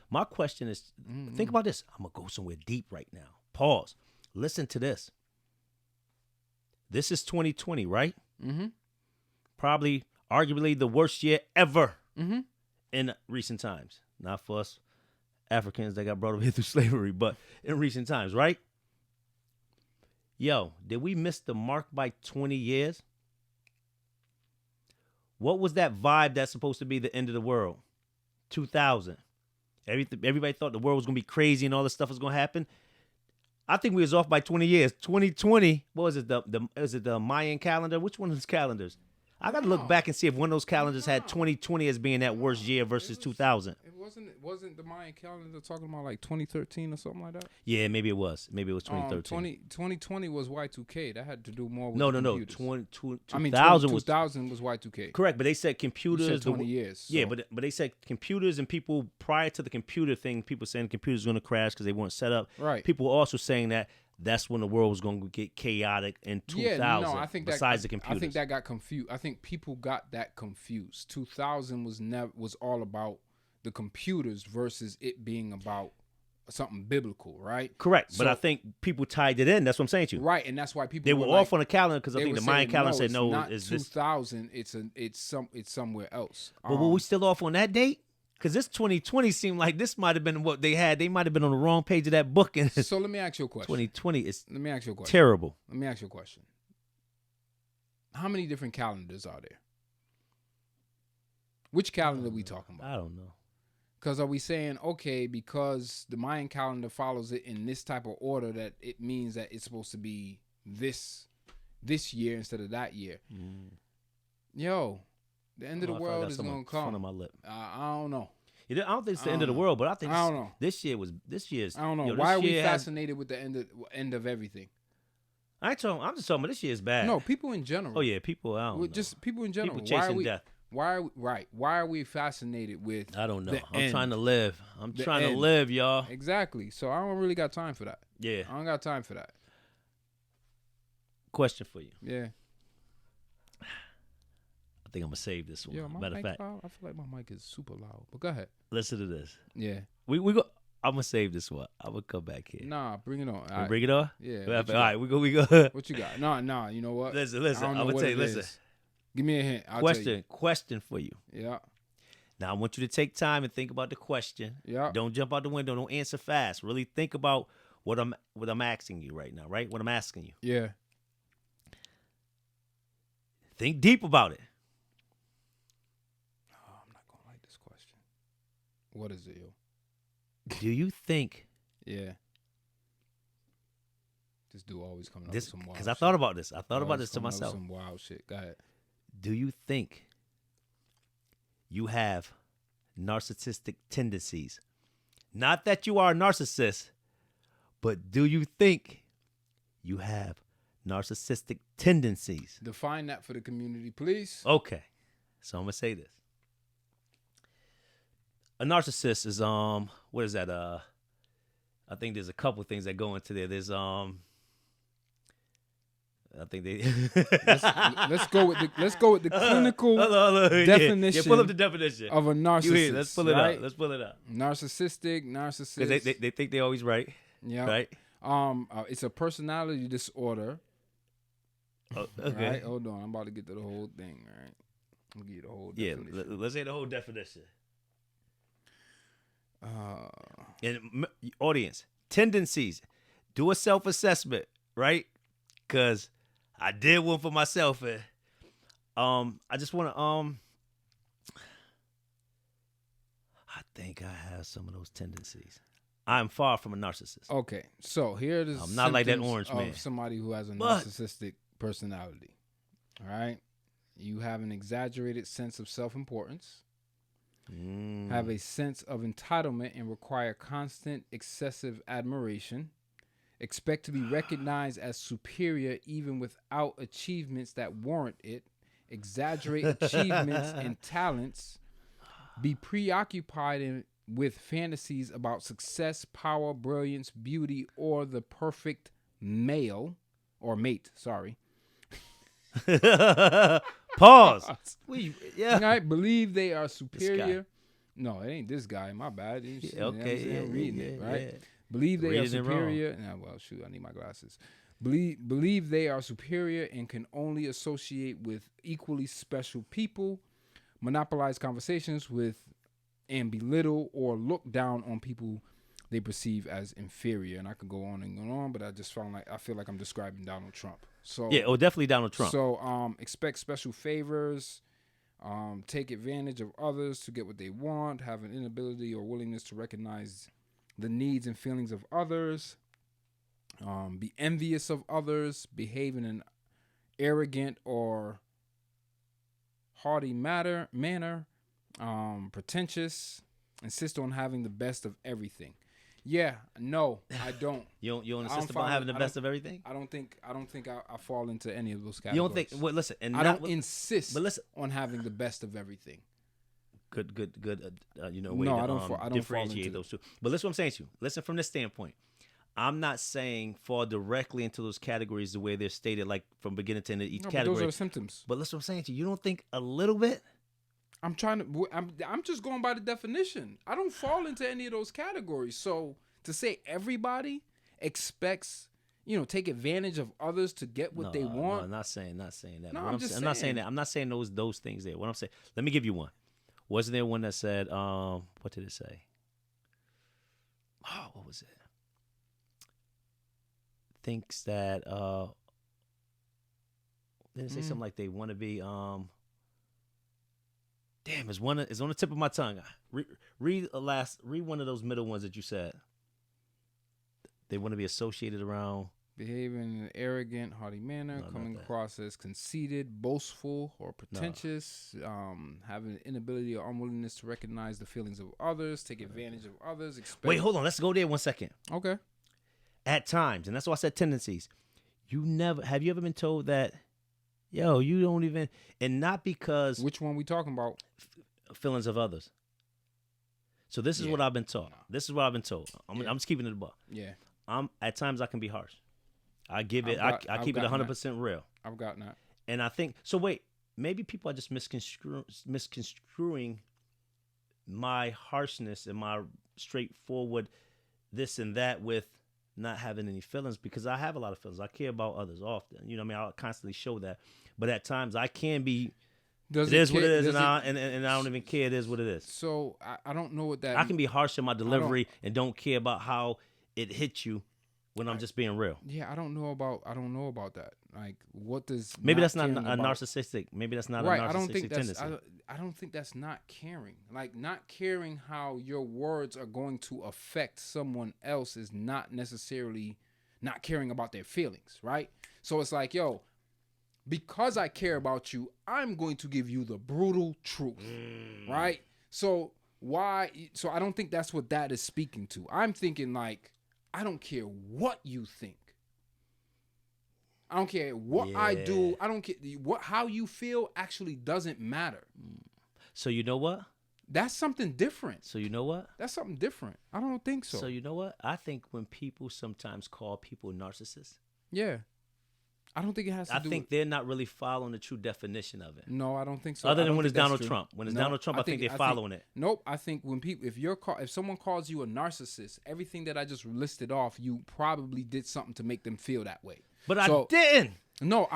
My question is, think about this. I'm going to go somewhere deep right now. Pause. Listen to this. This is 2020, right? Mm-hmm. Probably, arguably, the worst year ever Mm-hmm. in recent times. Not for us Africans that got brought over here through slavery, but in recent times, right? Yo, did we miss the mark by 20 years? What was that vibe that's supposed to be the end of the world? 2000. Everybody thought the world was going to be crazy and all this stuff was going to happen. I think we was off by 20 years. 2020, what was it? Is it the Mayan calendar? Which one of those calendars? I got to look back and see if one of those calendars had 2020 as being that worst year versus 2000. It wasn't the Mayan calendar talking about like 2013 or something like that? Yeah, maybe it was. Maybe it was 2013. 2020 was Y2K. That had to do more with No. computers. 2000 was 2000 was Y2K. correct, but they said You computers. said 20 years. Yeah, so- but they said computers and people prior to the computer thing, people saying computers were going to crash because they weren't set up. Right. People were also saying that that's when the world was going to get chaotic in 2000. Yeah, no, I think besides that, the computers. I think that got confused. I think people got that confused. 2000 was all about the computers versus it being about something biblical, right? correct, but So- I think people tied it in. That's what I'm saying to you. Right, and that's why people They were like, off on the calendar because I they think were the Mayan saying, calendar said it's no. not Is this? 2000? It's somewhere else. But were we still off on that date? Because this 2020 seemed like this might have been what they had. They might have been on the wrong page of that book. And So let me ask you a question. 2020 is Let me ask you a question. terrible. Let me ask you a question. How many different calendars are there? Which calendar are we talking about? I don't know. Because are we saying, okay, because the Mayan calendar follows it in this type of order, that it means that it's supposed to be this year instead of that year? Yo, the end of the I don't know if I world got is some going in to front come. of my lip. I don't know. I don't think it's the I end of the don't know. world, but I think I don't know. this year's. I don't know. yo, Why this are we year has- fascinated with the end of everything? I'm just talking about this year is bad. No, people in general. Oh yeah, people. I don't know. Just people in general. People chasing death. Why are we fascinated with? I don't know. the I'm end? trying to live. I'm The trying to end. live, y'all. Exactly. So I don't really got time for that. Yeah. I don't got time for that. Question for you. Yeah. I think I'm gonna save this one. Yeah. My Matter of mic fact, loud. I feel like my mic is super loud. But go ahead. listen to this. Yeah. We go. I'm gonna save this one. I'm gonna come back here. Nah, bring it on. We bring it on. Yeah. All What you right. got? We go. What you got? Nah. You know what? Listen. I I'm don't know gonna what tell you. it Listen. is. Give me a hint. I'll tell you. Question for you. Yeah. Now I want you to take time and think about the question. Yeah. Don't jump out the window. Don't answer fast. Really think about what I'm asking you right now. Right? What I'm asking you. Yeah. Think deep about it. Oh, I'm not gonna like this question. What is it, yo? Do you think Yeah. This dude always coming up This with some wild because I shit. thought about this. I thought about Always this to coming up with myself. Some wild shit. Go ahead. Do you think you have narcissistic tendencies? Not that you are a narcissist, but do you think you have narcissistic tendencies? Define that for the community, please. Okay. So I'm gonna say this. A narcissist is what is that? I think there's a couple things that go into there. There's I think they Let's go with the clinical definition. Yeah, pull up the definition of a narcissist. Let's pull it right? up. Let's pull it up. Narcissist. Because they think they're always right. Yeah. Right. It's a personality disorder. Oh, okay. Right. Hold on. I'm about to get to the whole thing. All right. I'll give you the whole Yeah. definition. Let's say the whole definition. And audience tendencies. Do a self-assessment, right? Because I did one for myself, and I just want to I think I have some of those tendencies. I'm far from a narcissist. Okay, so here it is. I'm not like that orange of man. Somebody who has a But- narcissistic personality. All right, you have an exaggerated sense of self-importance. Have a sense of entitlement and require constant, excessive admiration. Expect to be recognized as superior even without achievements that warrant it. Exaggerate achievements and talents. Be preoccupied with fantasies about success, power, brilliance, beauty, or the perfect male or mate. Sorry. Pause. All right, believe they are superior. No, it ain't this guy. My bad. Okay, I'm reading it, right? yeah. Believe they are Reading it wrong. superior. Nah, well, shoot, I need my glasses. Believe they are superior and can only associate with equally special people. Monopolize conversations with and belittle or look down on people they perceive as inferior. And I could go on and go on, but I feel like I'm describing Donald Trump. So Yeah, definitely Donald Trump. So expect special favors. Take advantage of others to get what they want. Have an inability or willingness to recognize the needs and feelings of others. Be envious of others. Behave in an arrogant or haughty manner. Pretentious. Insist on having the best of everything. Yeah, no, I don't. You don't I insist don't about having the follow- I best don't- of everything? I don't think I fall into any of those categories. You don't think? Well, listen, and I not don't insist but listen, on having the best of everything. good. Way No, to I don't fall differentiate into- those two. But listen, what I'm saying to you. Listen from this standpoint. I'm not saying fall directly into those categories the way they're stated, like from beginning to end of each No, but category. those are symptoms. But listen, what I'm saying to you. You don't think a little bit? I'm just going by the definition. I don't fall into any of those categories. So to say everybody expects, take advantage of others to get what they want. No, I'm not saying that. No, What I'm just I'm not saying saying. that. I'm not saying those things there. What I'm saying, let me give you one. Wasn't there one that said, what did it say? Oh, what was it? Thinks that didn't it say something like they want to be damn, it's on the tip of my tongue. Read one of those middle ones that you said. They want to be associated around Behaving in an arrogant, haughty manner, not coming that. across as conceited, boastful, or pretentious, having an inability or unwillingness to recognize the feelings of others, take advantage of others. Wait, hold on. Let's go there 1 second. Okay. At times, and that's why I said tendencies. Have you ever been told that, yo, you don't even, and not because Which one we talking about? feelings of others. So this is Yeah. what I've been taught. This is what I've been told. I'm just keeping it above. Yeah, At times I can be harsh. I give it. I've I keep it gotten 100% real. I've gotten that. And I think so. Wait, maybe people are just misconstruing my harshness and my straightforward this and that with not having any feelings, because I have a lot of feelings. I care about others often. You know what I mean? I'll constantly show that. But at times I can be. It is what it is, and I don't even care. It is what it is. So I don't know what that. I can be harsh in my delivery and don't care about how it hits you when I'm just being real. Yeah, I don't know about that. Like, what does Maybe that's not caring a about- narcissistic. Maybe that's not Right, a narcissistic I don't think that's. tendency. I don't think that's not caring. Like, not caring how your words are going to affect someone else is not necessarily not caring about their feelings, right? So it's like, yo, because I care about you, I'm going to give you the brutal truth, right? So I don't think that's what that is speaking to. I'm thinking like, I don't care what you think. I don't care what I do. I don't care how you feel actually doesn't matter. So you know what? That's something different. So you know what? That's something different. I don't think so. So you know what? I think when people sometimes call people narcissists, yeah. I don't think it has to do I think they're not really following the true definition of it. No, I don't think so. Other I than don't when it's think that's Donald true. Trump. When it's No, Donald Trump, I think they're following it. Nope. I think when people, if someone calls you a narcissist, everything that I just listed off, you probably did something to make them feel that way. But I didn't. No,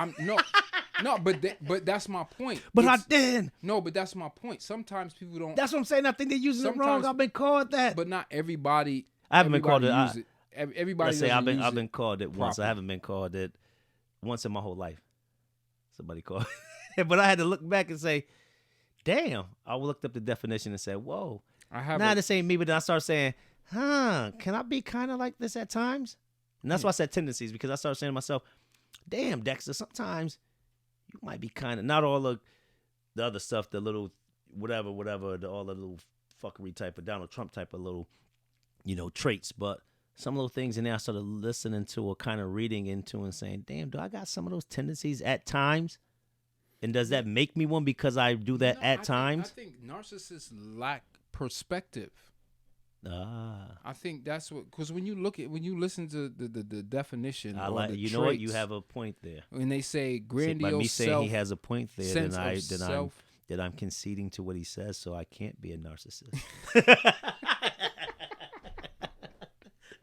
no, but that's my point. But I didn't. No, but that's my point. Sometimes people don't. That's what I'm saying. I think they're using it wrong. I've been called that. But not everybody. I haven't been called it. Everybody. Let's say I've been called it once. properly. I haven't been called it once in my whole life. Somebody called. But I had to look back and say, damn. I looked up the definition and said, whoa. This ain't me. But then I started saying, can I be kind of like this at times? And that's why I said tendencies, because I started saying to myself, damn, Dexter, sometimes you might be kind of, not all of the other stuff, the little whatever, all the little fuckery type of Donald Trump type of little, traits, but some little things in there I started listening to or kind of reading into and saying, damn, do I got some of those tendencies at times? And does that make me one because I do that at times? I think narcissists lack perspective. I think that's what, because when you listen to the definition, I or like, the you traits, know what, you have a point there. When they say grandiose by me saying self, he has a point there, sense of self. then I'm conceding to what he says, so I can't be a narcissist.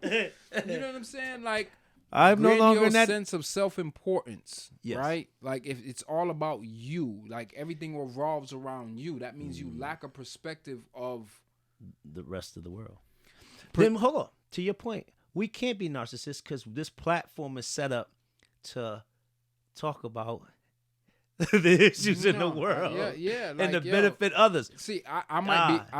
You know what I'm saying? Like, I'm no longer in that sense of self-importance, Yes. right? Like, if it's all about you, like everything revolves around you, that means you lack a perspective of the rest of the world. Then hold on. To your point, we can't be narcissists because this platform is set up to talk about the issues in the world, yeah, and to benefit others. See, I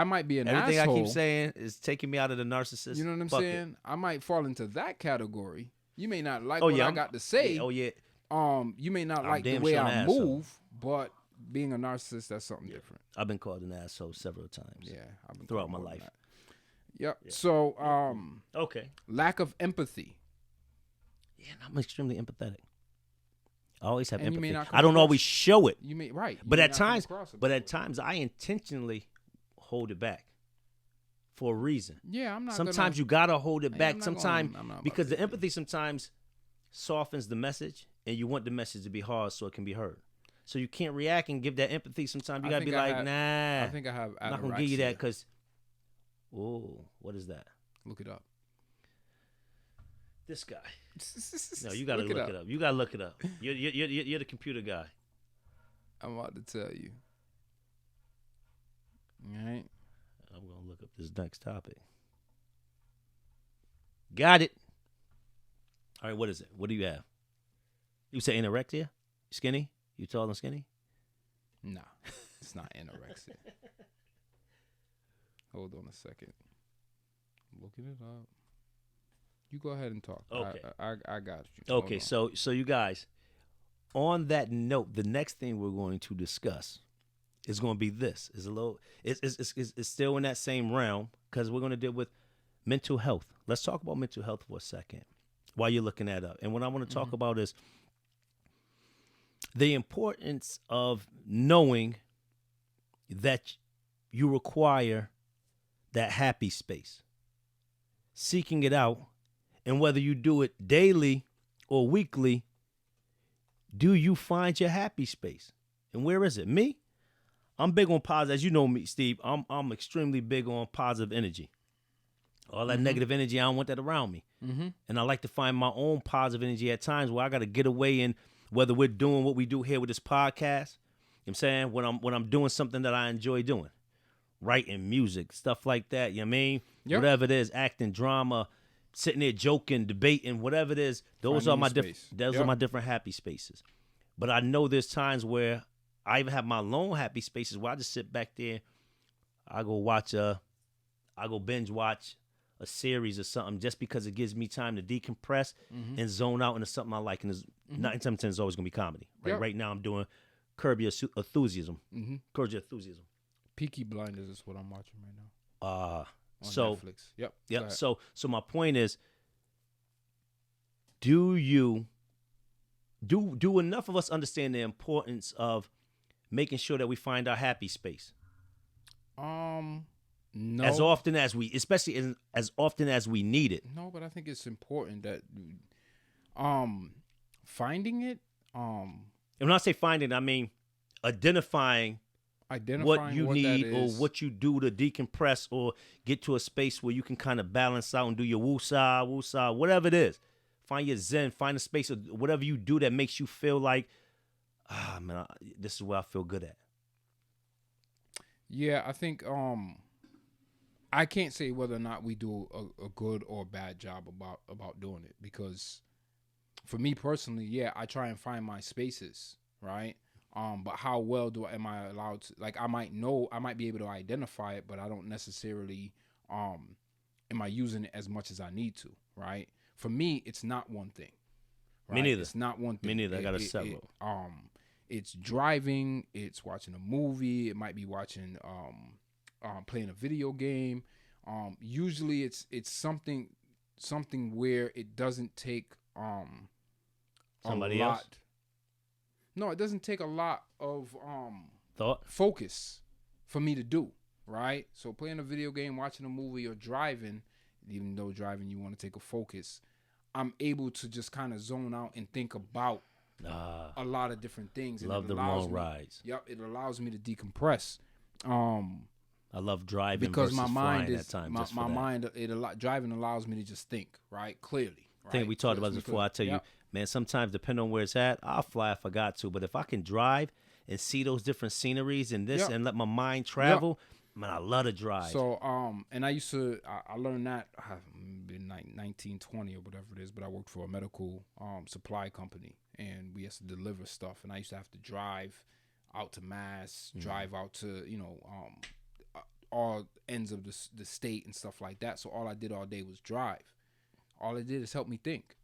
might be an everything asshole. I keep saying is taking me out of the narcissist. You know what I'm bucket. saying? I might fall into that category. You may not like Oh, what yeah, I got to say. Yeah, oh yeah. You may not I'm like the damn way sure an I asshole. move, but being a narcissist, that's something different. I've been called an asshole several times. Yeah, I've been throughout called my more than life. that. Yep. So, Okay. lack of empathy. Yeah, and I'm extremely empathetic. I always have And you may empathy. not come I don't across- always show it, You may right, you but may at not come times, across it but that at way. times I intentionally hold it back for a reason. Yeah, I'm not. Sometimes you gotta hold it Yeah, back. I'm not Sometimes I'm not about because to the do empathy sometimes softens the message, and you want the message to be hard so it can be heard. So you can't react and give that empathy. Sometimes you I gotta be think I like, have- nah, I think I have. I'm not gonna give you that anorexia. because, oh, what is that? Look it up. This guy. No, you gotta look it up. You gotta look it up. You're the computer guy. I'm about to tell you. All right. I'm gonna look up this next topic. Got it. All right, what is it? What do you have? You say anorexia? Skinny? You tall and skinny? Nah, it's not anorexia. Hold on a second. I'm looking it up. You go ahead and talk. Okay. I got you. Hold Okay, on. so you guys, on that note, the next thing we're going to discuss is going to be this. It's still in that same realm because we're going to deal with mental health. Let's talk about mental health for a second while you're looking that up. And what I want to talk about is the importance of knowing that you require that happy space, seeking it out, and whether you do it daily or weekly, do you find your happy space? And where is it? Me? I'm big on positive. As you know me, Steve, I'm extremely big on positive energy. All that negative energy, I don't want that around me. And I like to find my own positive energy at times where I got to get away in, whether we're doing what we do here with this podcast, you know what I'm saying, when I'm doing something that I enjoy doing, writing music, stuff like that, you know what I mean? Yep. Whatever it is, acting, drama, sitting there joking, debating, whatever it is, those Finding are my your different space. those Yep. are my different happy spaces. But I know there's times where I even have my lone happy spaces where I just sit back there, I go binge watch a series or something just because it gives me time to decompress and zone out into something I like. And it's 9 times 10 is always gonna be comedy. Right? Yep. Right now I'm doing Curb Your Enthusiasm. Curb Your Enthusiasm. Peaky Blinders is what I'm watching right now. On So Netflix. Yep. Go Yep. ahead. So my point is, do enough of us understand the importance of making sure that we find our happy space No. as often as we, especially as often as we need it? No, but I think it's important that finding it, And when I say finding, I mean identifying what you that need or is. what you do to decompress or get to a space where you can kind of balance out and do your woosah, whatever it is. Find your zen, find a space of whatever you do that makes you feel like, man, this is where I feel good at. Yeah, I think I can't say whether or not we do a good or bad job about doing it, because for me personally, yeah, I try and find my spaces, right? But how well am I allowed to, like, I might be able to identify it, but I don't necessarily am I using it as much as I need to, right? For me, it's not one thing. Right? Me neither. It's not one thing. Me neither. I got several. It's driving. It's watching a movie. It might be watching, playing a video game. Usually, it's something where it doesn't take Somebody a lot. else? No, it doesn't take a lot of Thought? focus for me to do, right? So playing a video game, watching a movie, or driving, even though driving you want to take a focus, I'm able to just kind of zone out and think about a lot of different things. And Love it the allows long me- rides. Yep, it allows me to decompress. I love driving Because versus my mind flying is at times. my just for that. mind. Driving allows me to just think, right, clearly. I think right? we talked So about it's this before. I tell you, yep. man, sometimes depending on where it's at, I'll fly if I got to. But if I can drive and see those different sceneries and this Yep. and let my mind travel, man, I love to drive. So, and I used to, I learned that in 1920 or whatever it is, but I worked for a medical supply company, and we had to deliver stuff, and I used to have to drive out to Mass, drive out to, all ends of the state and stuff like that. So all I did all day was drive. All it did is help me think.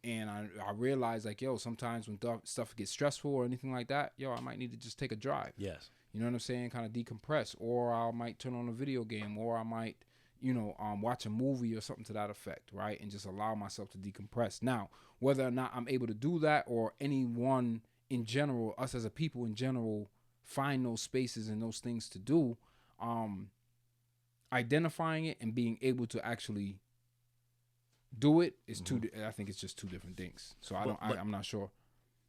And I realized, like, yo, sometimes when stuff gets stressful or anything like that, yo, I might need to just take a drive. Yes. You know what I'm saying? Kind of decompress. Or I might turn on a video game, or I might, watch a movie or something to that effect, right? And just allow myself to decompress. Now, whether or not I'm able to do that, or anyone in general, us as a people in general, find those spaces and those things to do, identifying it and being able to actually do it is I think it's just two different things. So I'm not sure.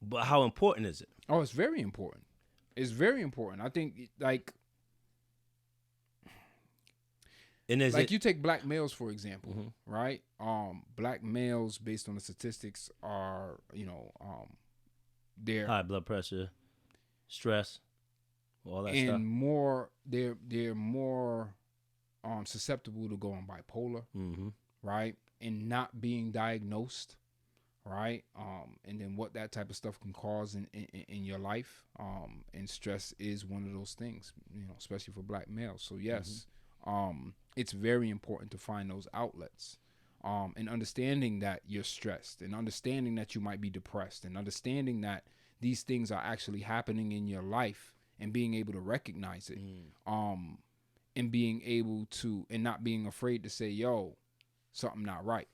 But how important is it? Oh, it's very important. It's very important. I think, like And is it you take black males, for example, right? Black males, based on the statistics, are, they're high blood pressure, stress, all that and stuff? more they're more susceptible to going bipolar, right? And not being diagnosed, right? And then what that type of stuff can cause in your life. And stress is one of those things, especially for black males. So yes, it's very important to find those outlets. And understanding that you're stressed, and understanding that you might be depressed, and understanding that these things are actually happening in your life, and being able to recognize it, and being able to, and not being afraid to say, yo, something not right.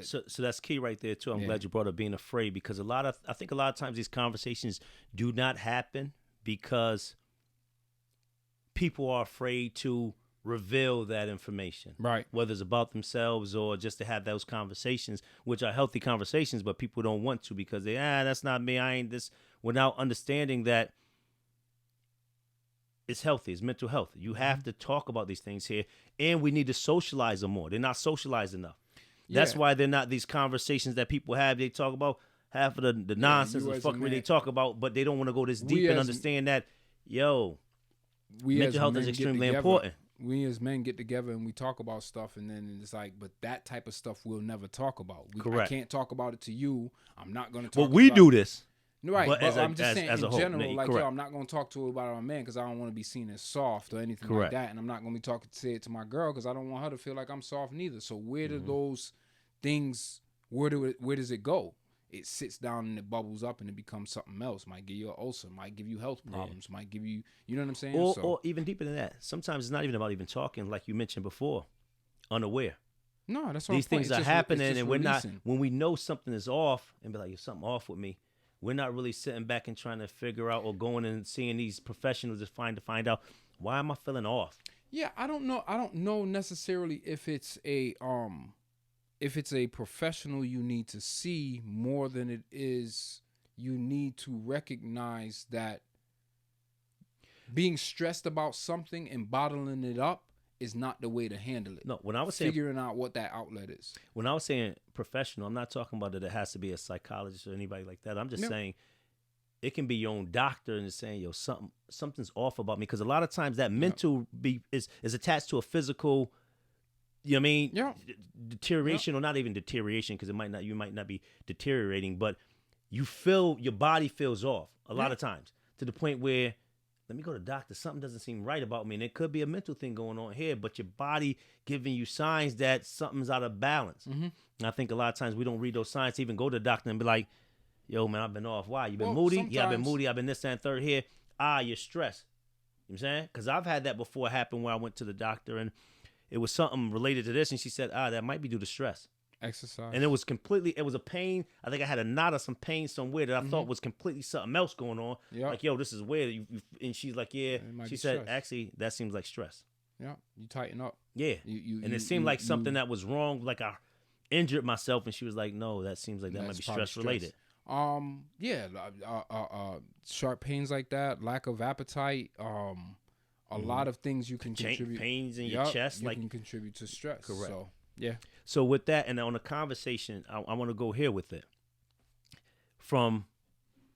So that's key right there too. I'm Yeah. glad you brought up being afraid, because I think a lot of times these conversations do not happen because people are afraid to reveal that information. Right. Whether it's about themselves or just to have those conversations, which are healthy conversations, but people don't want to because that's not me. I ain't this, without understanding that it's healthy. It's mental health. You have to talk about these things here, and we need to socialize them more. They're not socialized enough. That's Yeah. why they're not these conversations that people have. They talk about half of the nonsense you and as a fuckery they man- talk about, but they don't want to go this We deep and as- understand that, We mental as health men is get extremely together- important. We as men get together and we talk about stuff, and then it's like, but that type of stuff we'll never talk about. I Correct. can't talk about it to you. I'm not going to talk But about we do this. Right, but as I'm just saying as in a whole, general, like, correct. yo, I'm not going to talk to her about my man because I don't want to be seen as soft or anything Correct. like that. And I'm not going to be say it to my girl because I don't want her to feel like I'm soft neither. So where do Mm-hmm. those things, where does it go? It sits down and it bubbles up and it becomes something else. Might give you an ulcer, might give you health problems, might give you, you know what I'm saying? Or even deeper than that. Sometimes it's not even about even talking, like you mentioned before, unaware. No, that's what These I'm saying. things are happening, and we're releasing. not. When we know something is off, and be like, "There's something off with me," we're not really sitting back and trying to figure out, or going and seeing these professionals to find out why am I feeling off. Yeah, I don't know. I don't know necessarily if it's a professional you need to see more than it is you need to recognize that being stressed about something and bottling it up is not the way to handle it. No, when I was saying figuring out what that outlet is. when I was saying professional, I'm not talking about that it has to be a psychologist or anybody like that. I'm just saying it can be your own doctor and just saying, yo, something's off about me. Because a lot of times that mental is attached to a physical, you know what I mean? Yeah. Deterioration, or not even deterioration, because you might not be deteriorating, but you feel your body feels off a lot of times to the point where, let me go to the doctor. Something doesn't seem right about me. And it could be a mental thing going on here, but your body giving you signs that something's out of balance. Mm-hmm. And I think a lot of times we don't read those signs to even go to the doctor and be like, yo, man, I've been off. Why? You been moody? Yeah, I've been moody. I've been this, that, and third here. You're stressed. You know what I'm saying? Because I've had that before happen where I went to the doctor and it was something related to this. And she said, that might be due to stress. Exercise. And it was a pain. I think I had a knot or some pain somewhere that I thought was completely something else going on. Yep. Like, yo, this is weird. And she's like, yeah. She said, stress. actually, that seems like stress. Yeah, you tighten up. Yeah. And it seemed like something that was wrong, like I injured myself. And she was like, no, that seems like that might be stress related. Sharp pains like that, lack of appetite, a lot of things you can contribute. Pains in your chest, you like can contribute to stress. Correct. So, yeah. So with that, and on a conversation, I want to go here with it. From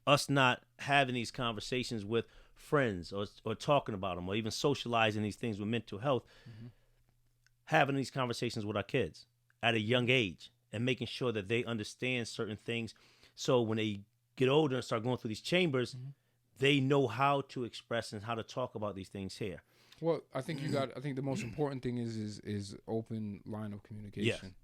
us not having these conversations with friends or talking about them or even socializing these things with mental health, having these conversations with our kids at a young age and making sure that they understand certain things. So when they get older and start going through these chambers, they know how to express and how to talk about these things here. Well, I think I think the most important thing is open line of communication.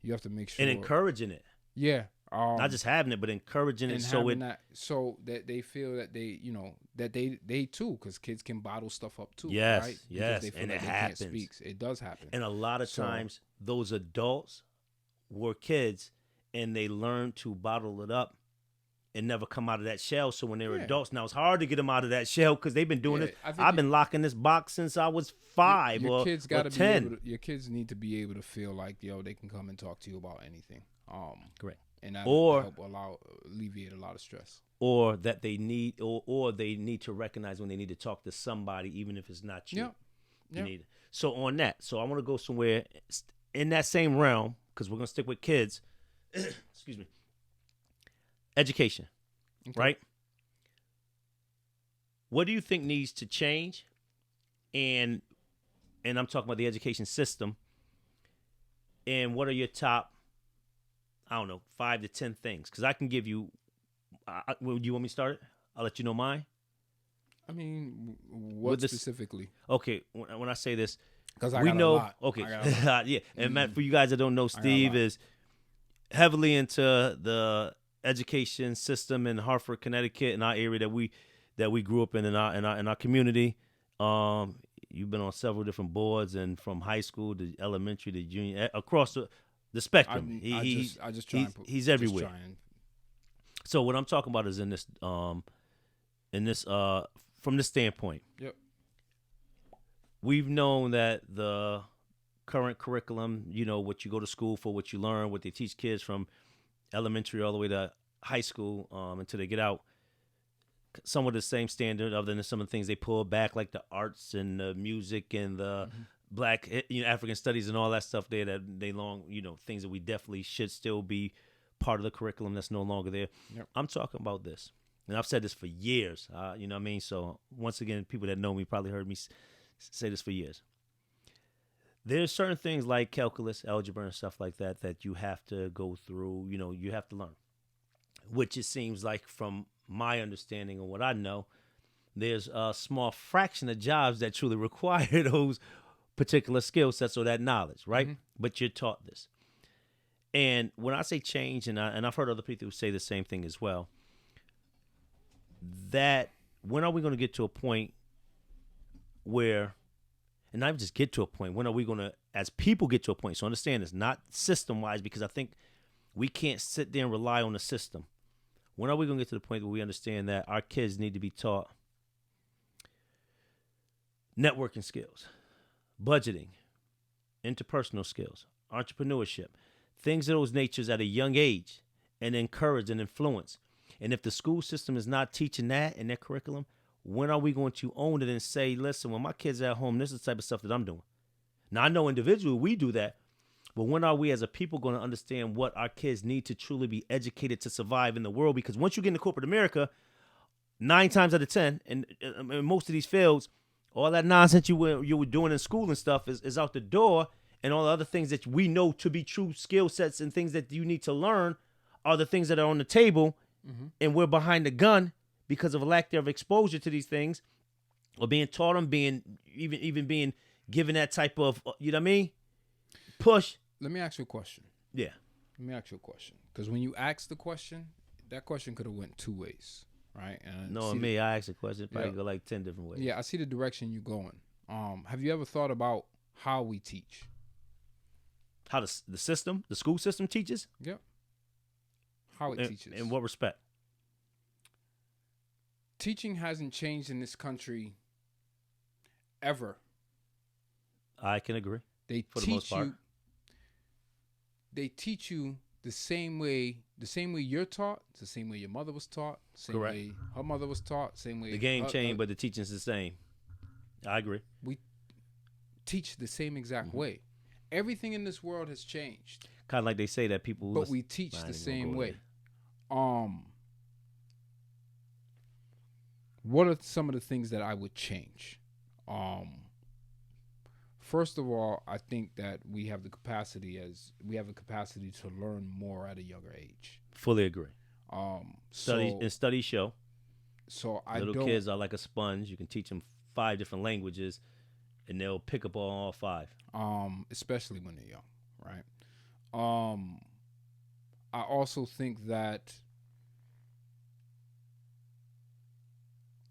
You have to make sure and encouraging it. Yeah. Not just having it, but encouraging it so that they feel that they, you know, that they too, because kids can bottle stuff up too. Yes, right? yes, They feel and like it they happens. Can't speak. It does happen. And a lot of times, those adults were kids, and they learn to bottle it up and never come out of that shell. So when they're adults now, it's hard to get them out of that shell because they've been doing it. I've been locking this box since I was 5 or 10. Your kids need to be able to feel like, yo, they can come and talk to you about anything. Correct. And that will help alleviate a lot of stress. Or that they need, or they need to recognize when they need to talk to somebody, even if it's not you. You need it. So on that, I want to go somewhere in that same realm, because we're going to stick with kids. Excuse me. Education, right? What do you think needs to change? And I'm talking about the education system. And what are your top, 5 to 10 things? Because I can give you. Do you want me to start it? I'll let you know mine. I mean, what specifically? Okay, when I say this, because we know. A lot. Okay, yeah. And Matt, for you guys that don't know, Steve is heavily into the education system in Hartford, Connecticut, in our area that we grew up in our community. You've been on several different boards, and from high school to elementary to junior, across the spectrum. He's everywhere. So what I'm talking about is in this from this standpoint. Yep. We've known that the current curriculum, what you go to school for, what you learn, what they teach kids from elementary all the way to high school until they get out, somewhat the same standard, other than some of the things they pull back, like the arts and the music and the black, African studies and all that stuff there that they things that we definitely should still be part of the curriculum that's no longer there. Yep. I'm talking about this, and I've said this for years. You know what I mean? So once again, people that know me probably heard me say this for years. There's certain things like calculus, algebra, and stuff like that that you have to go through. You have to learn. which it seems like from my understanding and what I know, there's a small fraction of jobs that truly require those particular skill sets or that knowledge, right? But you're taught this. And when I say change, and I've heard other people say the same thing as well, that when are we going to get to a point where, and not even just get to a point, when are we going to, as people, get to a point? So understand this, not system-wise, because I think we can't sit there and rely on the system. When are we going to get to the point where we understand that our kids need to be taught networking skills, budgeting, interpersonal skills, entrepreneurship, things of those natures at a young age, and encourage and influence? And if the school system is not teaching that in their curriculum, when are we going to own it and say, listen, when my kids are at home, this is the type of stuff that I'm doing? Now, I know individually we do that, but when are we as a people going to understand what our kids need to truly be educated to survive in the world? Because once you get into corporate America, 9 times out of 10, and in most of these fields, all that nonsense you were doing in school and stuff is out the door, and all the other things that we know to be true skill sets and things that you need to learn are the things that are on the table, and we're behind the gun because of a lack of exposure to these things, or being taught them, being even being given that type of, you know what I mean, push. Let me ask you a question. Yeah. Let me ask you a question. Because when you asked the question, that question could have went 2 ways, right? And I asked a question, probably go like 10 different ways. Yeah, I see the direction you're going. Have you ever thought about how we teach? How the system, the school system teaches? Yep. How it teaches. In what respect? Teaching hasn't changed in this country ever. I can agree. For the most part. They teach you the same way you're taught, the same way your mother was taught, same Correct. way her mother was taught, same way the game changed, but the teaching's the same. I agree. We teach the same exact way. Everything in this world has changed. Kind of like they say that people, but we teach the same way. What are some of the things that I would change? First of all, I think that we have the capacity to learn more at a younger age. Fully agree. Studies show. So little kids are like a sponge. You can teach them 5 different languages, and they'll pick up on all 5. Especially when they're young, right? I also think that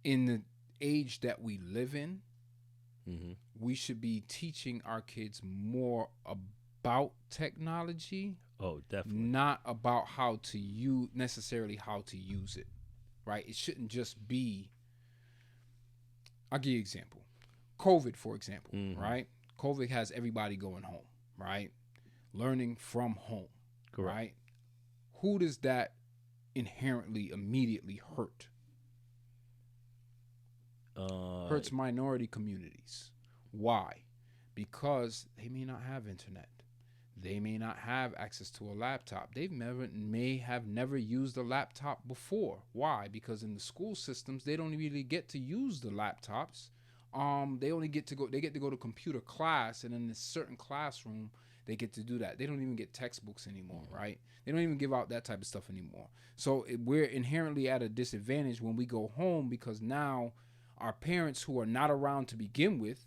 in the age that we live in, we should be teaching our kids more about technology. Oh, definitely. Not about necessarily how to use it, right? It shouldn't just be, I'll give you an example. COVID, for example, right? COVID has everybody going home, right? Learning from home, correct. Right? Who does that inherently immediately hurt? Hurts minority communities. Why? Because they may not have internet. They may not have access to a laptop. They may have never used a laptop before. Why? Because in the school systems, they don't really get to use the laptops. They get to go to computer class, and in a certain classroom, they get to do that. They don't even get textbooks anymore, right? They don't even give out that type of stuff anymore. So we're inherently at a disadvantage when we go home, because now our parents who are not around to begin with,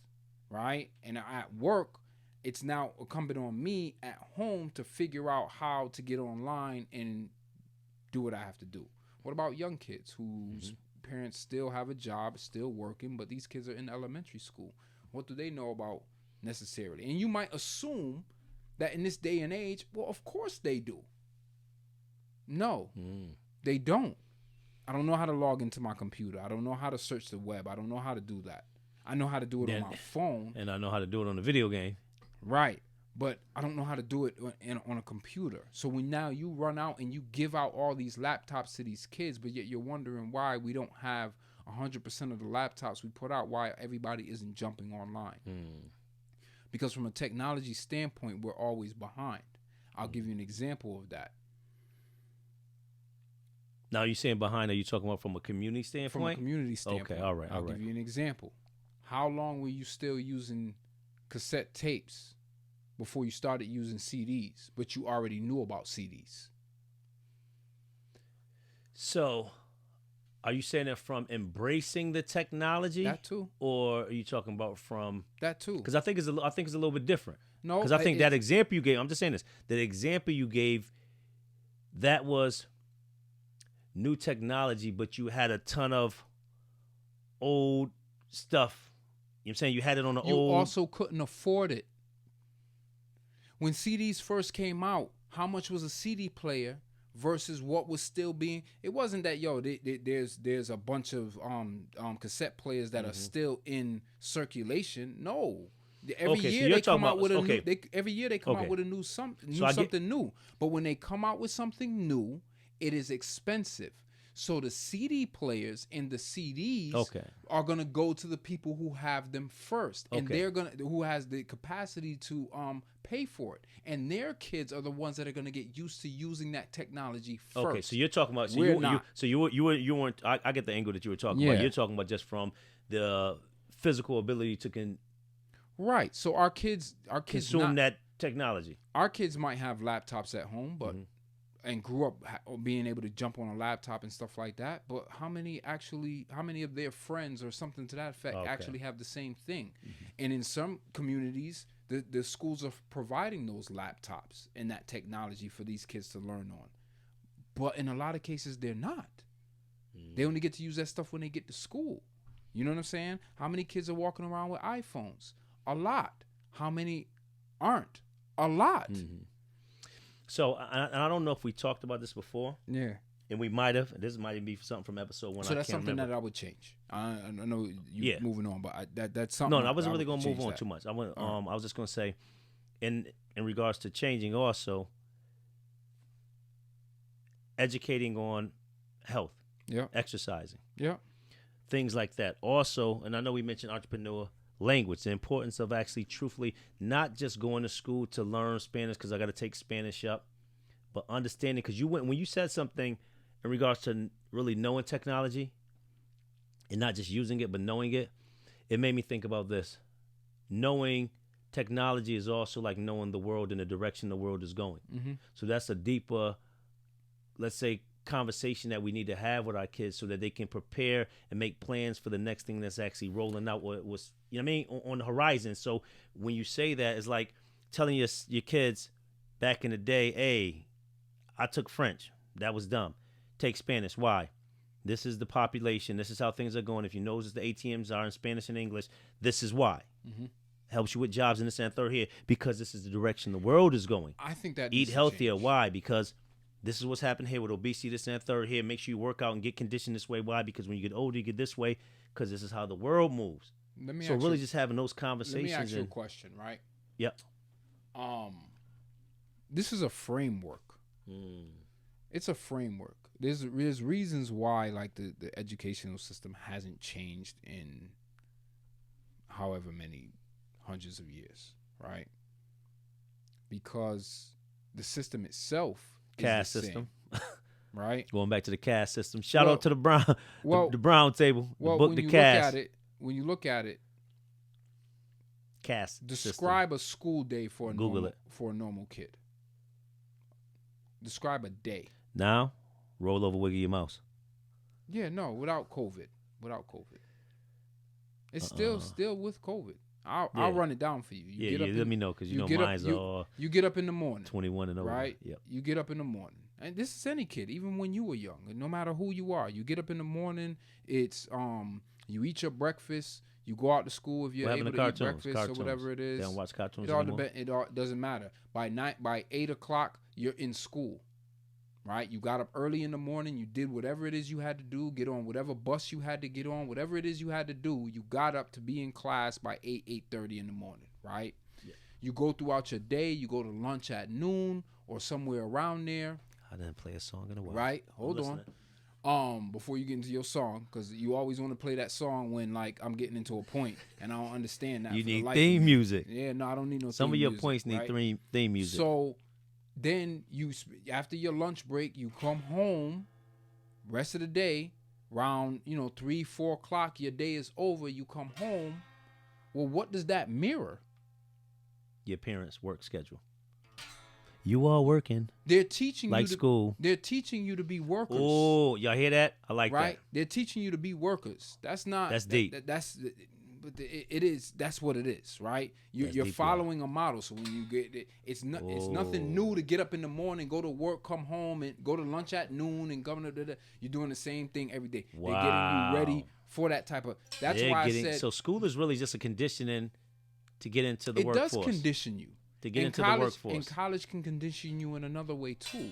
right, and are at work, it's now incumbent on me at home to figure out how to get online and do what I have to do. What about young kids whose parents still have a job, still working, but these kids are in elementary school? What do they know about necessarily? And you might assume that in this day and age, well, of course they do. No, they don't. I don't know how to log into my computer. I don't know how to search the web. I don't know how to do that. I know how to do it on my phone. And I know how to do it on a video game. Right. But I don't know how to do it on a computer. So when now you run out and you give out all these laptops to these kids, but yet you're wondering why we don't have 100% of the laptops we put out, why everybody isn't jumping online. Because from a technology standpoint, we're always behind. I'll give you an example of that. Now, you're saying behind, are you talking about from a community standpoint? From a community standpoint. Okay, all right. I'll give you an example. How long were you still using cassette tapes before you started using CDs, but you already knew about CDs? So, are you saying that from embracing the technology? That too. Or are you talking about from That too. Because I think it's a little bit different. No, Because I think that example you gave, I'm just saying this, that example you gave, that was new technology, but you had a ton of old stuff. You know what I'm saying? You had it on the you old. also couldn't afford it. When CDs first came out, how much was a CD player versus what was still being? It wasn't that there's a bunch of cassette players that are still in circulation. No. Every year they come out with a new. Every year they come out with a new something new. But when they come out with something new, it is expensive. So the CD players and the CDs are gonna go to the people who have them first, and who has the capacity to pay for it, and their kids are the ones that are gonna get used to using that technology first. Okay, so you're talking about you weren't. I get the angle that you were talking about. You're talking about just from the physical ability to right. So our kids consume that technology. Our kids might have laptops at home, but and grew up being able to jump on a laptop and stuff like that. But how many of their friends or something to that effect actually have the same thing? And in some communities, the schools are providing those laptops and that technology for these kids to learn on. But in a lot of cases, they're not. They only get to use that stuff when they get to school. You know what I'm saying? How many kids are walking around with iPhones? A lot. How many aren't? A lot. So, I don't know if we talked about this before. Yeah. And we might have. This might be something from episode 1. So that's something that I would change. I know you're moving on, but that's something. No, I wasn't really going to move on too much. I was just going to say, in regards to changing also, educating on health, exercising, things like that. Also, and I know we mentioned entrepreneur language, the importance of actually truthfully not just going to school to learn Spanish because I got to take Spanish up, but understanding, because when you said something in regards to really knowing technology and not just using it but knowing it, it made me think about this. Knowing technology is also like knowing the world and the direction the world is going. So that's a deeper, let's say, conversation that we need to have with our kids so that they can prepare and make plans for the next thing that's actually rolling out, what was, you know what I mean, on the horizon. So when you say that, it's like telling your kids back in the day, hey, I took French. That was dumb. Take Spanish. Why? This is the population. This is how things are going. If you notice the ATMs are in Spanish and English, this is why. Helps you with jobs in this and third here, because this is the direction the world is going. I think that eat healthier. Why? Because this is what's happening here with obesity, this and third here. Make sure you work out and get conditioned this way. Why? Because when you get older, you get this way, because this is how the world moves. So really just having those conversations. Let me ask you a question, right? Yep. This is a framework. It's a framework. There's reasons why, like, the educational system hasn't changed in however many hundreds of years, right? Because the system itself caste system, right? Going back to the caste system. Shout out to the Brown, the Brown Table, the book, the caste. When you look at it, caste. Describe a school day for a normal kid. Describe a day. Now, roll over, wiggle your mouse. Yeah, no, without COVID. It's still with COVID. I'll run it down for you. Let me know, because you know mine's all. You get up in the morning. 21 and over. Right? Yep. You get up in the morning. And this is any kid, even when you were young. No matter who you are. You get up in the morning. It's you eat your breakfast. You go out to school if you're able to eat breakfast or whatever it is. They don't watch cartoons It all doesn't matter. By 8 o'clock, you're in school. Right? You got up early in the morning. You did whatever it is you had to do. Get on whatever bus you had to get on. Whatever it is you had to do. You got up to be in class by 8:30 in the morning. Right? Yeah. You go throughout your day. You go to lunch at noon or somewhere around there. I didn't play a song in a while. Right? Hold on. Before you get into your song, because you always want to play that song when, like, I'm getting into a point and I don't understand that. You need theme music. Yeah, no, I don't need no Some theme of your music, points need theme music. So then after your lunch break, you come home, rest of the day, around 3, 4 o'clock, your day is over, you come home. Well, what does that mirror? Your parents' work schedule. You are working They're teaching like you to, school. They're teaching you to be workers. Oh, y'all hear that? I like right? that. They're teaching you to be workers. That's not. That's deep. But it is. That's what it is, right? You're deep, following a model. So when you get it, it's nothing new to get up in the morning, go to work, come home, and go to lunch at noon, and you're doing the same thing every day. Wow. They're getting you ready for that type of. That's why I said. So school is really just a conditioning to get into the it workforce. It does condition you. To get into college, the workforce. And college can condition you in another way too.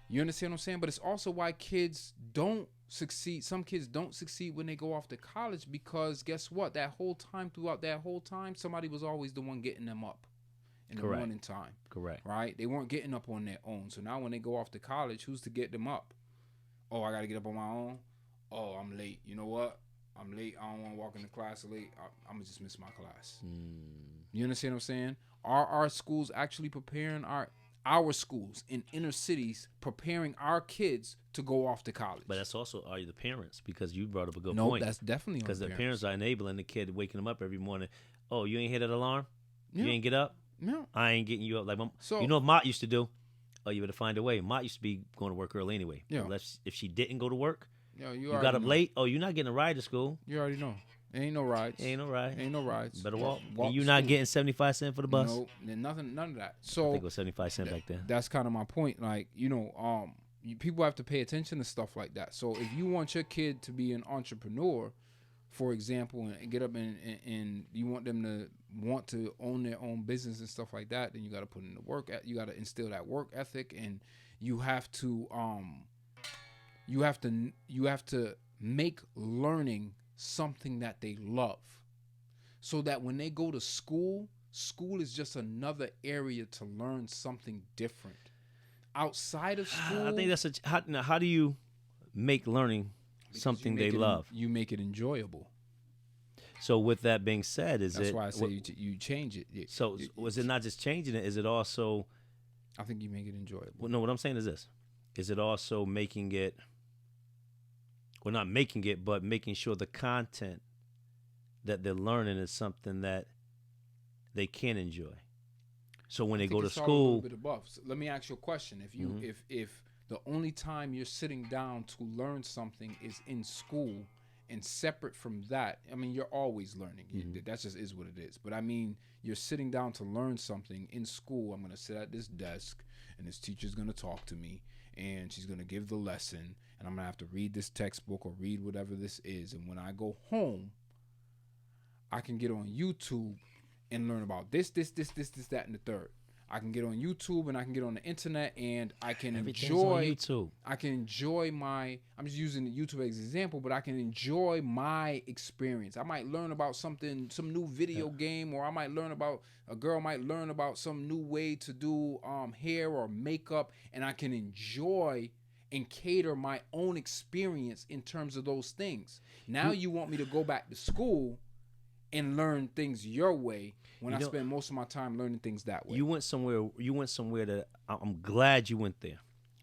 You understand what I'm saying? But it's also why kids don't succeed. Some kids don't succeed when they go off to college because guess what? Throughout that whole time, somebody was always the one getting them up in the morning time. Correct. Right? They weren't getting up on their own. So now when they go off to college, who's to get them up? Oh, I got to get up on my own? Oh, I'm late. You know what? I'm late. I don't want to walk into class late. I'm going to just miss my class. You understand what I'm saying? Are our schools actually preparing our schools in inner cities, preparing our kids to go off to college? But that's also are you the parents, because you brought up a good no, point. No, that's definitely because the parents are enabling the kid, waking them up every morning. Oh, you ain't hit that alarm? Yeah. You ain't get up? No. I ain't getting you up. Like, you know what Mott used to do? Oh, you better find a way. Mott used to be going to work early anyway. Yeah. If she didn't go to work, you got up late. Oh, you're not getting a ride to school. You already know. Ain't no rides. Ain't no rides. Better walk. And you not getting 75 cents for the bus? No, none of that. So I think it was 75 cents back then. That's kind of my point. Like, people have to pay attention to stuff like that. So if you want your kid to be an entrepreneur, for example, and get up and you want them to want to own their own business and stuff like that, then you got to put in the work. You got to instill that work ethic, and you have to make learning something that they love, so that when they go to school is just another area to learn something different outside of school. I think that's how do you make learning something they love? You make it enjoyable. So with that being said, that's why I say you change it. So was it not just changing it? Is it also? I think you make it enjoyable. Well, no, what I'm saying is this: is it also making it? Well, not making it, but making sure the content that they're learning is something that they can enjoy. So when they go to school, a little bit above. So let me ask you a question: if you if the only time you're sitting down to learn something is in school, and separate from that, I mean, you're always learning. That just is what it is. But I mean, you're sitting down to learn something in school. I'm going to sit at this desk, and this teacher's going to talk to me, and she's going to give the lesson, and I'm going to have to read this textbook or read whatever this is. And when I go home, I can get on YouTube and learn about this, that, and the third. I can get on YouTube and I can get on the internet and I can enjoy YouTube. I can enjoy I'm just using YouTube as an example, but I can enjoy my experience. I might learn about some new video game, or I might learn about a girl might learn about some new way to do hair or makeup, and I can enjoy and cater my own experience in terms of those things. Now you want me to go back to school and learn things your way when I spend most of my time learning things that way. You went somewhere that I'm glad you went there,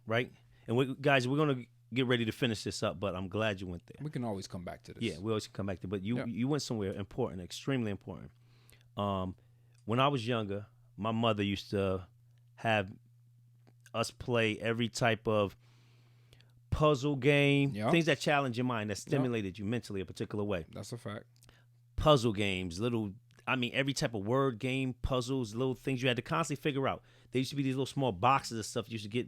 right? And guys, we're going to get ready to finish this up, but I'm glad you went there. We can always come back to this. Yeah, we always come back to it. But you went somewhere important, extremely important. When I was younger, my mother used to have us play every type of puzzle game, things that challenge your mind, that stimulated you mentally a particular way. That's a fact. Puzzle games, every type of word game, puzzles, little things you had to constantly figure out. There used to be these little small boxes of stuff you used to get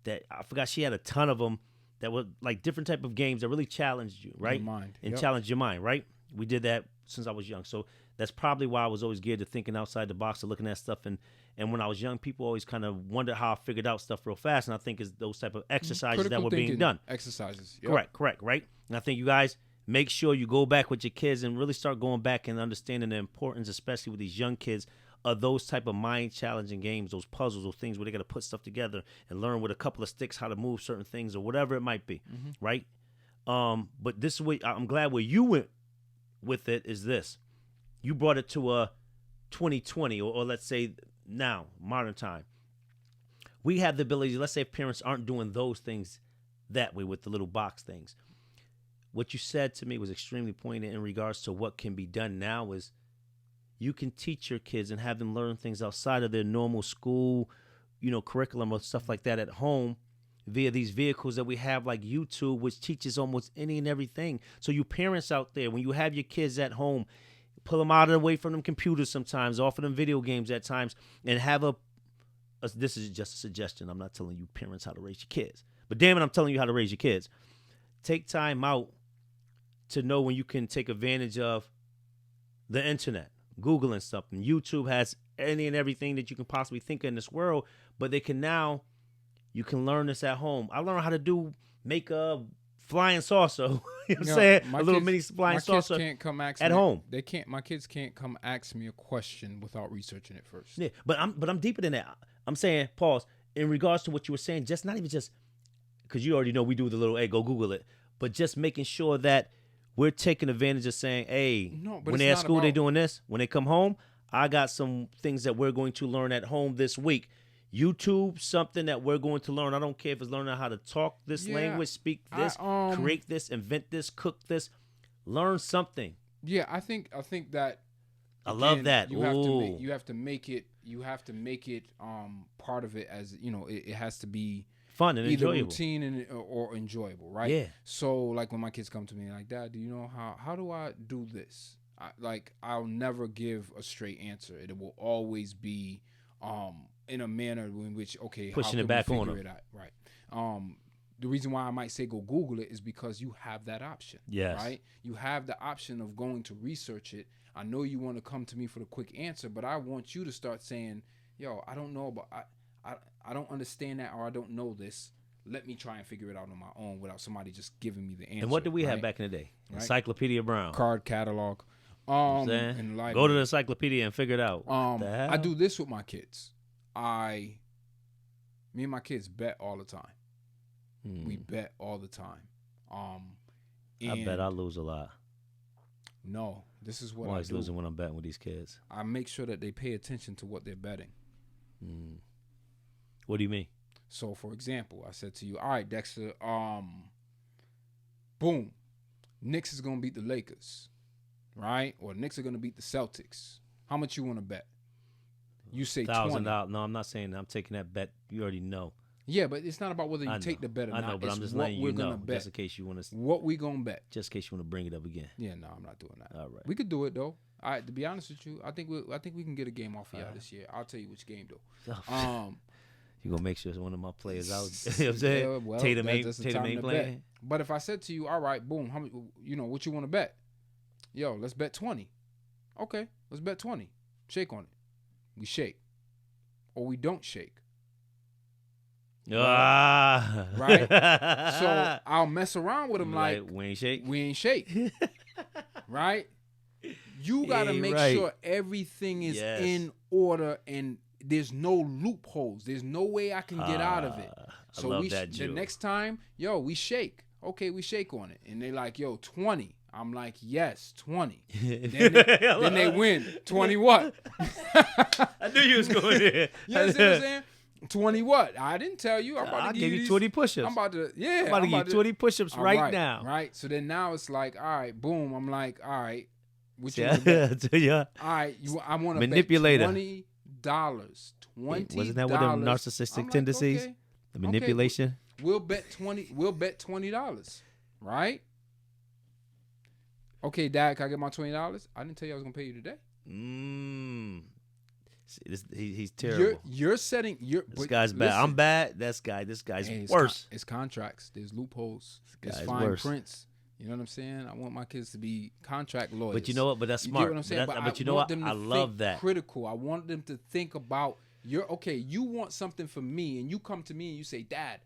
that I forgot she had a ton of them that were like different type of games that really challenged you, right? Your mind. And challenged your mind, right? We did that since I was young. So that's probably why I was always geared to thinking outside the box, of looking at stuff. And when I was young, people always kind of wondered how I figured out stuff real fast. And I think it's those type of exercises that were being done. Exercises. Yep. Correct, right? And I think you guys make sure you go back with your kids and really start going back and understanding the importance, especially with these young kids, of those type of mind-challenging games, those puzzles, those things where they got to put stuff together and learn with a couple of sticks how to move certain things or whatever it might be, right? But this is what I'm glad where you went with it is this. You brought it to a 2020 or let's say now, modern time. We have the ability, let's say if parents aren't doing those things that way with the little box things. What you said to me was extremely poignant in regards to what can be done now is you can teach your kids and have them learn things outside of their normal school curriculum or stuff like that at home via these vehicles that we have like YouTube, which teaches almost any and everything. So you parents out there, when you have your kids at home, pull them out of the way from them computers sometimes, offer them video games at times, and have this is just a suggestion. I'm not telling you parents how to raise your kids. But damn it, I'm telling you how to raise your kids. Take time out to know when you can take advantage of the internet, Googling something. YouTube has any and everything that you can possibly think of in this world, but you can learn this at home. I learned how to make a flying saucer. You know what I'm saying? A little mini flying saucer can't come ask at me, home. They can't. My kids can't come ask me a question without researching it first. Yeah, but I'm deeper than that. I'm saying, pause, in regards to what you were saying, just not even just because you already know we do the little, hey, go Google it, but just making sure that we're taking advantage of saying, hey, when they're at school, they're doing this. When they come home, I got some things that we're going to learn at home this week. YouTube, something that we're going to learn. I don't care if it's learning how to talk this language, speak this, create this, invent this, cook this. Learn something. Yeah, I think that. I love that. You have to make it part of it, as it has to be fun and either enjoyable. Routine or enjoyable, right? Yeah. So like when my kids come to me like, Dad, do you know how do I do this? I'll never give a straight answer. It will always be in a manner in which, okay, pushing how it back on them. Right. The reason why I might say go Google it is because you have that option. Yes. Right? You have the option of going to research it. I know you want to come to me for the quick answer, but I want you to start saying, yo, I don't know about I don't understand that, or I don't know this. Let me try and figure it out on my own without somebody just giving me the answer. And what did we have back in the day? Right? Encyclopedia Brown. Card catalog. Go to the encyclopedia and figure it out. I do this with my kids. Me and my kids bet all the time. We bet all the time. I bet I lose a lot. No, this is what I'm I always do. losing when I'm betting with these kids. I make sure that they pay attention to what they're betting. What do you mean? So, for example, I said to you, all right, Dexter, boom, Knicks is going to beat the Lakers, right? Or Knicks are going to beat the Celtics. How much you want to bet? You say $20. No, I'm not saying that. I'm taking that bet. You already know. Yeah, but it's not about whether you take the bet or not. I know, but it's I'm just what letting we're you know, gonna bet. just in case you want to. What we gonna bet? Just in case you want to bring it up again. Yeah, no, I'm not doing that. All right. We could do it though. All right, to be honest with you, I think we can get a game off of y'all this year. I'll tell you which game though. You gonna make sure it's one of my players out. You know what I'm saying? Yeah, well, Tatum ain't bet. playing. But if I said to you, all right, boom, how much? What you want to bet? Yo, let's bet 20. Okay, let's bet 20. Shake on it. We shake, or we don't shake. Right? So I'll mess around with him like we ain't shake. We ain't shake. Right? You got to make sure everything is in order and there's no loopholes. There's no way I can get out of it. So the next time, we shake. Okay, we shake on it. And they like, 20. I'm like, yes, 20. then they win. 20 what? I knew you was going there. You understand what I'm saying? 20 what? I didn't tell you. I'll give you 20 push-ups. I'm about to give you 20 push-ups right now. Right. So then now it's like, all right, boom. I'm like, all right. What you want to bet? All right. I want to bet $20. $20. Wasn't that one of them narcissistic tendencies? Okay, the manipulation? Okay. We'll bet $20. Right? Okay, Dad, can I get my $20? I didn't tell you I was going to pay you today. He's terrible. You're setting. This guy's bad. I'm bad. This guy's worse. It's contracts. There's loopholes. There's fine prints. You know what I'm saying? I want my kids to be contract lawyers. But you know what? But that's smart. You get what I'm saying? But you know what? I love that. Critical. I want them to think about. You want something from me, and you come to me and you say, Dad,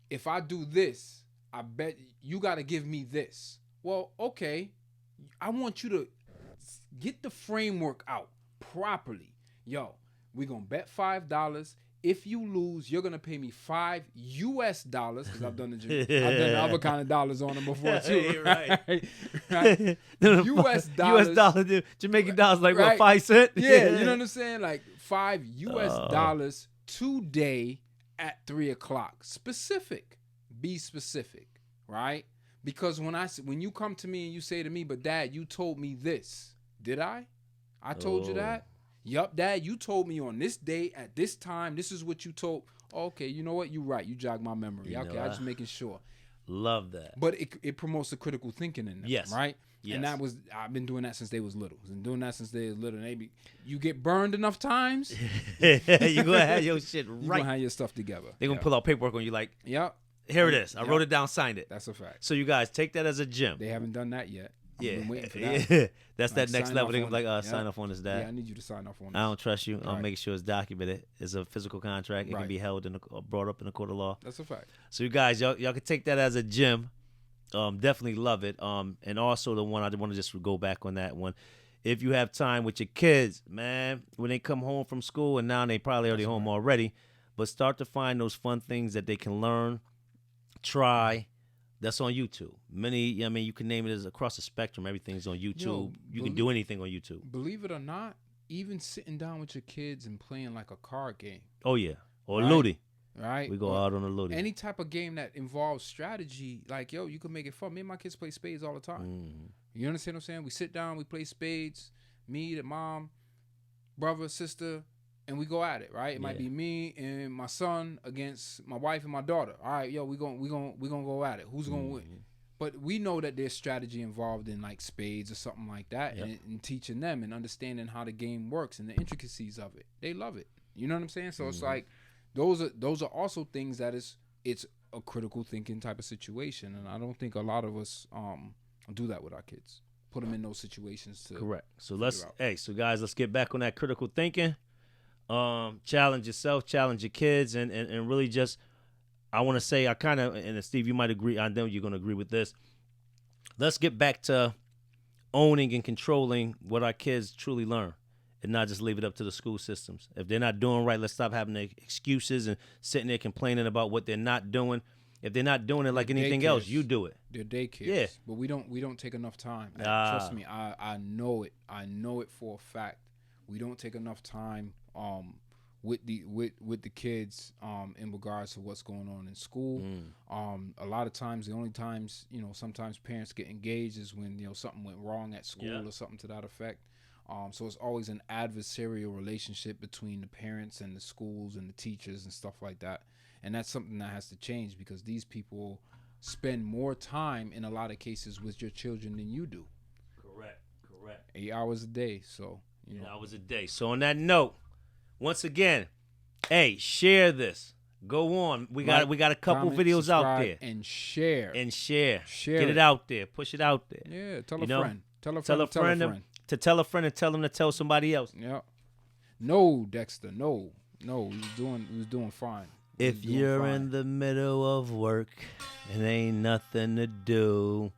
if I do this, I bet you got to give me this. Well, okay. I want you to get the framework out properly. We're going to bet $5. If you lose, you're going to pay me $5 because I've done the other kind of dollars on them before too. Right? US dollars. Jamaican dollars like right? what, 5 cents? Yeah, you know what I'm saying? Like $5 today at 3:00. Specific. Be specific, right? Because when you come to me and you say to me, but Dad, you told me this. Did I? I told you that. Yup, Dad, you told me on this day at this time. This is what you told. Okay, you know what? You're right. You jogged my memory. You Okay, know, I'm just making sure. Love that. But it promotes the critical thinking in them, Yes. right? Yes. And I've been doing that since they was little. And you get burned enough times, You gonna have your shit you right. gonna have your stuff together. They gonna pull out paperwork on you like, Yep. here it is. I Yep. wrote it down, signed it. That's a fact. So you guys take that as a gem. They haven't done that yet. I've Yeah, been waiting for that. yeah. That's Like, that next sign level. off They on gonna be like, it. sign Yeah. off on this, Dad. Yeah, I need you to sign off on this. I don't trust you. I'll Right. make sure it's documented. It's a physical contract. It can Right. be held brought up in the court of law. That's a fact. So you guys, y'all can take that as a gem. Definitely love it. And also the one I want to just go back on that one. If you have time with your kids, man, when they come home from school, and now they probably already home already, but start to find those fun things that they can learn, try. That's on YouTube. You can name it as across the spectrum. Everything's on YouTube. You can do anything on YouTube. Believe it or not, even sitting down with your kids and playing like a card game, Oh yeah, or Right. Ludi. right? We go Or out on a Ludi. any type of game that involves strategy, like, yo, you can make it fun. Me and my kids play spades all the time. Mhm. You understand what I'm saying? We sit down, we play spades, me, the mom, brother, sister, and we go at it, right? It might Yeah. be me and my son against my wife and my daughter. All right, yo, we gonna go at it. Who's gonna Mm-hmm. win? But we know that there's strategy involved in like spades or something like that, Yep. and teaching them and understanding how the game works and the intricacies of it. They love it. You know what I'm saying? So Mm-hmm. it's like those are also things that it's a critical thinking type of situation, and I don't think a lot of us do that with our kids. Put them in those situations to Correct. So figure out. so guys, let's get back on that critical thinking. Challenge yourself, challenge your kids, and really just, I want to say, I kind of, and Steve, you might agree, I know you're going to agree with this. Let's get back to owning and controlling what our kids truly learn and not just leave it up to the school systems. If they're not doing right, let's stop having the excuses and sitting there complaining about what they're not doing. If they're not doing it like anything else, Daycares. you do it. Their daycares. Yeah. But we don't take enough time. Ah. Trust me, I know it. I know it for a fact. We don't take enough time with the kids in regards to what's going on in school. A lot of times, the only times, sometimes parents get engaged is when, something went wrong at school Yeah. or something to that effect. So it's always an adversarial relationship between the parents and the schools and the teachers and stuff like that. And that's something that has to change, because these people spend more time in a lot of cases with your children than you do. Correct. 8 hours a day. So, Hours a day. So on that note, once again, hey, share this. Go on. We got a couple comment, videos out subscribe, there. and share. Share. Share Get it. it out there. Push it out there. Yeah, tell You a know? friend. Tell a Tell a friend. friend to tell a friend and tell them to tell somebody else. Yeah. No, Dexter. No. We was doing fine. If you're in the middle of work and ain't nothing to do,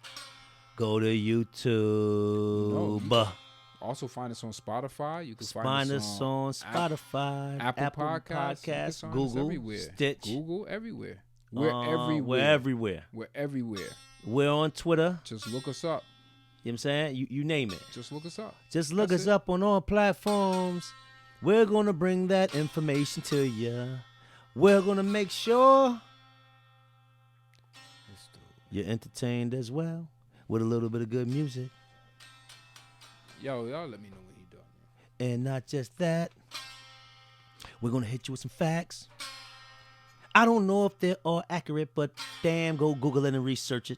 go to YouTube. Also find us on Spotify. You can Find us on Spotify, Apple Podcasts, you can find us Google, everywhere. Stitch. Google, everywhere. We're everywhere. We're everywhere. We're everywhere. We're on Twitter. Just look us up. You know what I'm saying? You name it. Just look us up. Just look That's us it. up on all platforms. We're going to bring that information to you. We're going to make sure you're entertained as well with a little bit of good music. Y'all let me know when he done. And not just that, we're going to hit you with some facts. I don't know if they're all accurate, but damn, go Google it and research it.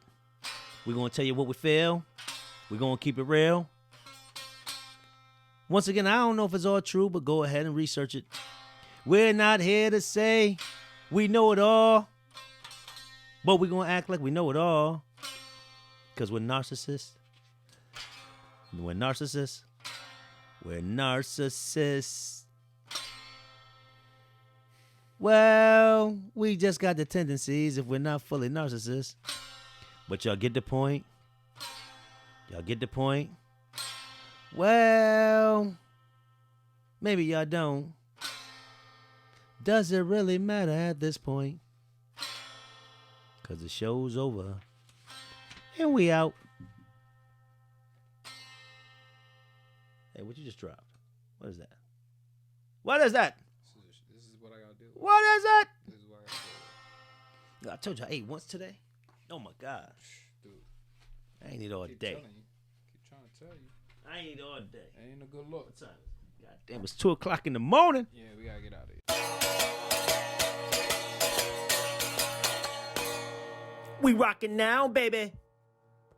We're going to tell you what we feel. We're going to keep it real. Once again, I don't know if it's all true, but go ahead and research it. We're not here to say we know it all, but we're going to act like we know it all because we're narcissists. We're narcissists. We're narcissists. Well, we just got the tendencies if we're not fully narcissists. But y'all get the point? Y'all get the point? Well, maybe y'all don't. Does it really matter at this point? Because the show's over. And we out. Hey, what you just dropped? What is that? What is that? This is what I gotta do. What is it? This is what I gotta do. I told you I ate once today. Oh my gosh. Dude, I ain't eat all keep day. telling you. Keep trying to tell you. I ain't eat all day. Ain't a good look. What time is it? Damn, it's 2 o'clock in the morning. Yeah, we gotta get out of here. We rocking now, baby.